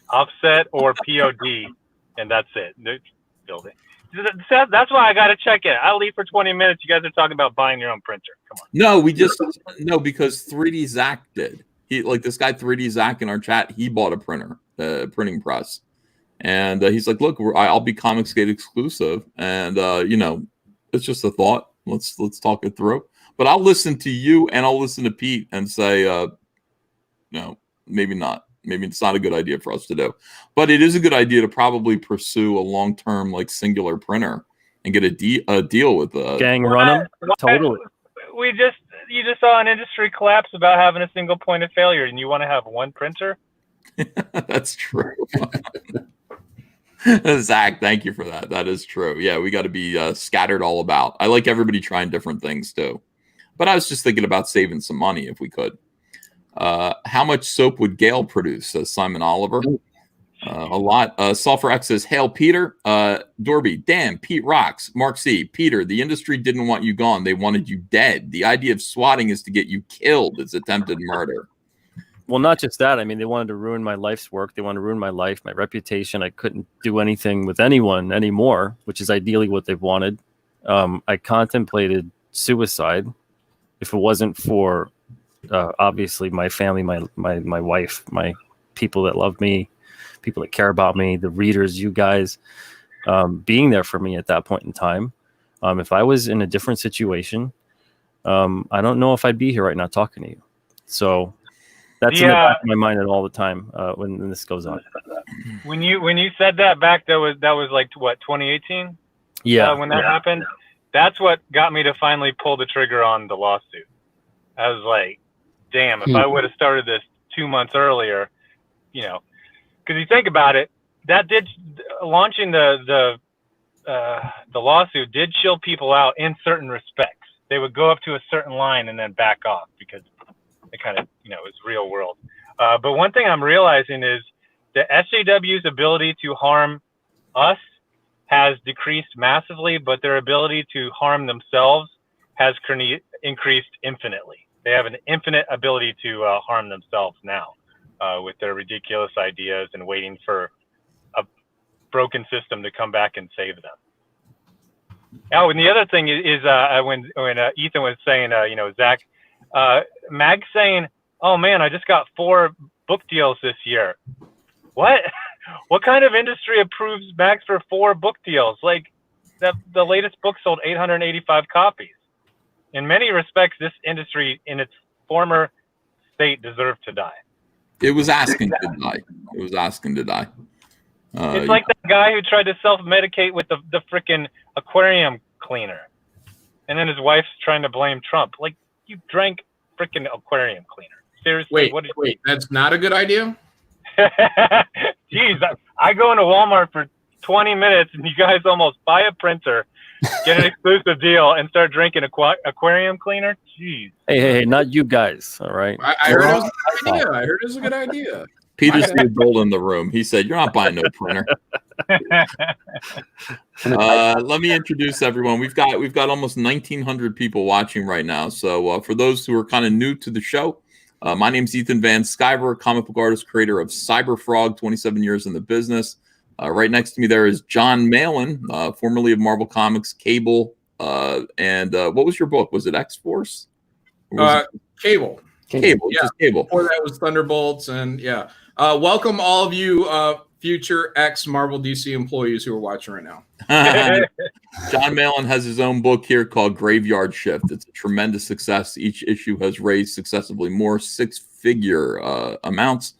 Offset or POD, and that's it. Building. That's why I got to check it. I'll leave for 20 minutes. You guys are talking about buying your own printer. Come on. No, because 3D Zach did. This guy 3D Zach in our chat, he bought a printer, printing press. And he's like, look, I'll be Comicsgate exclusive. And, it's just a thought. Let's talk it through. But I'll listen to you and I'll listen to Pete and say, no, maybe not. Maybe it's not a good idea for us to do. But it is a good idea to probably pursue a long-term, singular printer and get a deal with gang run them. Totally. You just saw an industry collapse about having a single point of failure, and you want to have one printer? That's true. Zach, thank you for that. That is true. Yeah, we got to be scattered all about. I like everybody trying different things too. But I was just thinking about saving some money if we could. How much soap would Gail produce? Says Simon Oliver. A lot. Sulfur X says, hail Peter. Dorby, damn, Pete rocks. Mark C, Peter, the industry didn't want you gone. They wanted you dead. The idea of swatting is to get you killed. It's attempted murder. Well, not just that. I mean, they wanted to ruin my life's work. They wanted to ruin my life, my reputation. I couldn't do anything with anyone anymore, which is ideally what they've wanted. I contemplated suicide if it wasn't for obviously my family, my wife, my people that love me, people that care about me, the readers, you guys, being there for me at that point in time. If I was in a different situation, I don't know if I'd be here right now talking to you. So that's in the back of my mind all the time when this goes on. When you said that back, that was like what, 2018? Yeah. When that happened, that's what got me to finally pull the trigger on the lawsuit. I was like, damn, if I would have started this 2 months earlier, because you think about it, that did launching the lawsuit did chill people out in certain respects. They would go up to a certain line and then back off because it kind of, it was real world. But one thing I'm realizing is the SJWs' ability to harm us has decreased massively, but their ability to harm themselves has increased infinitely. They have an infinite ability to harm themselves now with their ridiculous ideas and waiting for a broken system to come back and save them. Oh, and the other thing is when Ethan was saying, Zach, Mag's saying, oh man, I just got 4 book deals this year. What? What kind of industry approves Mags for 4 book deals? Like the latest book sold 885 copies. In many respects, this industry in its former state deserved to die. It was asking to die. It was asking to die. It's like that guy who tried to self-medicate with the freaking aquarium cleaner. And then his wife's trying to blame Trump. Like, you drank freaking aquarium cleaner. Seriously? Wait, that's not a good idea? Jeez, I go into Walmart for 20 minutes and you guys almost buy a printer, get an exclusive deal, and start drinking aquarium cleaner? Jeez. Hey, not you guys, all right? I heard it was a good idea. I heard it was a good idea. Peter's the adult in the room. He said, you're not buying no printer. Let me introduce everyone. We've got almost 1,900 people watching right now. So for those who are kind of new to the show, my name's Ethan Van Sciver, comic book artist, creator of Cyberfrog, 27 years in the business. Right next to me there is John Malin, formerly of Marvel Comics, Cable, and what was your book? Was it X-Force? Cable. Cable, yeah. Just Cable. Before that was Thunderbolts, and yeah. Welcome all of you future ex-Marvel DC employees who are watching right now. John Malin has his own book here called Graveyard Shift. It's a tremendous success. Each issue has raised successively more 6-figure amounts.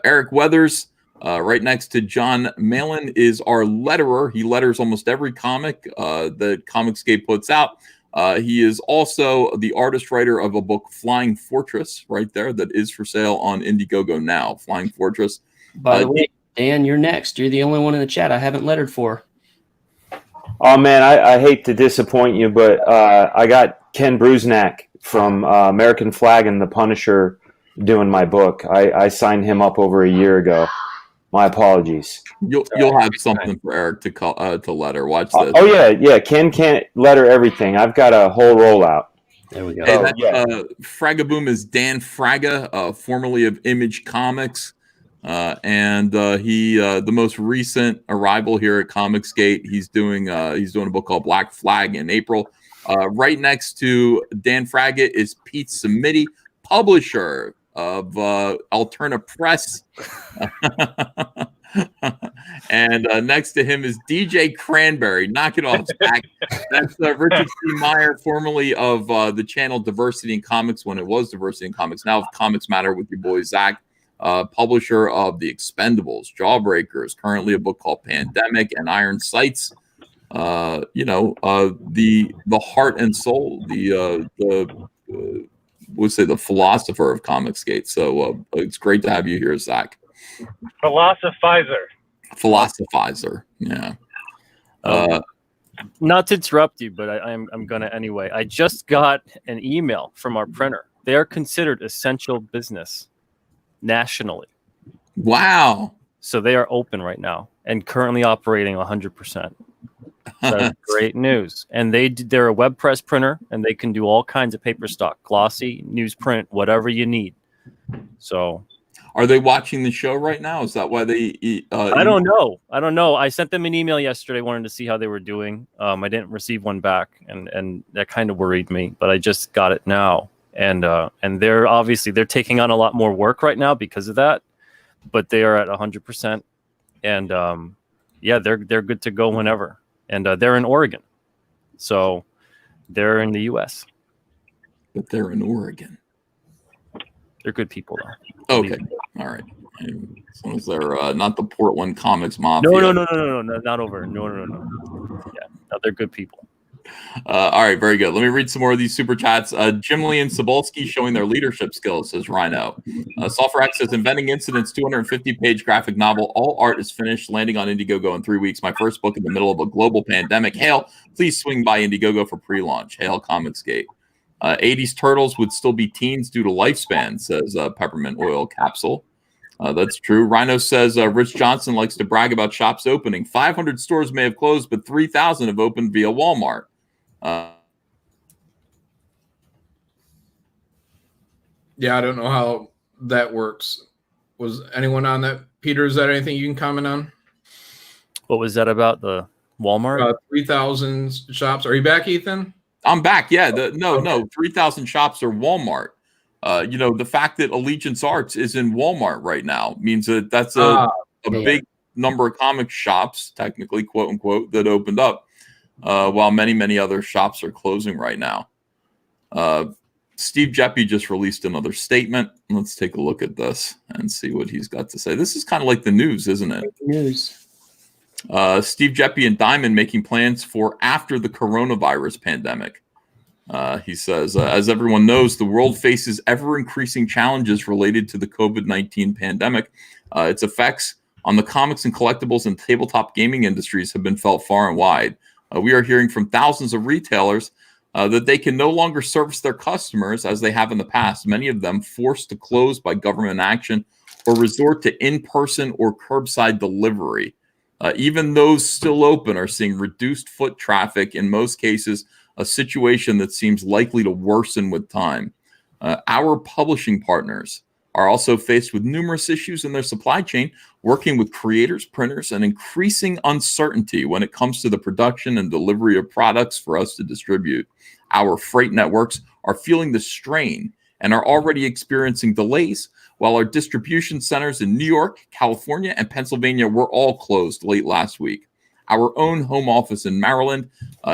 Eric Weathers, right next to John Malin, is our letterer. He letters almost every comic that Comicsgate puts out. He is also the artist writer of a book, Flying Fortress, right there, that is for sale on Indiegogo now. Flying Fortress. By the way, Dan, you're next. You're the only one in the chat I haven't lettered for. Oh man, I hate to disappoint you, but I got Ken Brusnak from American Flag and the Punisher doing my book. I signed him up over a year ago. My apologies. You'll have something for Eric to letter. Watch this. Oh yeah. Ken can't letter everything. I've got a whole rollout. There we go. Hey, Fragaboom is Dan Fraga, formerly of Image Comics. And he the most recent arrival here at Comicsgate. He's doing a book called Black Flag in April. Right next to Dan Fraga is Pete Samiti, publisher of Alterna Press. And next to him is DJ Cranberry. Knock it off, Zach. That's Richard C. Meyer, formerly of the channel Diversity in Comics when it was Diversity in Comics. Now Comics Matter with your boy Zach. Publisher of The Expendables, Jawbreakers, currently a book called Pandemic, and Iron Sights. The heart and soul, we'll say the philosopher of Comicsgate. So it's great to have you here, Zach. Philosophizer, yeah. Not to interrupt you, but I'm gonna anyway. I just got an email from our printer. They are considered essential business nationally. Wow. So they are open right now and currently operating 100%. That's great news. And they're a web press printer, and they can do all kinds of paper stock, glossy, newsprint, whatever you need. So are they watching the show right now? Is that why they I don't know. I sent them an email yesterday, wanted to see how they were doing. I didn't receive one back, and that kind of worried me, but I just got it now. And they're taking on a lot more work right now because of that, but they are at 100%. And they're good to go whenever. And they're in Oregon, so they're in the U.S. But they're in Oregon. They're good people, though. Okay, all right. As long as they're not the Portland Comics Mafia. No, not over. No. Yeah, no, they're good people. All right, very good. Let me read some more of these super chats. Jim Lee and Sobolski showing their leadership skills, says Rhino. Sulfur X says, Inventing Incidents, 250-page graphic novel. All art is finished, landing on Indiegogo in 3 weeks. My first book in the middle of a global pandemic. Hail, please swing by Indiegogo for pre-launch. Hail, Comicsgate. 80s Turtles would still be teens due to lifespan, says Peppermint Oil Capsule. That's true. Rhino says Rich Johnson likes to brag about shops opening. 500 stores may have closed, but 3,000 have opened via Walmart. Yeah, I don't know how that works. Was anyone on that? Peter, is that anything you can comment on? What was that about, the Walmart? 3,000 shops. Are you back, Ethan? I'm back. Yeah. No. 3,000 shops are Walmart. The fact that Allegiance Arts is in Walmart right now means that that's a big number of comic shops, technically, quote unquote, that opened up, while many, many other shops are closing right now. Steve Jeppy just released another statement. Let's take a look at this and see what he's got to say. This is kind of like the news, isn't it? News. Steve Jeppy and Diamond making plans for after the coronavirus pandemic. He says, as everyone knows, the world faces ever-increasing challenges related to the COVID-19 pandemic. Its effects on the comics and collectibles and tabletop gaming industries have been felt far and wide. We are hearing from thousands of retailers that they can no longer service their customers as they have in the past, many of them forced to close by government action or resort to in-person or curbside delivery. Even those still open are seeing reduced foot traffic, in most cases, a situation that seems likely to worsen with time. Our publishing partners are also faced with numerous issues in their supply chain, working with creators, printers, and increasing uncertainty when it comes to the production and delivery of products for us to distribute. Our freight networks are feeling the strain and are already experiencing delays, while our distribution centers in New York, California, and Pennsylvania were all closed late last week. Our own home office in Maryland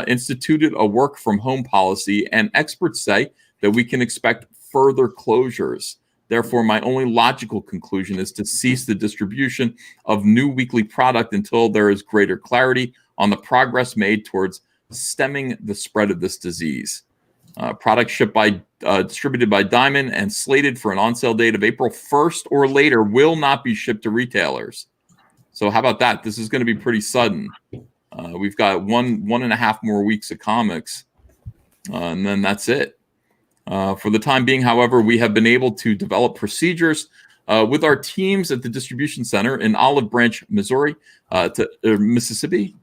instituted a work-from-home policy, and experts say that we can expect further closures. Therefore, my only logical conclusion is to cease the distribution of new weekly product until there is greater clarity on the progress made towards stemming the spread of this disease. Products shipped by distributed by Diamond and slated for an on-sale date of April 1st or later will not be shipped to retailers. So how about that? This is going to be pretty sudden. We've got one and a half more weeks of comics, and then that's it. For the time being, however, we have been able to develop procedures with our teams at the distribution center in Olive Branch, Missouri, Mississippi.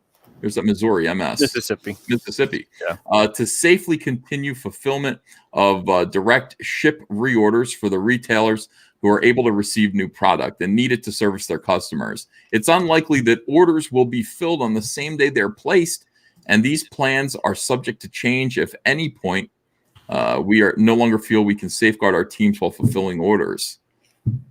There's that Missouri, Mississippi. Yeah. To safely continue fulfillment of direct ship reorders for the retailers who are able to receive new product and need it to service their customers. It's unlikely that orders will be filled on the same day they're placed, and these plans are subject to change if any point we are no longer feel we can safeguard our teams while fulfilling orders.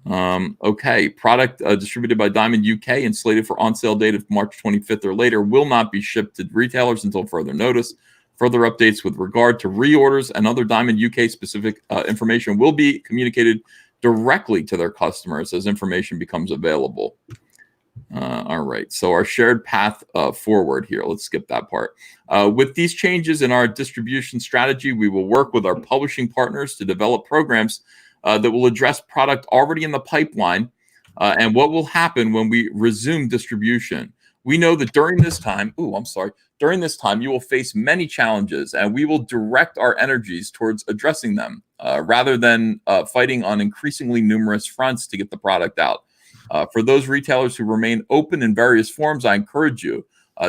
Okay, product distributed by Diamond UK and slated for on-sale date of March 25th or later will not be shipped to retailers until further notice. Further updates with regard to reorders and other Diamond UK specific information will be communicated directly to their customers as information becomes available. All right, so our shared path forward here. Let's skip that part. With these changes in our distribution strategy, we will work with our publishing partners to develop programs that will address product already in the pipeline and what will happen when we resume distribution. We know that during this time, you will face many challenges, and we will direct our energies towards addressing them rather than fighting on increasingly numerous fronts to get the product out. For those retailers who remain open in various forms, I encourage you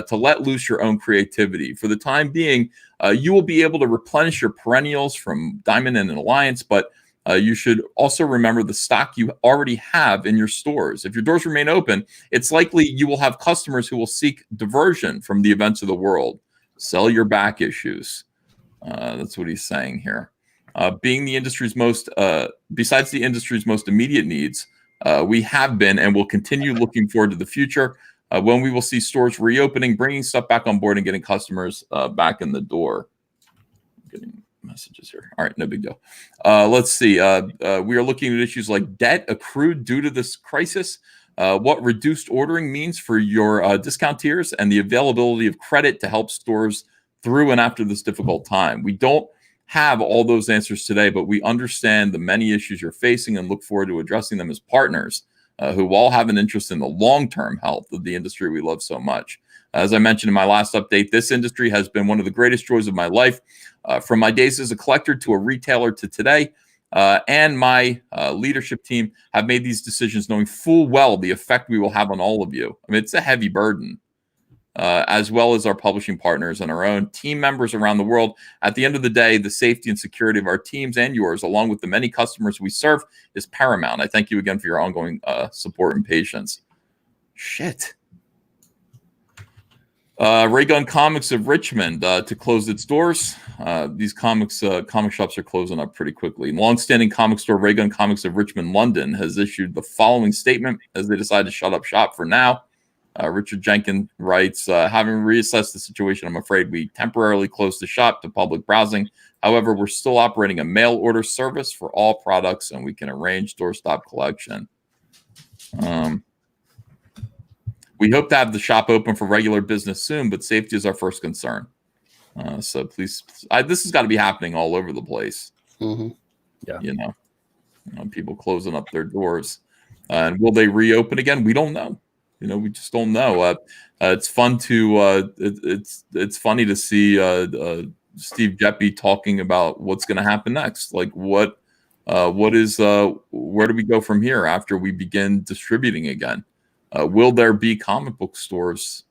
to let loose your own creativity. For the time being, you will be able to replenish your perennials from Diamond and Alliance, but you should also remember the stock you already have in your stores. If your doors remain open, it's likely you will have customers who will seek diversion from the events of the world. Sell your back issues. That's what he's saying here. Being the industry's most, besides the industry's most immediate needs, we have been and will continue looking forward to the future when we will see stores reopening, bringing stuff back on board and getting customers back in the door. Getting messages here. All right, no big deal. Let's see. We are looking at issues like debt accrued due to this crisis, what reduced ordering means for your discount tiers, and the availability of credit to help stores through and after this difficult time. We don't have all those answers today, but we understand the many issues you're facing and look forward to addressing them as partners who all have an interest in the long-term health of the industry we love so much. As I mentioned in my last update, this industry has been one of the greatest joys of my life, from my days as a collector to a retailer to today. And my leadership team have made these decisions knowing full well the effect we will have on all of you. I mean, it's a heavy burden, as well as our publishing partners and our own team members around the world. At the end of the day, the safety and security of our teams and yours, along with the many customers we serve, is paramount. I thank you again for your ongoing support and patience. Shit. Ray Gun Comics of Richmond to close its doors. These comic shops are closing up pretty quickly. Long-standing comic store Ray Gun Comics of Richmond, London, has issued the following statement as they decide to shut up shop for now. Richard Jenkins writes, having reassessed the situation, I'm afraid we temporarily closed the shop to public browsing. However, we're still operating a mail order service for all products, and we can arrange doorstop collection. We hope to have the shop open for regular business soon, but safety is our first concern. So please, this has got to be happening all over the place. Mm-hmm. Yeah, you know, people closing up their doors, and will they reopen again? We don't know. You know, we just don't know. It's fun to it's funny to see Steve Jeppy talking about what's going to happen next. Like what is where do we go from here after we begin distributing again? Will there be comic book stores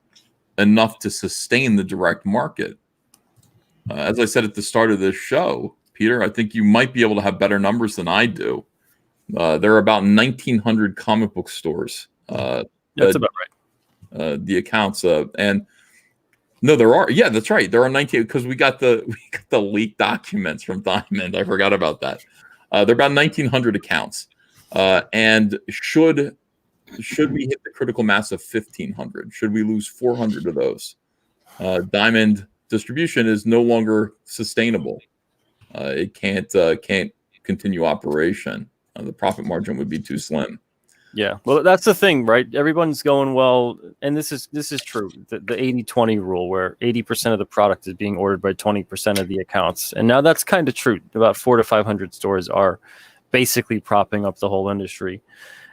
enough to sustain the direct market? As I said at the start of this show, Peter, I think you might be able to have better numbers than I do. There are about 1,900 comic book stores. That's about right. The accounts and no, there are. Yeah, that's right. There are 19 because we got the leaked documents from Diamond. I forgot about that. There are about 1,900 accounts, and should we hit the critical mass of 1,500? Should we lose 400 of those? Diamond distribution is no longer sustainable. It can't continue operation. The profit margin would be too slim. Yeah, well, that's the thing, right? Everyone's going, well, and this is true. The 80-20 rule, where 80% of the product is being ordered by 20% of the accounts, and now that's kind of true. About 400 to 500 stores are basically propping up the whole industry.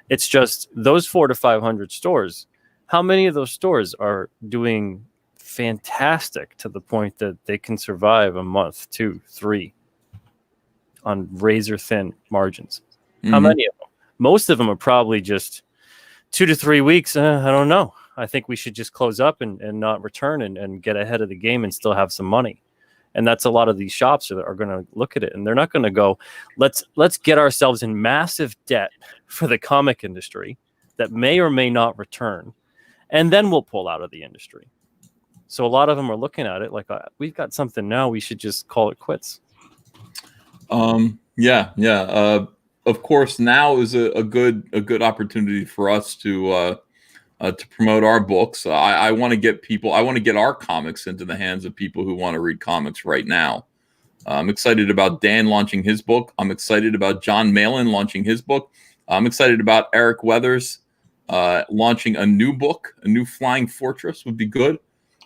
It's just those 400 to 500 stores. How many of those stores are doing fantastic to the point that they can survive a month, 2, 3 on razor thin margins? Mm-hmm. How many of them? Most of them are probably just 2 to 3 weeks. I don't know. I think we should just close up and not return and get ahead of the game and still have some money. And that's a lot of these shops are going to look at it, and they're not going to go, let's get ourselves in massive debt for the comic industry that may or may not return, and then we'll pull out of the industry. So a lot of them are looking at it like, we've got something now, we should just call it quits. Yeah. Of course, now is a good opportunity for us to promote our books. I want to get our comics into the hands of people who want to read comics right now. I'm excited about Dan launching his book. I'm excited about John Malin launching his book. I'm excited about Eric Weathers launching a new book, a new Flying Fortress would be good.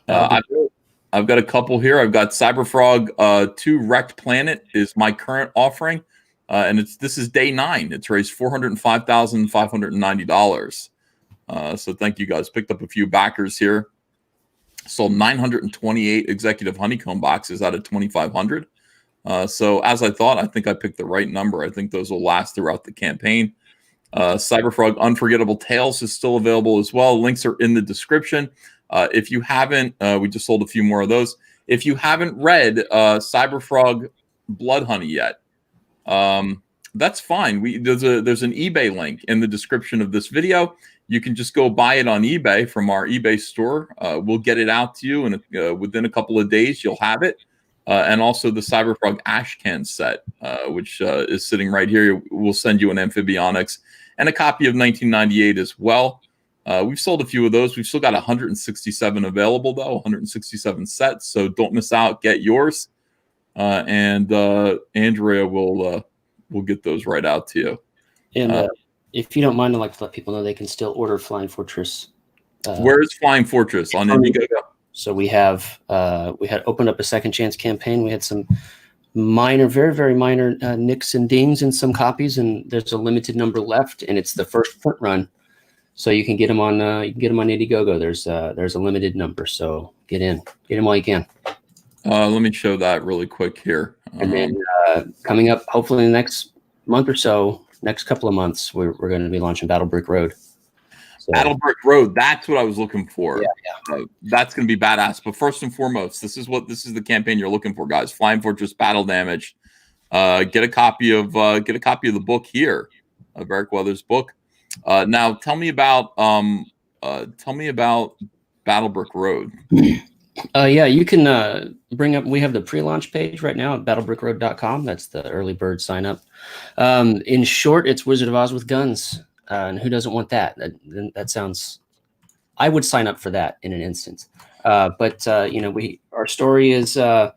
I've got a couple here. I've got Cyberfrog 2 Wrecked Planet is my current offering. And this is day 9. It's raised $405,590. So thank you guys. Picked up a few backers here. Sold 928 executive honeycomb boxes out of 2,500. So as I thought, I think I picked the right number. I think those will last throughout the campaign. Cyberfrog Unforgettable Tales is still available as well. Links are in the description. If you haven't, we just sold a few more of those. If you haven't read Cyberfrog Blood Honey yet, that's fine. There's an eBay link in the description of this video. You can just go buy it on eBay from our eBay store. We'll get it out to you, and within a couple of days, you'll have it. And also the Cyberfrog Ashcan set, which is sitting right here. We'll send you an Amphibionics and a copy of 1998 as well. We've sold a few of those. We've still got 167 available, though, 167 sets. So don't miss out. Get yours. And Andrea will get those right out to you. And if you don't mind, I'd like to let people know they can still order Flying Fortress. Where is Flying Fortress? On Indiegogo? So we had opened up a second chance campaign. We had some minor, very, very minor nicks and dings in some copies, and there's a limited number left, and it's the first print run. So you can get them on Indiegogo. There's a limited number, so get them while you can. Let me show that really quick here. And then coming up, hopefully in the next month or so, next couple of months, we're going to be launching Battle Brick Road. So, Battle Brick Road, that's what I was looking for. Yeah. That's going to be badass. But first and foremost, this is the campaign you're looking for, guys. Flying Fortress Battle Damage. Get a copy of the book here, of Eric Weathers' book. Now tell me about Battle Brick Road. Yeah, you can bring up. We have the pre-launch page right now at battlebrickroad.com. That's the early bird sign up. In short, it's Wizard of Oz with guns, and who doesn't want that? That sounds. I would sign up for that in an instant. But our story is the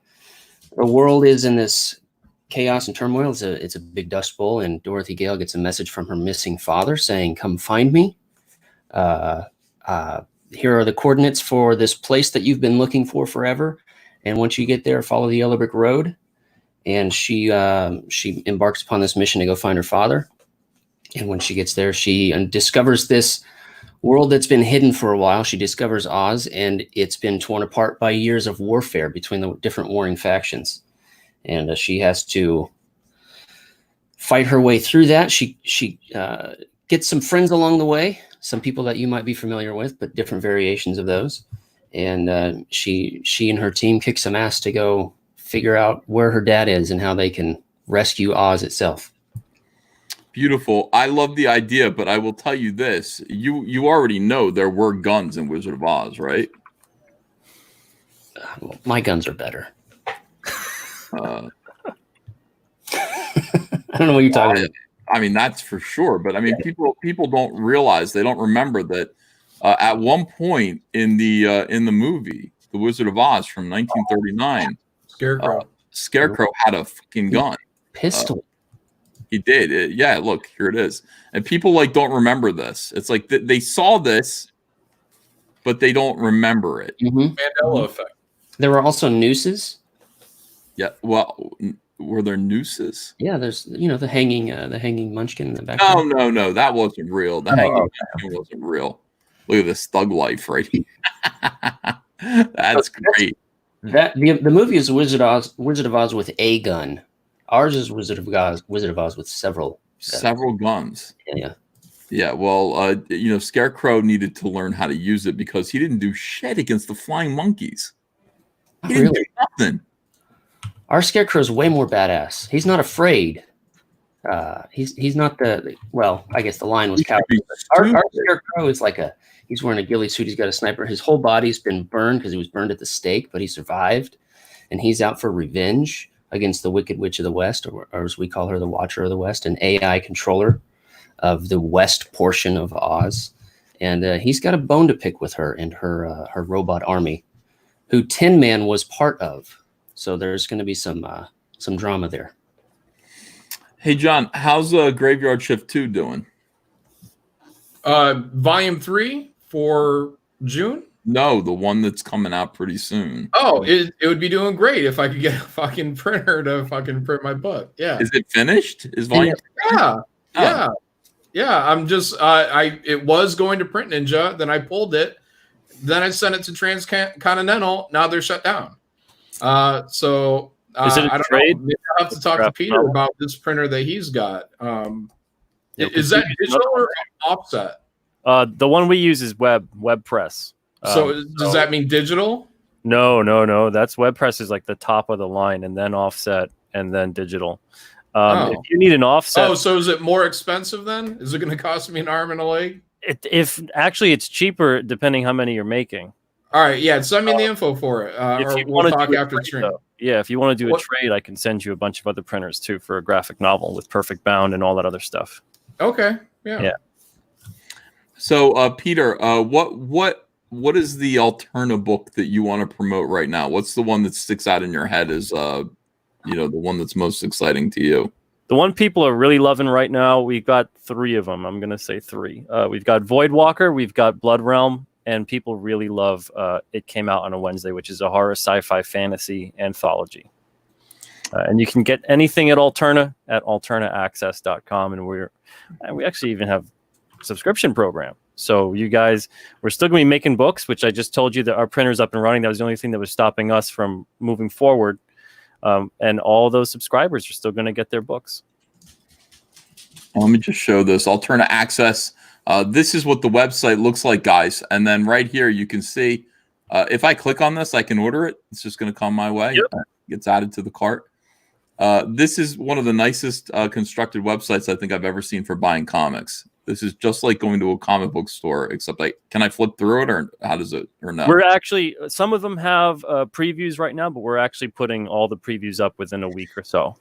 world is in this chaos and turmoil. It's a big dust bowl, and Dorothy Gale gets a message from her missing father saying, "Come find me." Here are the coordinates for this place that you've been looking for forever. And once you get there, follow the Yellow Brick Road. And she embarks upon this mission to go find her father. And when she gets there, she discovers this world that's been hidden for a while. She discovers Oz, and it's been torn apart by years of warfare between the different warring factions. And she has to fight her way through that. She gets some friends along the way. Some people that you might be familiar with, but different variations of those. And she and her team kick some ass to go figure out where her dad is and how they can rescue Oz itself. Beautiful. I love the idea, but I will tell you this. You already know there were guns in Wizard of Oz, right? Well, my guns are better. I don't know what you're talking about. I mean, that's for sure. But I mean, people don't realize, they don't remember that at one point in the movie, The Wizard of Oz from 1939, Scarecrow had a fucking gun. Pistol. He did. Yeah, look, here it is. And people like don't remember this. It's like they saw this, but they don't remember it. Mandela effect. There were also nooses. Yeah. Well, were there nooses? Yeah, there's the hanging munchkin in the back. No, that wasn't real. The hanging munchkin wasn't real. Look at this thug life right here. That's great. The movie is Wizard of Oz with a gun. Ours is Wizard of Oz with several guns. Yeah. Well, Scarecrow needed to learn how to use it because he didn't do shit against the flying monkeys. He didn't do nothing. Our Scarecrow is way more badass. He's not afraid. He's not I guess the line was cowardly. Our Scarecrow is he's wearing a ghillie suit. He's got a sniper. His whole body's been burned because he was burned at the stake, but he survived, and he's out for revenge against the Wicked Witch of the West, or as we call her, the Watcher of the West, an AI controller of the West portion of Oz, and he's got a bone to pick with her and her robot army, who Tin Man was part of. So there's going to be some drama there. Hey John, how's Graveyard Shift 2 doing? Volume 3 for June? No, the one that's coming out pretty soon. Oh, it would be doing great if I could get a fucking printer to fucking print my book. Yeah. Is it finished? Is volume? Yeah. I'm just it was going to Print Ninja, then I pulled it, then I sent it to Transcontinental. Now they're shut down. So is it a I don't trade? know. Maybe I'll have to talk to Peter about this printer that he's got. Is that digital or offset? The one we use is web press. So does that mean digital? No. That's WebPress is like the top of the line, and then offset, and then digital. If you need an offset, so is it more expensive then? Is it going to cost me an arm and a leg? If actually it's cheaper depending how many you're making. All right, yeah. Send me the info for it, or we'll talk after the stream. Yeah, if you want to do a trade, I can send you a bunch of other printers too for a graphic novel with perfect bound and all that other stuff. Okay. Yeah. So, Peter, what is the Alterna book that you want to promote right now? What's the one that sticks out in your head as the one that's most exciting to you? The one people are really loving right now, we've got 3 of them. I'm going to say 3. We've got Voidwalker, we've got Blood Realm, and people really love It Came Out on a Wednesday, which is a horror sci-fi fantasy anthology. And you can get anything at Alterna at alternaaccess.com. And we actually even have a subscription program. So you guys, we're still going to be making books, which I just told you that our printer's up and running. That was the only thing that was stopping us from moving forward. And all those subscribers are still going to get their books. Let me just show this. Alterna Access. This is what the website looks like, guys. And then right here, you can see, if I click on this, I can order it. It's just going to come my way. Yep. It gets added to the cart. This is one of the nicest constructed websites I think I've ever seen for buying comics. This is just like going to a comic book store, except can I flip through it, or how does it, or no? We're actually, some of them have previews right now, but we're actually putting all the previews up within a week or so.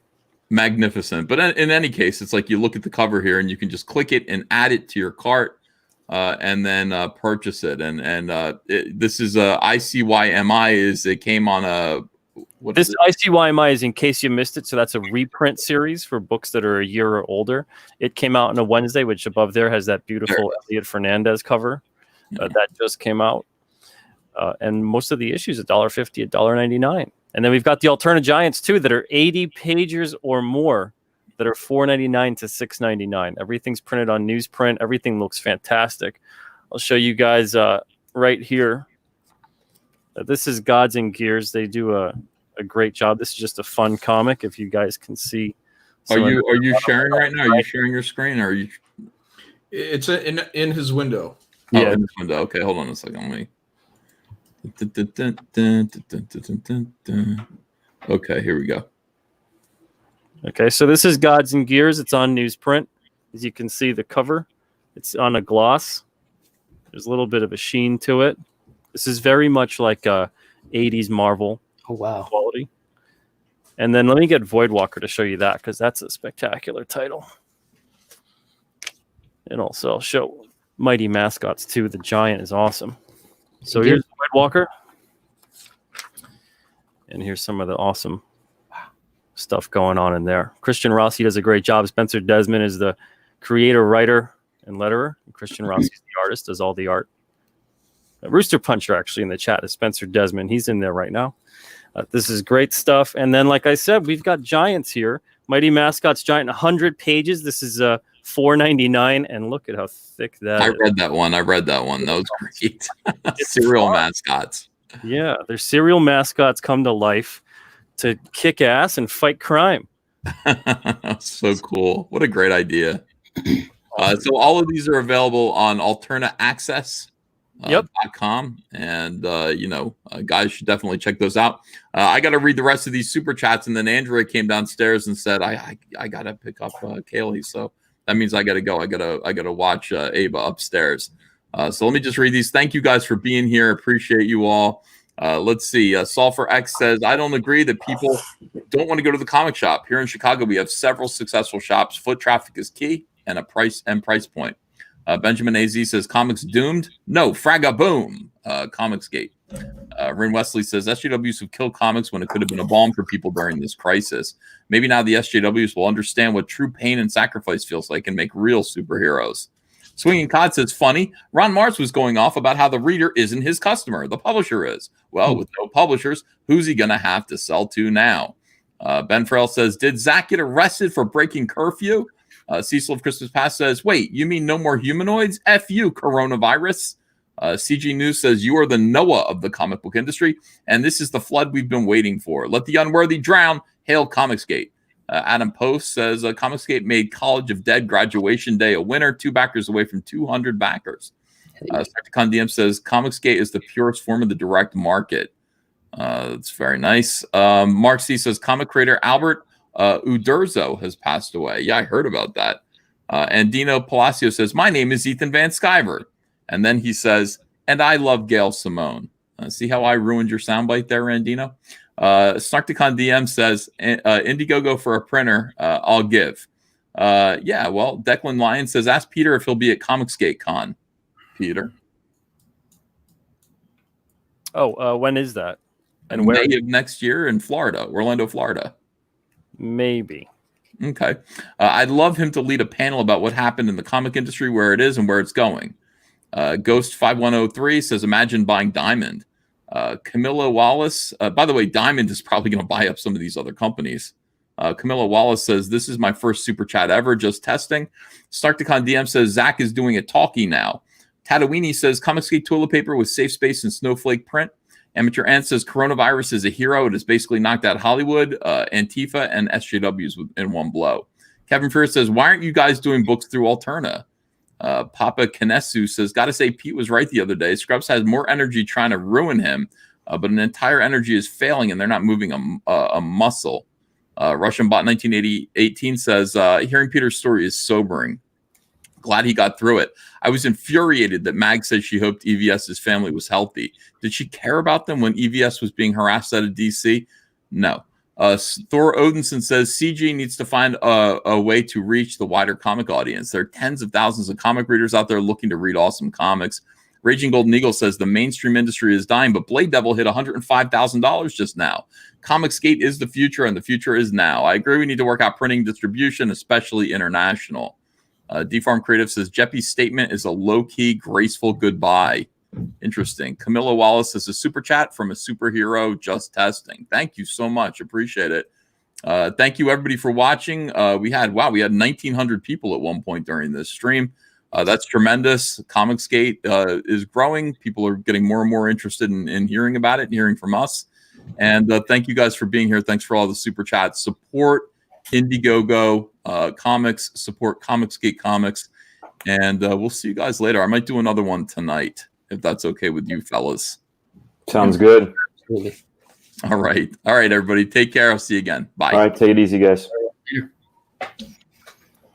Magnificent. But in any case, it's like you look at the cover here and you can just click it and add it to your cart and then purchase it. This is ICYMI. It came on a... This ICYMI is in case you missed it. So that's a reprint series for books that are a year or older. It came out on a Wednesday, which above there has that beautiful Elliot Fernandez cover that just came out. And most of the issues $1.50, $1.99. And then we've got the Alterna Giants too that are 80 pages or more that are $4.99 to $6.99. Everything's printed on newsprint. Everything looks fantastic. I'll show you guys right here. This is Gods and Gears. They do a great job. This is just a fun comic. If you guys can see, are you sharing right now? Are you sharing your screen? Or are you? It's in his window. Yeah, in his window. Okay, hold on a second. Let me. Okay, here we go. Okay, so this is Gods and Gears. It's on newsprint. As you can see, the cover, it's on a gloss. There's a little bit of a sheen to it. This is very much like a 80s Marvel quality. And then let me get Voidwalker to show you that, because that's a spectacular title. And also I'll show Mighty Mascots too. The Giant is awesome. So here's Voidwalker. And here's some of the awesome stuff going on in there. Christian Rossi does a great job. Spencer Desmond is the creator, writer, and letterer. Christian Rossi is the artist, does all the art. Rooster Puncher actually in the chat is Spencer Desmond. He's in there right now. This is great stuff. And then, like I said, we've got Giants here. Mighty Mascots Giant, 100 pages. This is $4.99, and look at how thick that is. I read that one. That was great. Serial mascots. Yeah, their serial mascots come to life to kick ass and fight crime. So cool. What a great idea. So all of these are available on alternaaccess.com. And, guys should definitely check those out. I got to read the rest of these super chats. And then Andrea came downstairs and said, I got to pick up Kaylee. So that means I got to go. I got to watch Ava upstairs. So let me just read these. Thank you guys for being here. Appreciate you all. Let's see. Sulfur X says, I don't agree that people don't want to go to the comic shop. Here in Chicago, we have several successful shops. Foot traffic is key and a price point. Benjamin AZ says, comics doomed? No, fragga boom. Comicsgate. Rin Wesley says, SJWs have killed comics when it could have been a balm for people during this crisis. Maybe now the SJWs will understand what true pain and sacrifice feels like and make real superheroes. Swinging Cod says, funny, Ron Mars was going off about how the reader isn't his customer. The publisher is. Well, with no publishers, who's he going to have to sell to now? Ben Farrell says, did Zach get arrested for breaking curfew? Cecil of Christmas Past says, wait, you mean no more humanoids? F you, coronavirus. CG News says, you are the Noah of the comic book industry, and this is the flood we've been waiting for. Let the unworthy drown. Hail Comicsgate. Adam Post says, Comicsgate made College of Dead graduation day a winner, 2 backers away from 200 backers. Specticon DM says, Comicsgate is the purest form of the direct market. That's very nice. Mark C says, comic creator Albert Uderzo has passed away. Yeah, I heard about that. And Dino Palacio says, my name is Ethan Van Sciver. And then he says, and I love Gail Simone. See how I ruined your soundbite there, Randino? Snarkticon DM says, Indiegogo for a printer, I'll give. Yeah, well, Declan Lyon says, ask Peter if he'll be at Comicsgate Con. Peter. Oh, when is that? And where? May of next year in Florida, Orlando, Florida. Maybe. Okay. I'd love him to lead a panel about what happened in the comic industry, where it is and where it's going. Ghost 5103 says, imagine buying Diamond. Camilla Wallace, by the way, Diamond is probably going to buy up some of these other companies. Camilla Wallace says, this is my first super chat ever, just testing. Starkticon DM says, Zach is doing a talkie now. Tatooine says, Comicsgate toilet paper with safe space and snowflake print. Amateur Ant says, coronavirus is a hero. It has basically knocked out Hollywood, Antifa, and SJWs in one blow. Kevin Fear says, why aren't you guys doing books through Alterna? Papa Kanesu says, gotta say, Pete was right the other day. Scrubs has more energy trying to ruin him, but an entire energy is failing and they're not moving a muscle. Russian Bot 1918 says, hearing Peter's story is sobering. Glad he got through it. I was infuriated that Mag said she hoped EVS's family was healthy. Did she care about them when EVS was being harassed out of DC? No. Thor Odinson says CG needs to find a way to reach the wider comic audience. There are tens of thousands of comic readers out there looking to read awesome comics. Raging Golden Eagle says the mainstream industry is dying, but Blade Devil hit $105,000 just now. Comicsgate is the future, and the future is now. I agree we need to work out printing distribution, especially international. D-Farm Creative says Jeppy's statement is a low-key, graceful goodbye. Interesting. Camilla Wallace is a super chat from a superhero just testing. Thank you so much. Appreciate it. Thank you, everybody, for watching. We had 1,900 people at one point during this stream. That's tremendous. Comicsgate is growing. People are getting more and more interested in hearing about it and hearing from us. And thank you guys for being here. Thanks for all the super chats. Support Indiegogo Comics. Support Comicsgate Comics. And we'll see you guys later. I might do another one tonight, if that's okay with you fellas. Sounds good. All right. All right, everybody. Take care. I'll see you again. Bye. All right. Take it easy, guys.